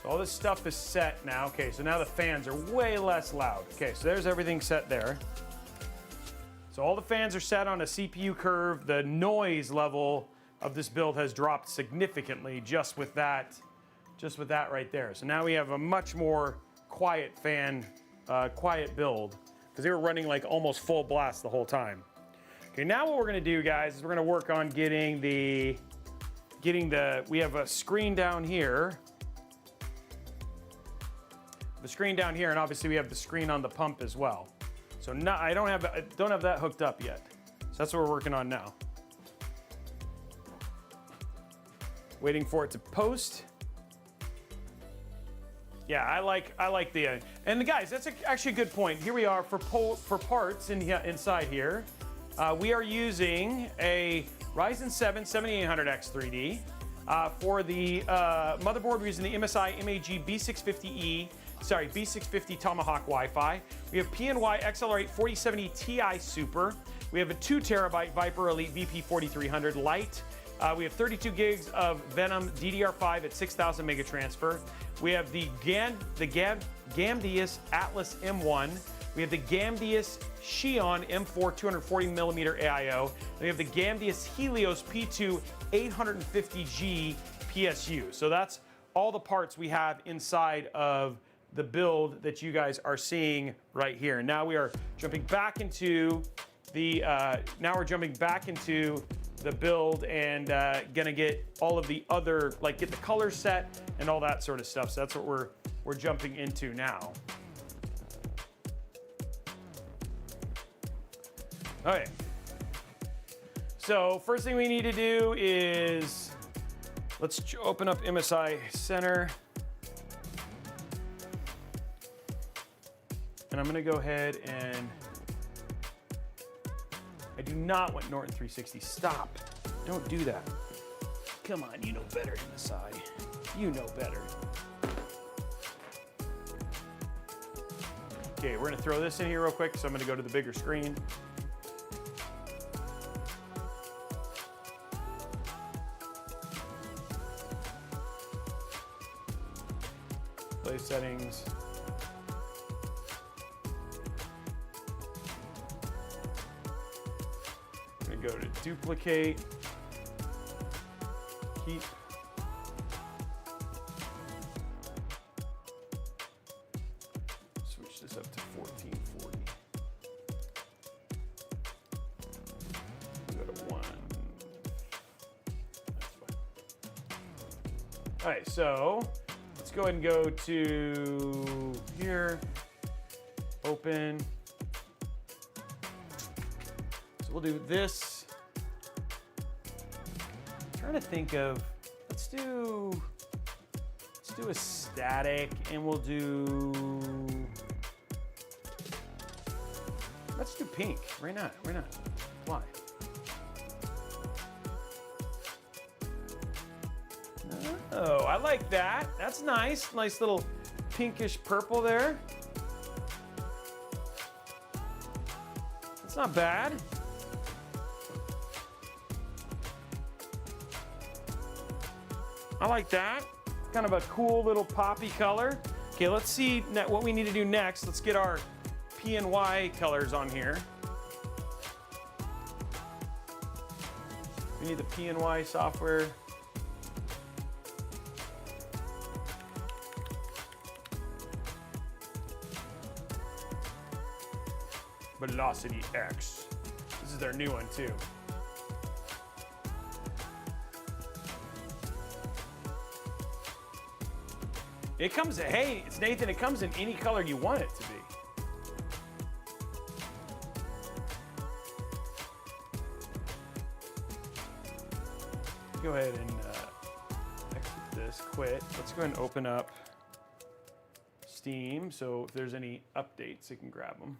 So all this stuff is set now. Okay, so now the fans are way less loud. Okay, so there's everything set there. So all the fans are set on a CPU curve. The noise level of this build has dropped significantly just with that right there. So now we have a much more quiet fan, quiet build, because they were running like almost full blast the whole time. Okay, now what we're gonna do, guys, is we're gonna work on getting the, we have a screen down here. The screen down here, and obviously we have the screen on the pump as well. So now I don't have that hooked up yet. So that's what we're working on now. Waiting for it to post. Yeah, I like the, and the guys, that's actually a good point. Here we are for parts inside here. We are using a Ryzen 7 7800X 3D. For the motherboard, we're using the MSI MAG B650 Tomahawk Wi-Fi. We have PNY XLR8 4070 Ti Super. We have a 2 terabyte Viper Elite VP4300 Lite. We have 32 gigs of Venom DDR5 at 6,000 mega transfer. We have the Gamdias Atlas M1. We have the Gamdias Xeon M4 240mm AIO. And we have the Gamdias Helios P2 850G PSU. So that's all the parts we have inside of the build that you guys are seeing right here. Now we are jumping back into the build and gonna get all of the other, like get the color set and all that sort of stuff. So that's what we're jumping into now. Okay. So first thing we need to do is, let's open up MSI Center. And I'm gonna go ahead and, I do not want Norton 360. Stop, don't do that. Come on, you know better, MSI. You know better. Okay, we're gonna throw this in here real quick, so I'm gonna go to the bigger screen. Play settings. I'm gonna go to duplicate, keep. Switch this up to 1440. Go to 1. That's fine. All right, so let's go ahead and go to here, open. So we'll do this. I'm trying to think of, let's do a static, and we'll do, let's do pink. Why not? Why not? Why? Oh, I like that. That's nice. Nice little pinkish purple there. That's not bad. I like that. Kind of a cool little poppy color. Okay, let's see what we need to do next. Let's get our PNY colors on here. We need the PNY software. Velocity X. This is their new one too. It comes, hey, it's Nathan, it comes in any color you want it to be. Go ahead and exit this, quit. Let's go ahead and open up Steam, so if there's any updates, you can grab them.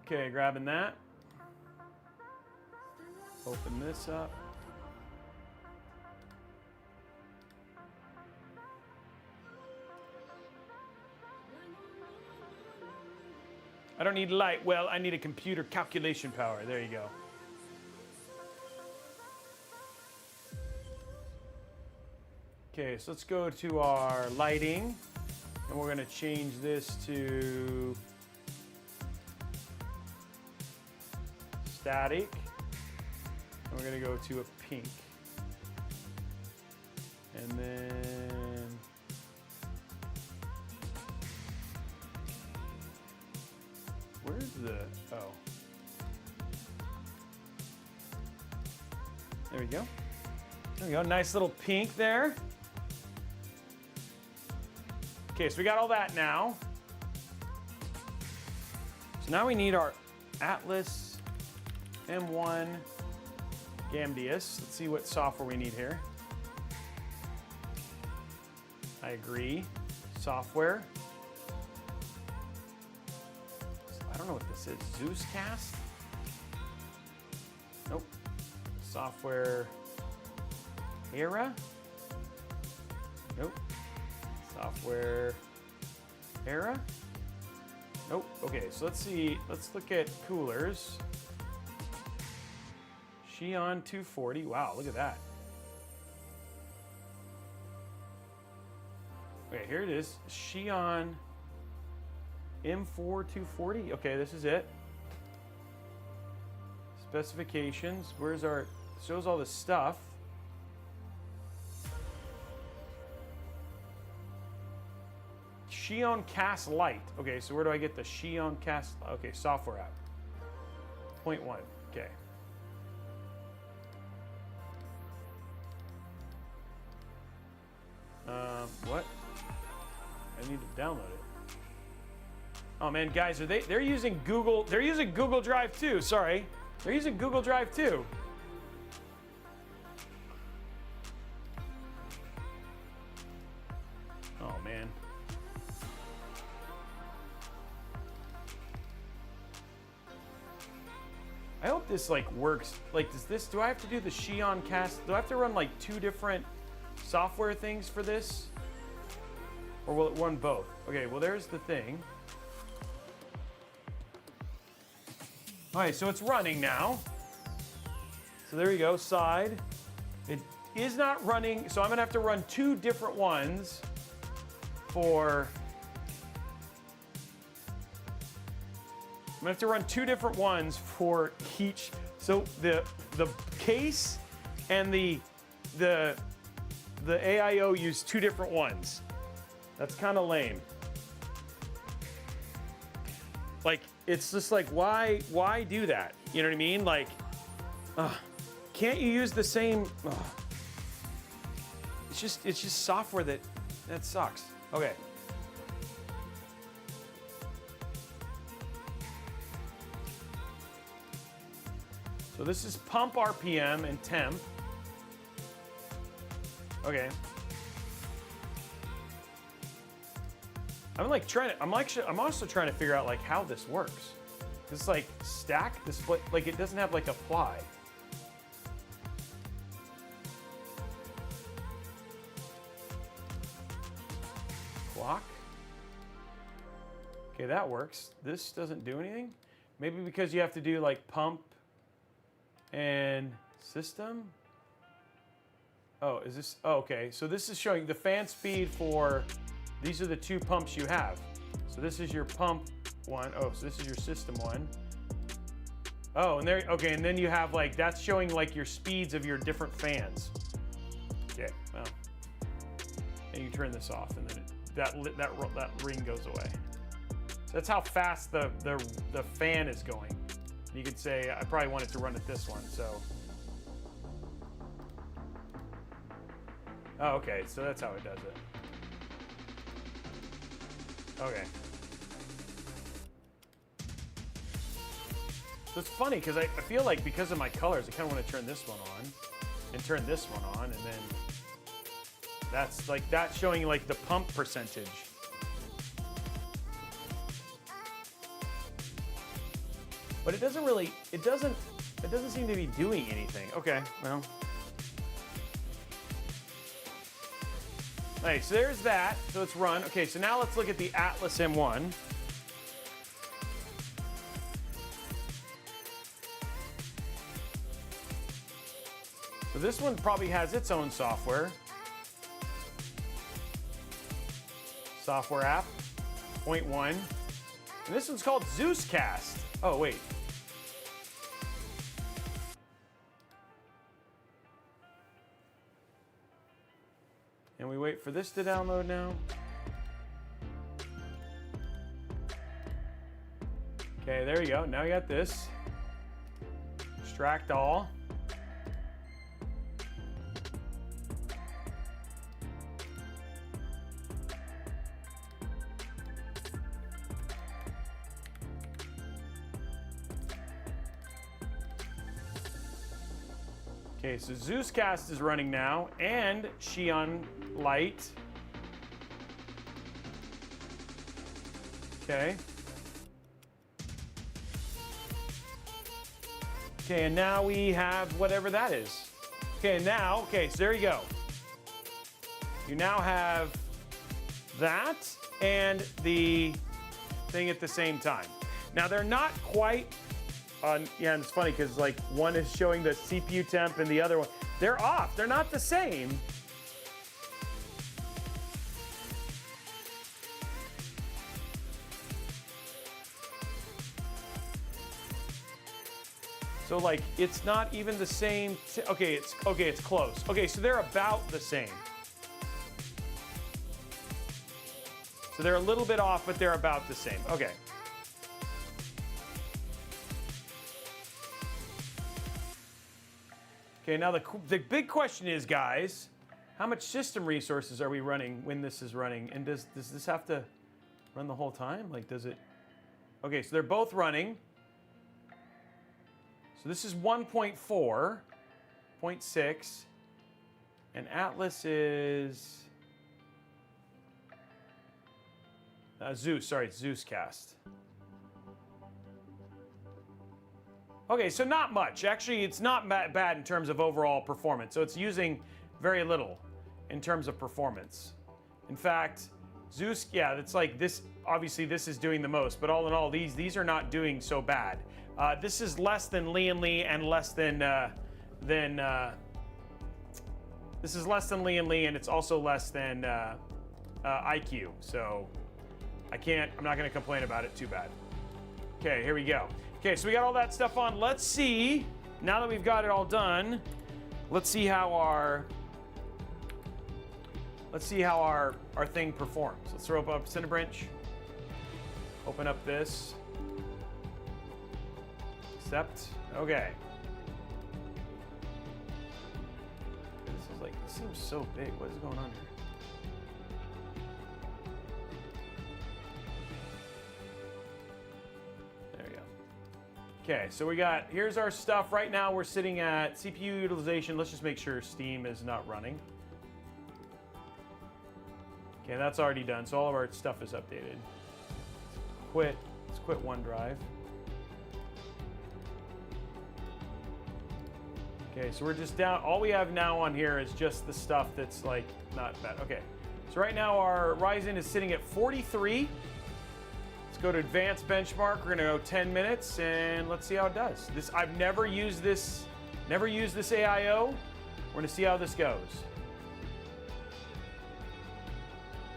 Okay, grabbing that. Open this up. I don't need light. Well, I need a computer calculation power. There you go. Okay, so let's go to our lighting, and we're going to change this to static, and we're going to go to a pink. And then where's the, oh. There we go. There we go, nice little pink there. Okay, so we got all that now. So now we need our Atlas M.2 Gamdias. Let's see what software we need here. I agree. Software. I don't know what this is. Zeuscast? Nope. Software. Era? Nope. Software. Era? Nope. Okay, so let's see. Let's look at coolers. Xeon 240. Wow, look at that. Okay, here it is. Xeon M.2 240. Okay, this is it. Specifications. Where's our, shows all the stuff. Xeon Cast Lite. Okay, so where do I get the Xeon Cast? Okay, software app. 0.1. Okay. What? I need to download it. Oh man, guys, they're using Google Drive too. Sorry. They're using Google Drive too. Oh man. I hope this like works. Like, do I have to do the Xeon cast? Do I have to run like 2 different software things for this? Or will it run both? Okay, well there's the thing. All right, so it's running now. So there you go, side. It is not running, so I'm gonna have to run 2 different ones for, I'm gonna have to run 2 different ones for each. So the case and the AIO use 2 different ones. That's kind of lame. Like, it's just like, why do that? You know what I mean? Like, can't you use the same? It's just software that sucks. Okay. So this is pump RPM and temp. Okay. I'm also trying to figure out like how this works. It's like stack display, like it doesn't have like apply. Clock. Okay, that works. This doesn't do anything. Maybe because you have to do like pump and system. Oh, is this? Oh, okay. So this is showing the fan speed for. These are the 2 pumps you have. So this is your pump one. Oh, so this is your system one. Oh, and there, okay, and then you have like, that's showing like your speeds of your different fans. Okay, well, and you turn this off and then that ring goes away. So that's how fast the fan is going. And you could say, I probably want it to run at this one, so. Oh, okay, so that's how it does it. Okay. So it's funny because I feel like because of my colors, I kind of want to turn this one on and turn this one on, and then that's like that's showing like the pump percentage. But it doesn't really, it doesn't seem to be doing anything. Okay, well. All right, so there's that. So it's run. Okay, so now let's look at the Atlas M1. So this one probably has its own software. Software app, 0.1. And this one's called Zeuscast. Oh, wait. And we wait for this to download now. Okay, there you go. Now we got this. Extract all. Okay, so Zeuscast is running now, and Xeon Light. Okay. Okay, and now we have whatever that is. Okay, now, okay, so there you go. You now have that and the thing at the same time. Now they're not quite on, yeah, and it's funny because like one is showing the CPU temp and the other one, they're off. They're not the same. So like, it's not even the same. Okay, it's close. Okay, so they're about the same. So they're a little bit off, but they're about the same. Okay. Okay, now the big question is, guys, how much system resources are we running when this is running? And does this have to run the whole time? Like, does it Okay, so they're both running. So this is 1.4, 0.6, and Atlas is Zeus. Sorry, it's Zeus cast. Okay, so not much. Actually, it's not bad in terms of overall performance. So it's using very little in terms of performance. In fact, Zeus, yeah, it's like this. Obviously, this is doing the most, but all in all, these are not doing so bad. This is less than Lee and Lee, and less than this is less than Lee and Lee, and it's also less than IQ. So I'm not going to complain about it too bad. Okay, here we go. Okay, so we got all that stuff on. Let's see, now that we've got it all done, let's see how our thing performs. Let's throw up Cinebench. Open up this. Accept. Okay. This seems so big. What is going on here? Okay, so here's our stuff. Right now we're sitting at CPU utilization. Let's just make sure Steam is not running. Okay, that's already done, so all of our stuff is updated. Let's quit OneDrive. Okay, so we're just down, all we have now on here is just the stuff that's like not bad. Okay, so right now our Ryzen is sitting at 43. Let's go to advanced benchmark. We're gonna go 10 minutes and let's see how it does. I've never used this AIO. We're gonna see how this goes.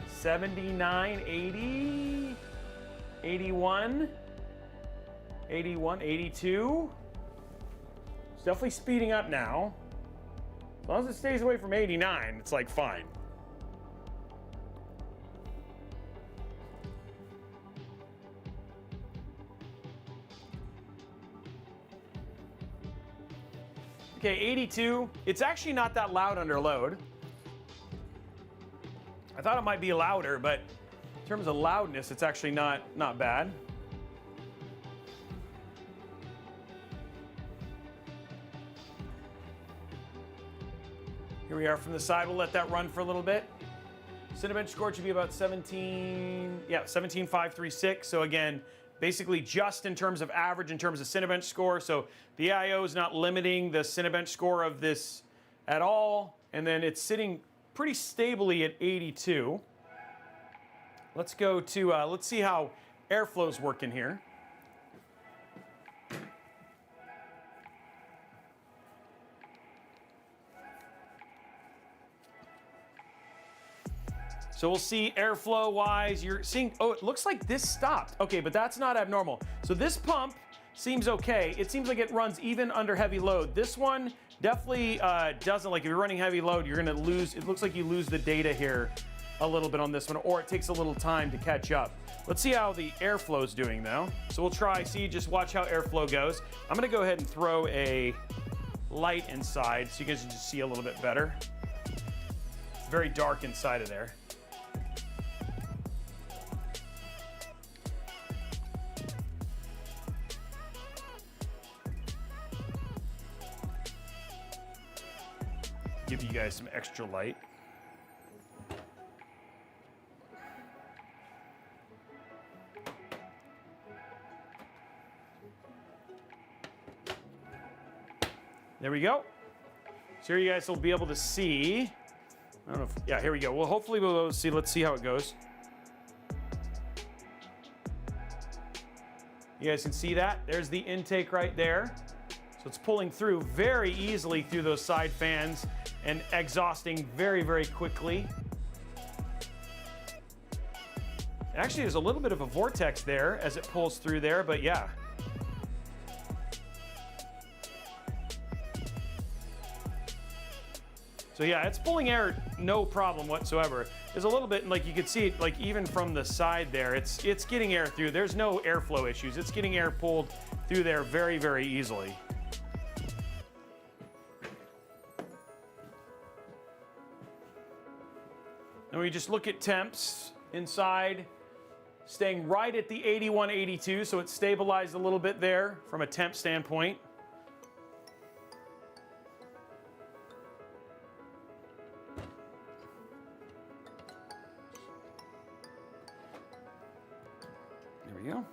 79, 80, 81, 81, 82. It's definitely speeding up now. As long as it stays away from 89, it's like fine. Okay, 82. It's actually not that loud under load. I thought it might be louder, but in terms of loudness, it's actually not bad. Here we are from the side. We'll let that run for a little bit. Cinebench score should be about 17,536. So again, basically just in terms of average, in terms of Cinebench score. So the AIO is not limiting the Cinebench score of this at all. And then it's sitting pretty stably at 82. Let's go to, let's see how airflow's working here. So we'll see airflow wise, you're seeing, oh, it looks like this stopped. Okay, but that's not abnormal. So this pump seems okay. It seems like it runs even under heavy load. This one definitely doesn't. Like if you're running heavy load, you're gonna lose, it looks like you lose the data here a little bit on this one, or it takes a little time to catch up. Let's see how the airflow is doing though. So we'll try, just watch how airflow goes. I'm gonna go ahead and throw a light inside so you guys can just see a little bit better. It's very dark inside of there. Give you guys some extra light. There we go. So here you guys will be able to see. I don't know if, yeah, here we go. Well, hopefully we'll be able to see. Let's see how it goes. You guys can see that. There's the intake right there. So it's pulling through very easily through those side fans and exhausting very, very quickly. Actually, there's a little bit of a vortex there as it pulls through there, but yeah. So yeah, it's pulling air no problem whatsoever. There's a little bit, like you could see it, like even from the side there, it's getting air through. There's no airflow issues. It's getting air pulled through there very, very easily. And we just look at temps inside. staying right at the 81, 82, so it's stabilized a little bit there from a temp standpoint. There we go.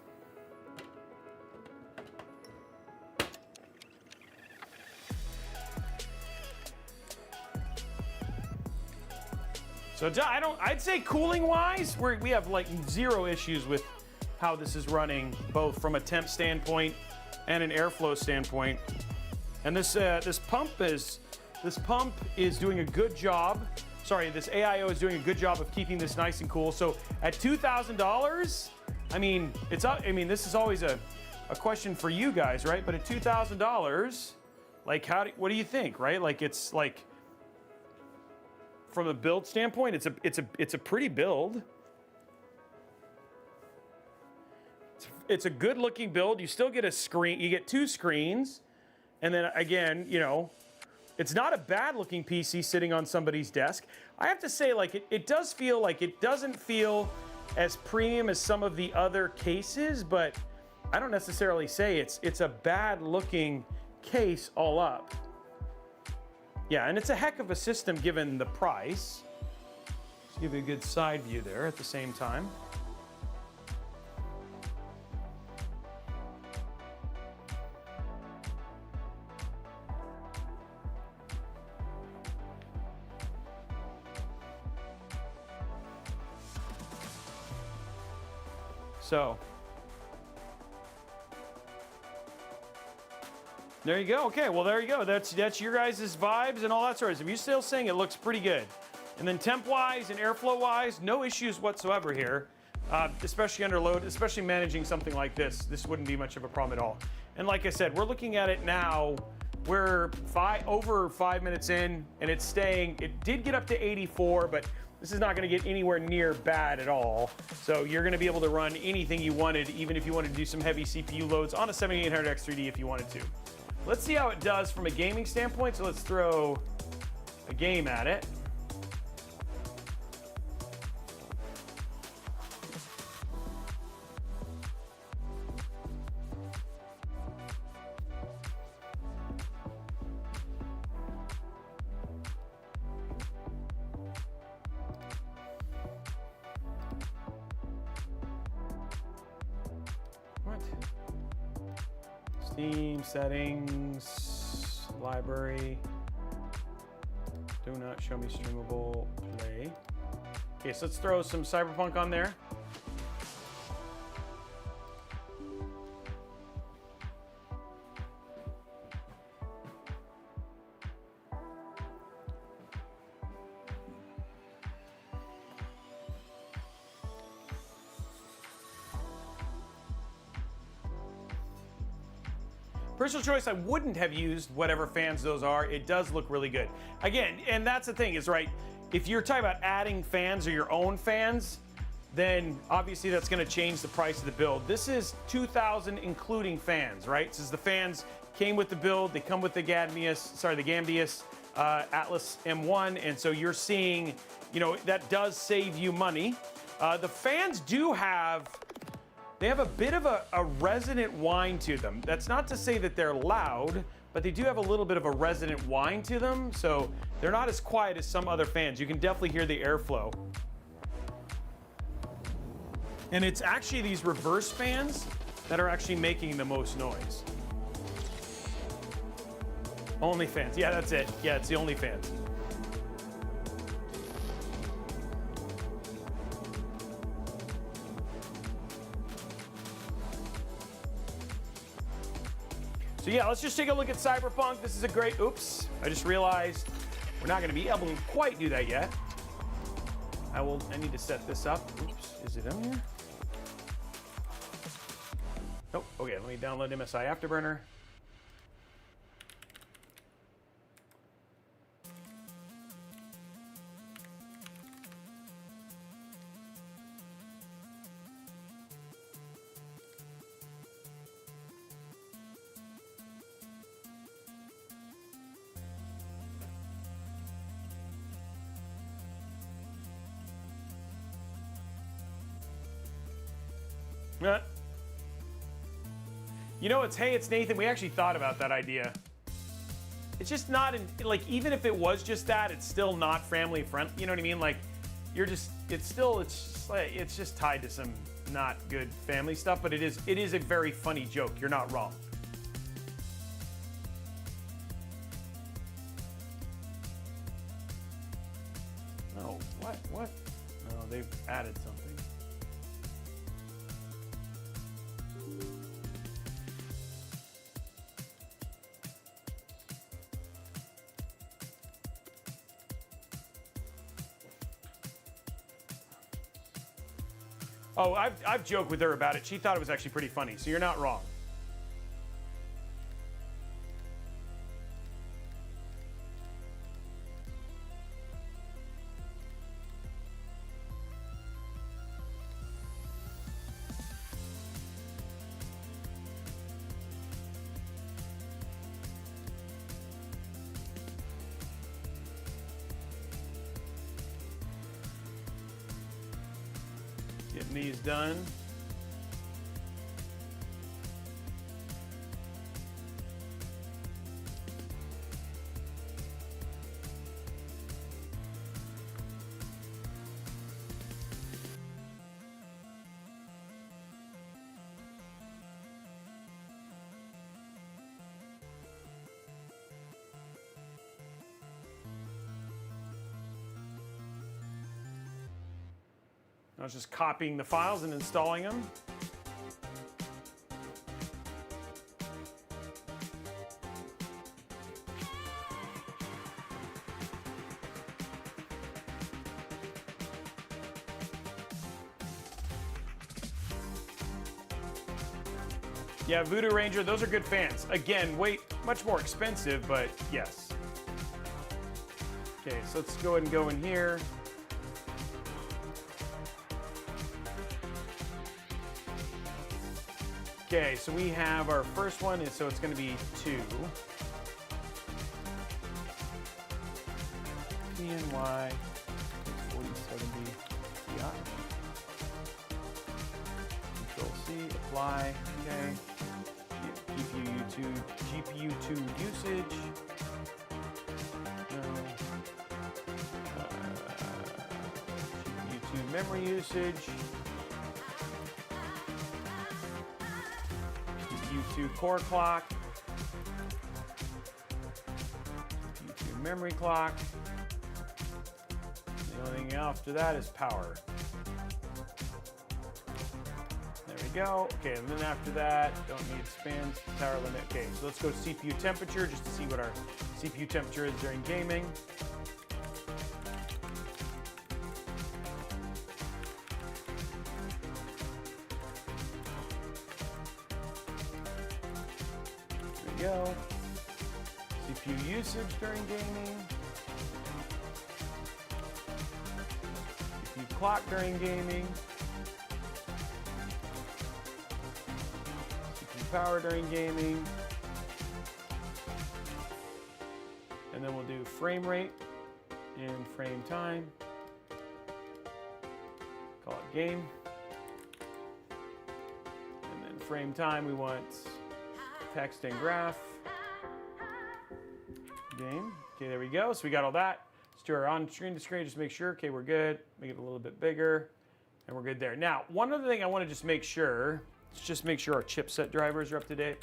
So I'd say cooling wise, we have like zero issues with how this is running, both from a temp standpoint and an airflow standpoint. And this pump is doing a good job. Sorry, this AIO is doing a good job of keeping this nice and cool. So at $2,000, I mean, this is always a question for you guys, right? But at $2,000, like what do you think, right? Like it's like, from a build standpoint, it's a pretty build. It's a good looking build. You still get a screen, you get 2 screens. And then again, you know, it's not a bad looking PC sitting on somebody's desk. I have to say, like, it does feel like it doesn't feel as premium as some of the other cases, but I don't necessarily say it's a bad looking case all up. Yeah, and it's a heck of a system given the price. Let's give you a good side view there at the same time. So, there you go. Okay, well, there you go. That's your guys' vibes and all that sort of stuff. You're still saying it looks pretty good. And then temp-wise and airflow-wise, no issues whatsoever here, especially under load, especially managing something like this. This wouldn't be much of a problem at all. And like I said, we're looking at it now. We're over 5 minutes in, and it's staying. It did get up to 84, but this is not going to get anywhere near bad at all. So you're going to be able to run anything you wanted, even if you wanted to do some heavy CPU loads on a 7800X 3D if you wanted to. Let's see how it does from a gaming standpoint. So let's throw a game at it. What? Steam settings, library. Do not show me streamable play. Okay, so let's throw some Cyberpunk on there. Personal choice, I wouldn't have used whatever fans those are. It does look really good. Again, and that's the thing is, right, if you're talking about adding fans or your own fans, then obviously that's gonna change the price of the build. This is $2,000 including fans, right? Since the fans came with the build, they come with the Gamdias Atlas M1, and so you're seeing, you know, that does save you money. The fans do have, they have a bit of a resonant whine to them. That's not to say that they're loud, but they do have a little bit of a resonant whine to them, so they're not as quiet as some other fans. You can definitely hear the airflow. And it's actually these reverse fans that are actually making the most noise. Only fans, yeah, that's it. Yeah, it's the only fans. So yeah, let's just take a look at Cyberpunk. This is a great, oops, I just realized we're not gonna be able to quite do that yet. I need to set this up. Oops, is it in here? Oh, okay, let me download MSI Afterburner. You know, it's Nathan. We actually thought about that idea. It's just not like, even if it was just that, it's still not family friendly. You know what I mean? Like, it's just tied to some not good family stuff. But it is a very funny joke. You're not wrong. No, what? No, they've added something. Oh, I've joked with her about it. She thought it was actually pretty funny, so you're not wrong. Getting these done. I was just copying the files and installing them. Yeah, Voodoo Ranger, those are good fans. Again, much more expensive, but yes. Okay, so let's go ahead and go in here. Okay, so we have our first one, so it's going to be 2. PNY 4070 Ti. Control C, apply. Okay. GPU2 usage. No. GPU2 memory usage. GPU2 core clock. GPU2 memory clock. The only thing after that is power. There we go. Okay, and then after that, don't need spans, power limit. Okay, so let's go CPU temperature just to see what our CPU temperature is during gaming. Go. CPU usage during gaming. CPU clock during gaming. CPU power during gaming. And then we'll do frame rate and frame time. Call it game. And then frame time, we want text and graph game. Okay, there we go. So we got all that. Let's do our on screen to screen, just make sure. Okay, we're good. Make it a little bit bigger, and we're good there. Now, one other thing I want to just make sure, let's just make sure our chipset drivers are up to date.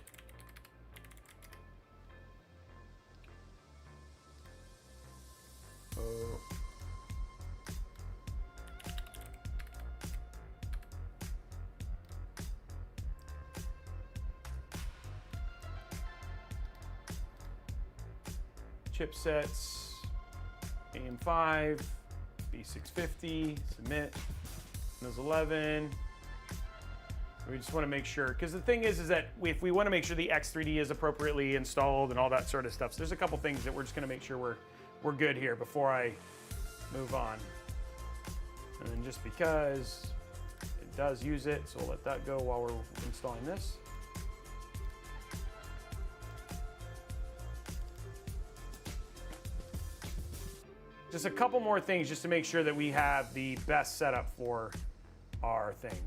Chipsets, AM5, B650, submit, Windows 11. We just want to make sure, because the thing is that if we want to make sure the X3D is appropriately installed and all that sort of stuff, so there's a couple things that we're just going to make sure we're good here before I move on. And then just because it does use it, so we'll let that go while we're installing this. Just a couple more things just to make sure that we have the best setup for our thing.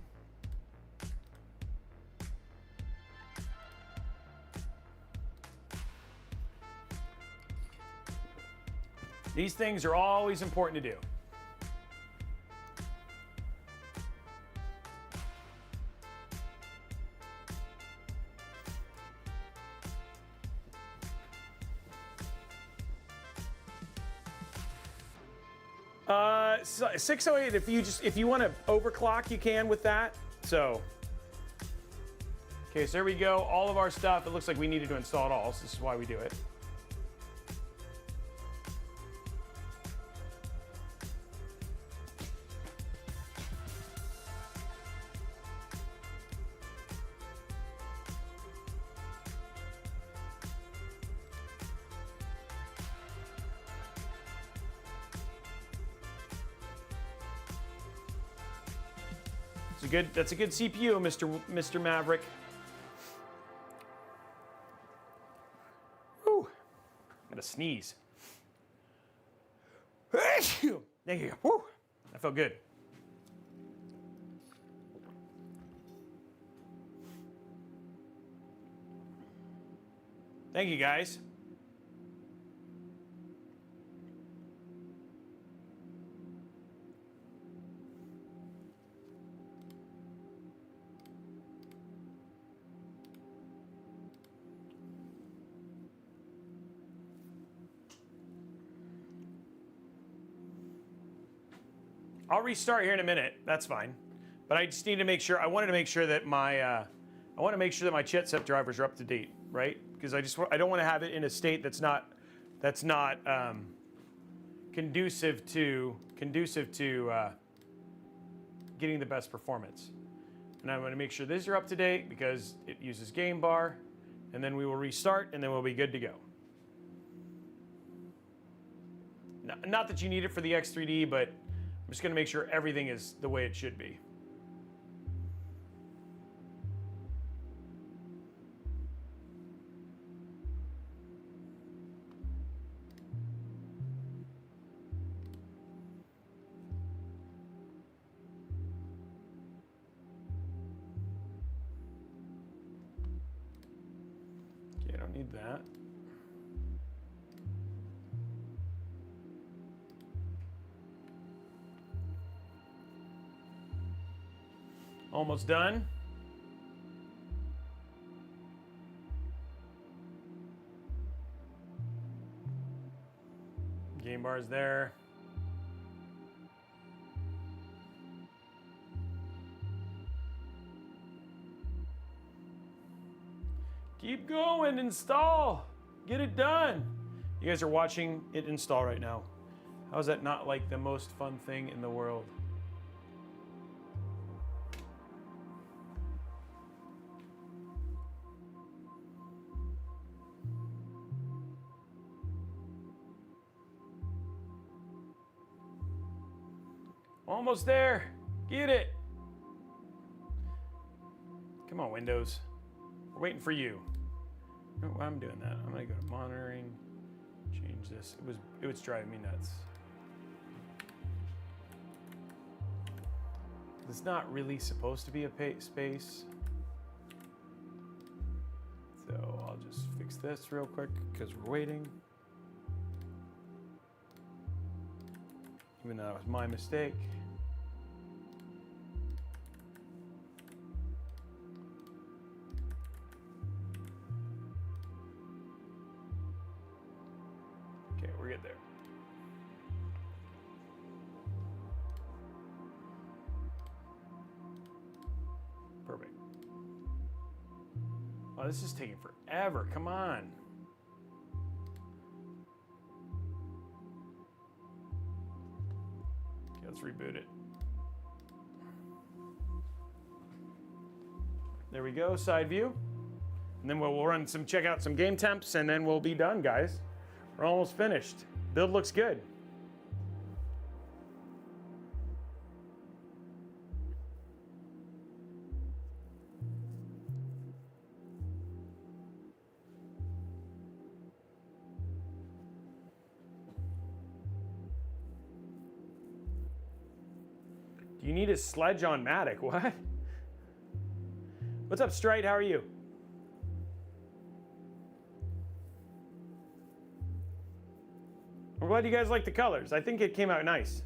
These things are always important to do. Uh, 608, if you want to overclock, you can with that. So, okay, so there we go. All of our stuff, it looks like we needed to install it all, so this is why we do it. That's a good CPU, Mr. Maverick. Whew. I'm gonna sneeze. Thank you. Whew. That felt good. Thank you, guys. I'll restart here in a minute. That's fine, but I just need to make sure. I wanted to make sure that my chipset drivers are up to date, right? Because I don't want to have it in a state that's not conducive to getting the best performance. And I want to make sure these are up to date because it uses Game Bar, and then we will restart, and then we'll be good to go. Not that you need it for the X3D, but I'm just going to make sure everything is the way it should be. Okay, I don't need that. Almost done. Game bar's there. Keep going, install. Get it done. You guys are watching it install right now. How is that not like the most fun thing in the world? Almost there. Get it. Come on, Windows. We're waiting for you. Oh, I'm doing that. I'm gonna go to monitoring. Change this. It was driving me nuts. It's not really supposed to be a space. So I'll just fix this real quick because we're waiting. Even though that was my mistake. Okay, we're good there. Perfect. Oh, this is taking forever. Come on. Okay, let's reboot it. There we go, side view. And then we'll run check out some game temps, and then we'll be done, guys. We're almost finished. Build looks good. Do you need a sledge on Matic? What? What's up, Stride? How are you? glad you guys like the colors. I think it came out nice.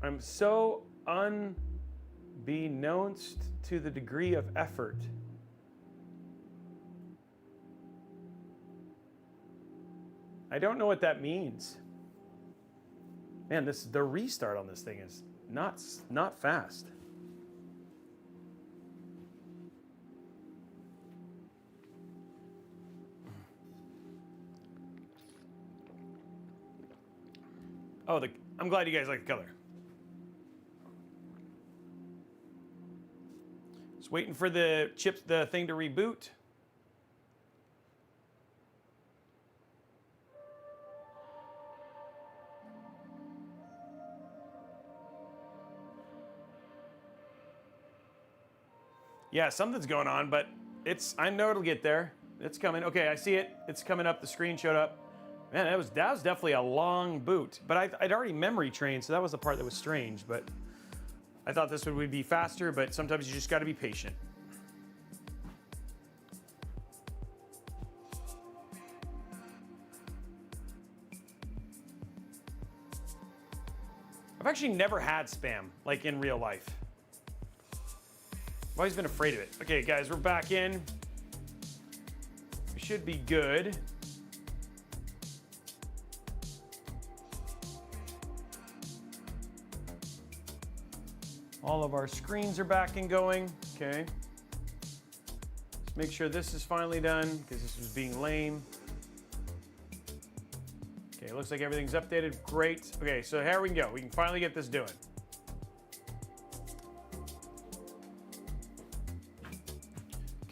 I'm so unbeknownst to the degree of effort. I don't know what that means. Man, the restart on this thing is not fast. Oh, I'm glad you guys like the color. Just waiting for the thing to reboot. Yeah, something's going on, but I know it'll get there. It's coming. Okay, I see it. It's coming up. The screen showed up. Man, that was definitely a long boot. But I'd already memory trained, so that was the part that was strange. But I thought this would be faster, but sometimes you just got to be patient. I've actually never had spam, like in real life. I've always been afraid of it. Okay, guys, we're back in. We should be good. All of our screens are back and going. Okay. Let's make sure this is finally done because this was being lame. Okay, looks like everything's updated. Great. Okay, so here we can go. We can finally get this doing.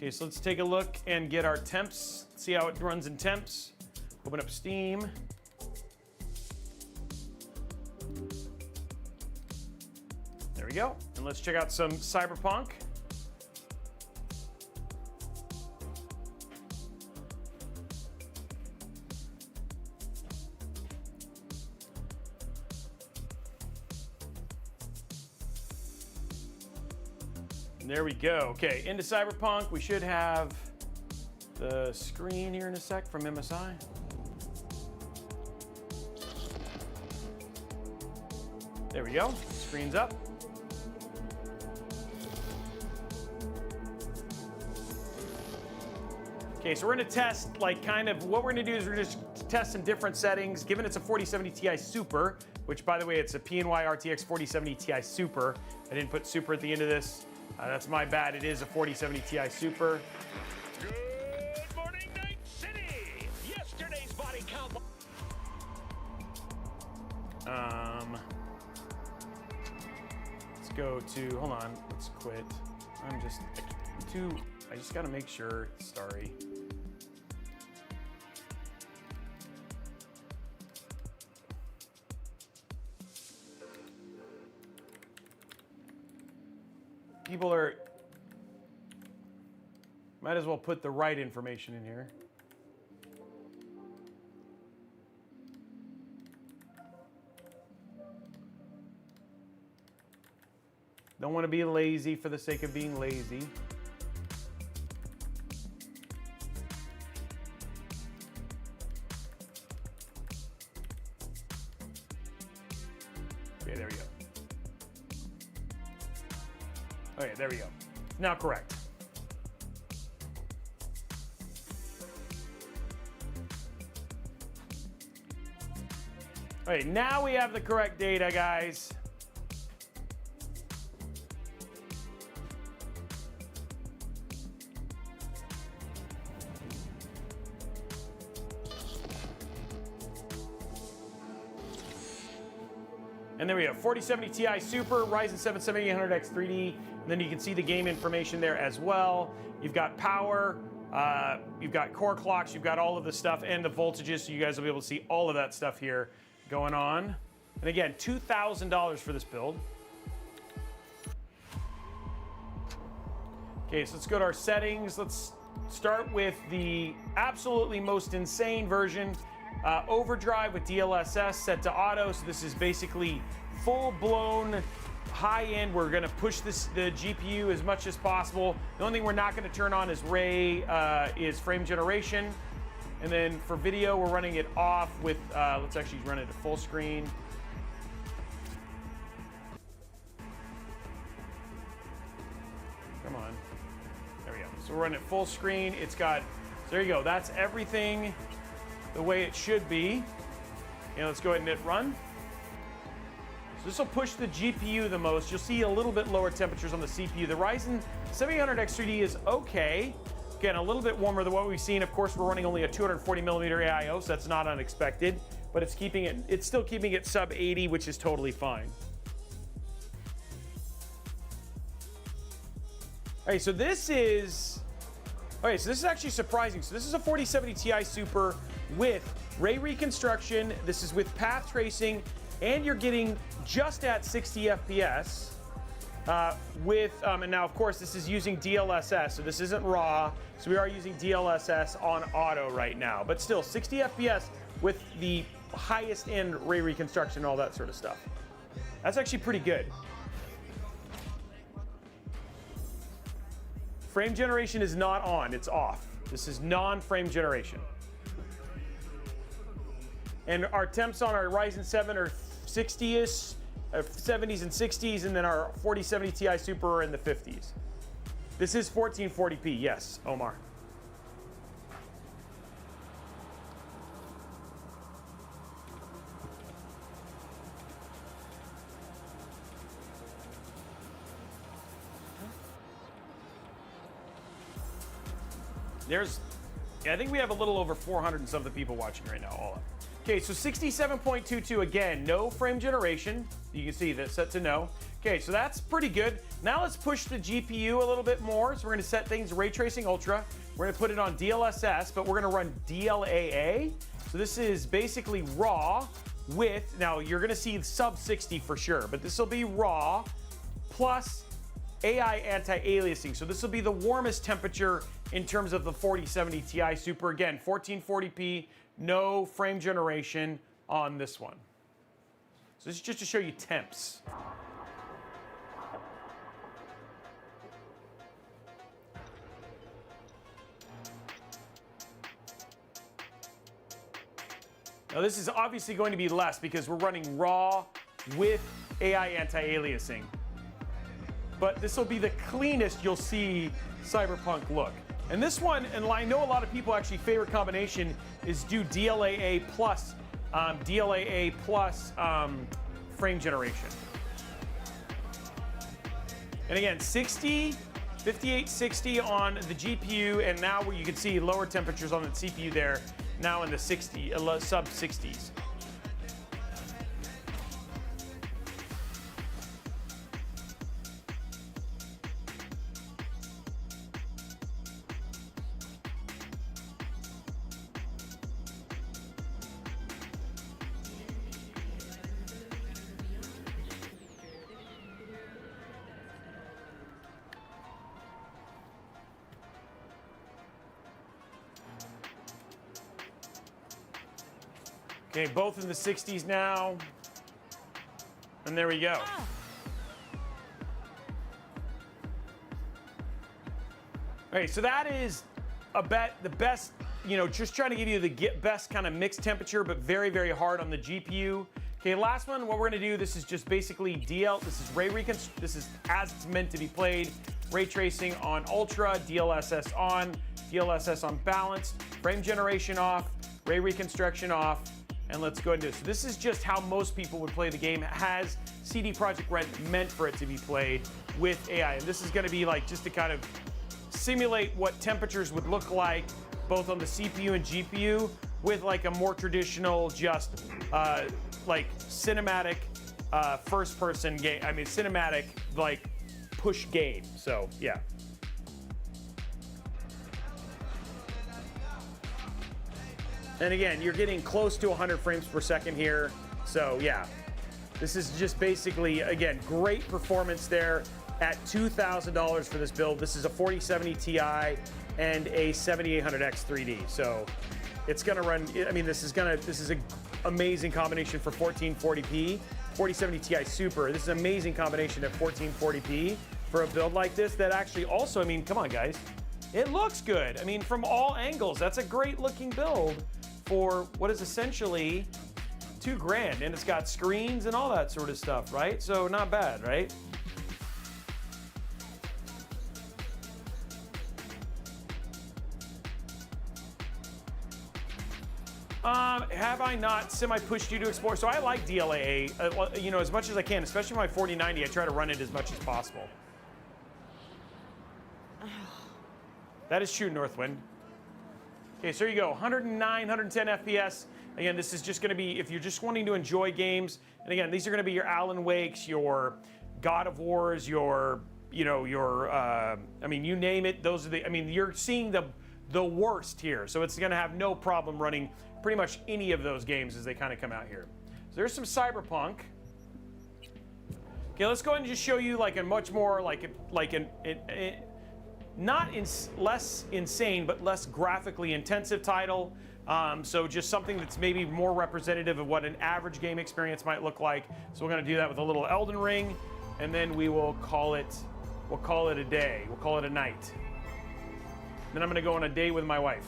Okay, so let's take a look and get our temps, see how it runs in temps. Open up Steam. There we go. And let's check out some Cyberpunk. There we go. Okay, into Cyberpunk. We should have the screen here in a sec from MSI. There we go. Screen's up. Okay, so we're gonna test, like, kind of, what we're gonna do is we're just test some different settings. Given it's a 4070 Ti Super, which, by the way, it's a PNY RTX 4070 Ti Super. I didn't put Super at the end of this. That's my bad. It is a 4070 Ti Super. Good morning, Night City. Yesterday's body count. Let's go to. Hold on. Let's quit. I just got to make sure. Sorry. People are, might as well put the right information in here. Don't want to be lazy for the sake of being lazy. Okay, there we go. Okay, there we go. Now correct. Okay, now we have the correct data, guys. And there we go, 4070 Ti Super, Ryzen 7 7800X 3D, and then you can see the game information there as well. You've got power, you've got core clocks, you've got all of the stuff and the voltages, so you guys will be able to see all of that stuff here going on. And again, $2,000 for this build. Okay, so let's go to our settings. Let's start with the absolutely most insane version. Overdrive with DLSS set to auto, so this is basically full-blown high-end. We're gonna push the GPU as much as possible. The only thing we're not gonna turn on is is frame generation. And then for video, we're running it off with, let's actually run it at full screen. Come on. There we go. So we're running it full screen. It's got, so there you go. That's everything the way it should be. And let's go ahead and hit run. So this will push the GPU the most. You'll see a little bit lower temperatures on the CPU. The Ryzen 7800X3D is okay. Again, a little bit warmer than what we've seen. Of course, we're running only a 240mm AIO, so that's not unexpected. But it's still keeping it sub 80, which is totally fine. All right, so this is actually surprising. So this is a 4070 Ti Super with ray reconstruction. This is with path tracing, and you're getting just at 60 FPS. And now, of course, this is using DLSS, so this isn't raw. So we are using DLSS on auto right now, but still 60 FPS with the highest end ray reconstruction and all that sort of stuff. That's actually pretty good. Frame generation is not on, it's off. This is non-frame generation. And our temps on our Ryzen 7 are 60-ish, 70s and 60s, and then our 4070 Ti Super are in the 50s. This is 1440p, yes, Omar. I think we have a little over 400 and something people watching right now, all up. Okay, so 67.22, again, no frame generation. You can see that's set to no. Okay, so that's pretty good. Now let's push the GPU a little bit more. So we're gonna set things Ray Tracing Ultra. We're gonna put it on DLSS, but we're gonna run DLAA. So this is basically raw with, now you're gonna see sub 60 for sure, but this will be raw plus AI anti-aliasing. So this will be the warmest temperature in terms of the 4070 Ti Super. Again, 1440p, no frame generation on this one. So this is just to show you temps. Now this is obviously going to be less because we're running raw with AI anti-aliasing. But this will be the cleanest you'll see Cyberpunk look. And this one, and I know a lot of people actually favorite combination is do DLAA plus frame generation. And again, 60, 58, 60 on the GPU, and now where you can see lower temperatures on the CPU there, now in the sub 60s. Okay, both in the 60s now. And there we go. All right, so that is the best, just trying to give you the best kind of mixed temperature, but very, very hard on the GPU. Okay, last one, what we're gonna do, this is just basically this is this is as it's meant to be played. Ray tracing on Ultra, DLSS on balanced, frame generation off, ray reconstruction off, and let's go ahead and do it. So this is just how most people would play the game. It has CD Projekt Red meant for it to be played with AI. And this is gonna be like just to kind of simulate what temperatures would look like both on the CPU and GPU with like a more traditional just like cinematic first person game. I mean, cinematic like push game. So yeah. And again, you're getting close to 100 frames per second here. So yeah, this is just basically, again, great performance there at $2,000 for this build. This is a 4070 Ti and a 7800X3D. So It's gonna run. I mean, this is an amazing combination for 1440p, 4070 Ti Super. This is an amazing combination at 1440p for a build like this. That actually also, I mean, come on, guys, it looks good. I mean, from all angles, that's a great looking build for what is essentially $2 grand, and it's got screens and all that sort of stuff, right? So not bad, right? Have I not semi-pushed you to explore? So I like DLAA, you know, as much as I can, especially my 4090. I try to run it as much as possible. That is true, Northwind. Okay, so here you go, 109, 110 FPS. Again, this is just gonna be, if you're just wanting to enjoy games, and again, these are gonna be your Alan Wakes, your God of Wars, your, you know, your, I mean, you name it, those are the, I mean, you're seeing the worst here. So it's gonna have no problem running pretty much any of those games as they kind of come out here. So there's some Cyberpunk. Okay, let's go ahead and just show you like a much more less insane, but less graphically intensive title. So just something that's maybe more representative of what an average game experience might look like. So we're gonna do that with a little Elden Ring, and then we will call it, we'll call it a day. We'll call it a night. Then I'm gonna go on a date with my wife.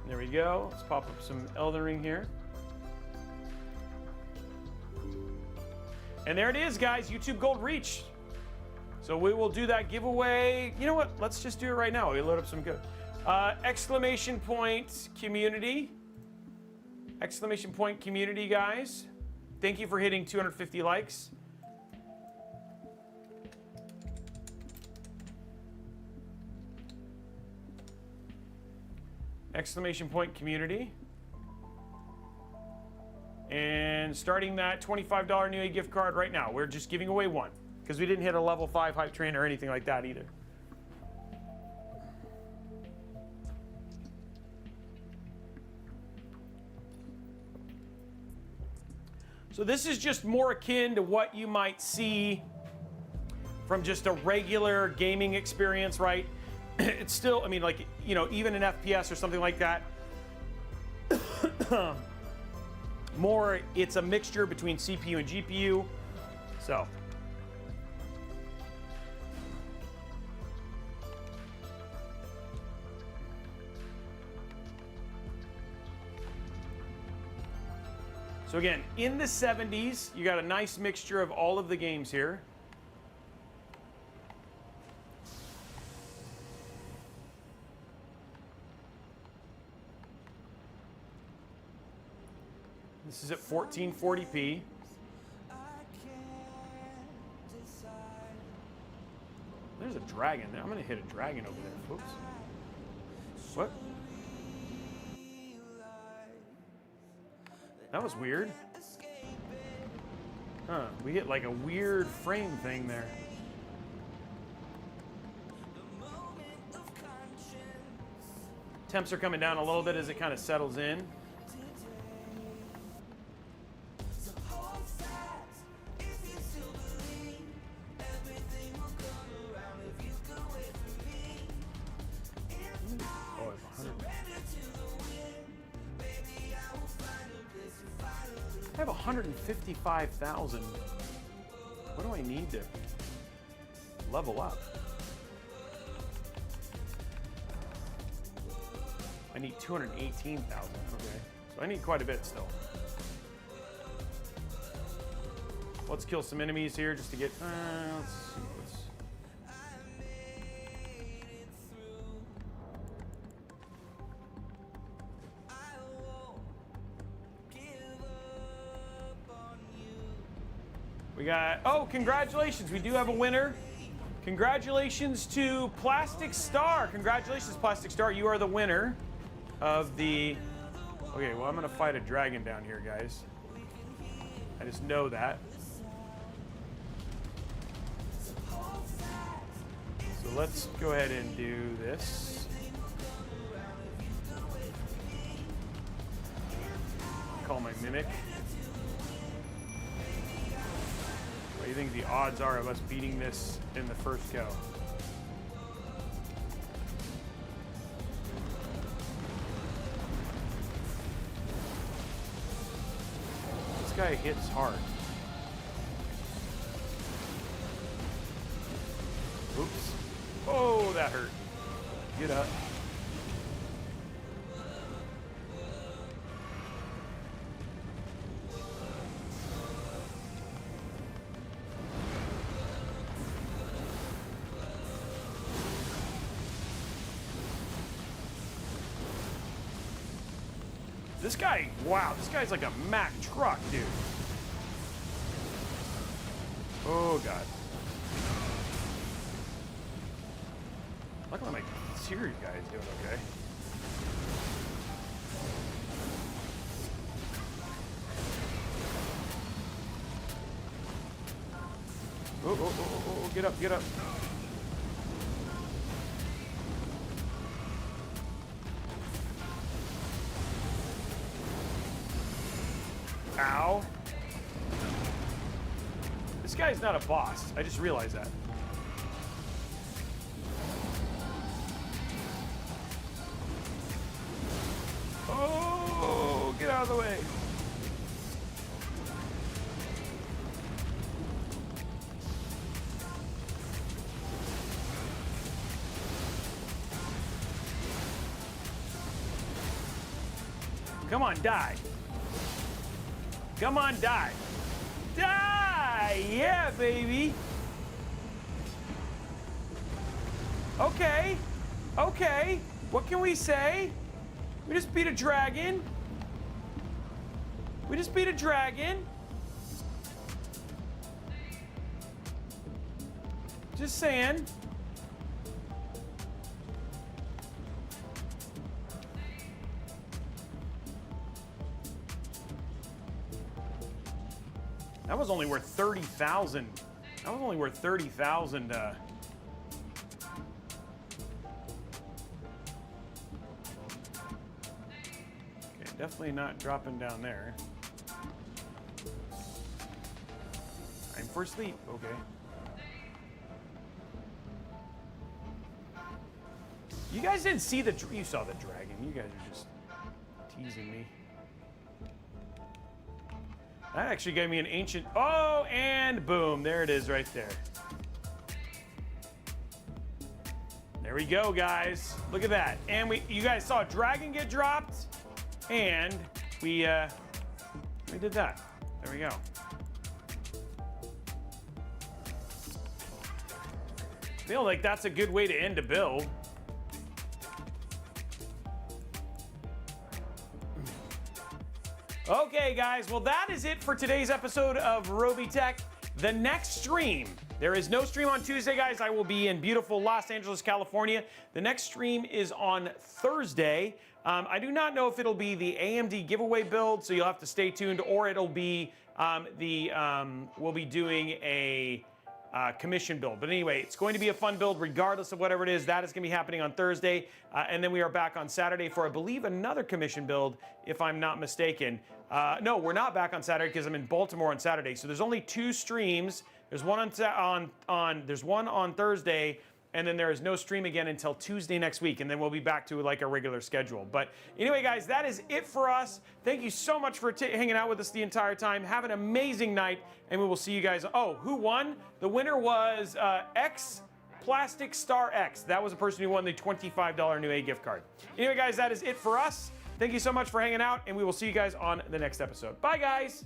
There we go. Let's pop up some Elden Ring here. And there it is, guys, YouTube Gold Reach. So we will do that giveaway. You know what? Let's just do it right now. We load up some good. Exclamation point community. Exclamation point community, guys. Thank you for hitting 250 likes. Exclamation point community. And starting that $25 new gift card right now. We're just giving away one because we didn't hit a level 5 hype train or anything like that either. So this is just more akin to what you might see from just a regular gaming experience, right? It's still, I mean, like, you know, even an FPS or something like that. More, it's a mixture between CPU and GPU. So. So again, in the 70s, you got a nice mixture of all of the games here. This is at 1440p. There's a dragon there. I'm gonna hit a dragon over there, folks. What? That was weird. Huh, we hit like a weird frame thing there. Temps are coming down a little bit as it kind of settles in. I have 155,000. What do I need to level up? I need 218,000. Okay, so I need quite a bit still. Let's kill some enemies here just to get. Let's see. We got, oh, congratulations. We do have a winner. Congratulations to Plastic Star. Congratulations, Plastic Star. You are the winner of the, okay, well, I'm gonna fight a dragon down here, guys. I just know that. So let's go ahead and do this. Call my Mimic. What do you think the odds are of us beating this in the first go? guy hits hard. Oops. Oh, that hurt. Get up. This guy, wow, this guy's like a Mack truck, dude. Oh, God. Luckily, my Siri guy is doing okay. Oh, get up, get up. Ow. This guy's not a boss. I just realized that. Oh, get out of the way. Come on, die. Come on, die. Die! Yeah, baby. Okay. Okay. What can we say? We just beat a dragon. We just beat a dragon. Just saying. That was only worth 30,000. That was only worth 30,000. Okay, definitely not dropping down there. I'm for sleep. Okay. You guys didn't see the. You saw the dragon. You guys are just teasing me. That actually gave me an ancient. Oh, and boom. There it is right there. There we go, guys. Look at that. And you guys saw a dragon get dropped. And we did that. There we go. I feel like that's a good way to end a build. Okay, guys, well, that is it for today's episode of Robeytech. The next stream, there is no stream on Tuesday, guys. I will be in beautiful Los Angeles, California. The next stream is on Thursday. I do not know if it'll be the AMD giveaway build, so you'll have to stay tuned, or it'll be we'll be doing a commission build. But anyway, it's going to be a fun build regardless of whatever it is. That is going to be happening on Thursday. And then we are back on Saturday for, I believe, another commission build, if I'm not mistaken. No, we're not back on Saturday because I'm in Baltimore on Saturday. So there's only 2 streams. There's one there's one on Thursday, and then there is no stream again until Tuesday next week, and then we'll be back to like a regular schedule. But anyway, guys, that is it for us. Thank you so much for hanging out with us the entire time. Have an amazing night, and we will see you guys. Oh, who won? The winner was X Plastic Star X. That was the person who won the $25 new A gift card. Anyway, guys, that is it for us. Thank you so much for hanging out, and we will see you guys on the next episode. Bye, guys.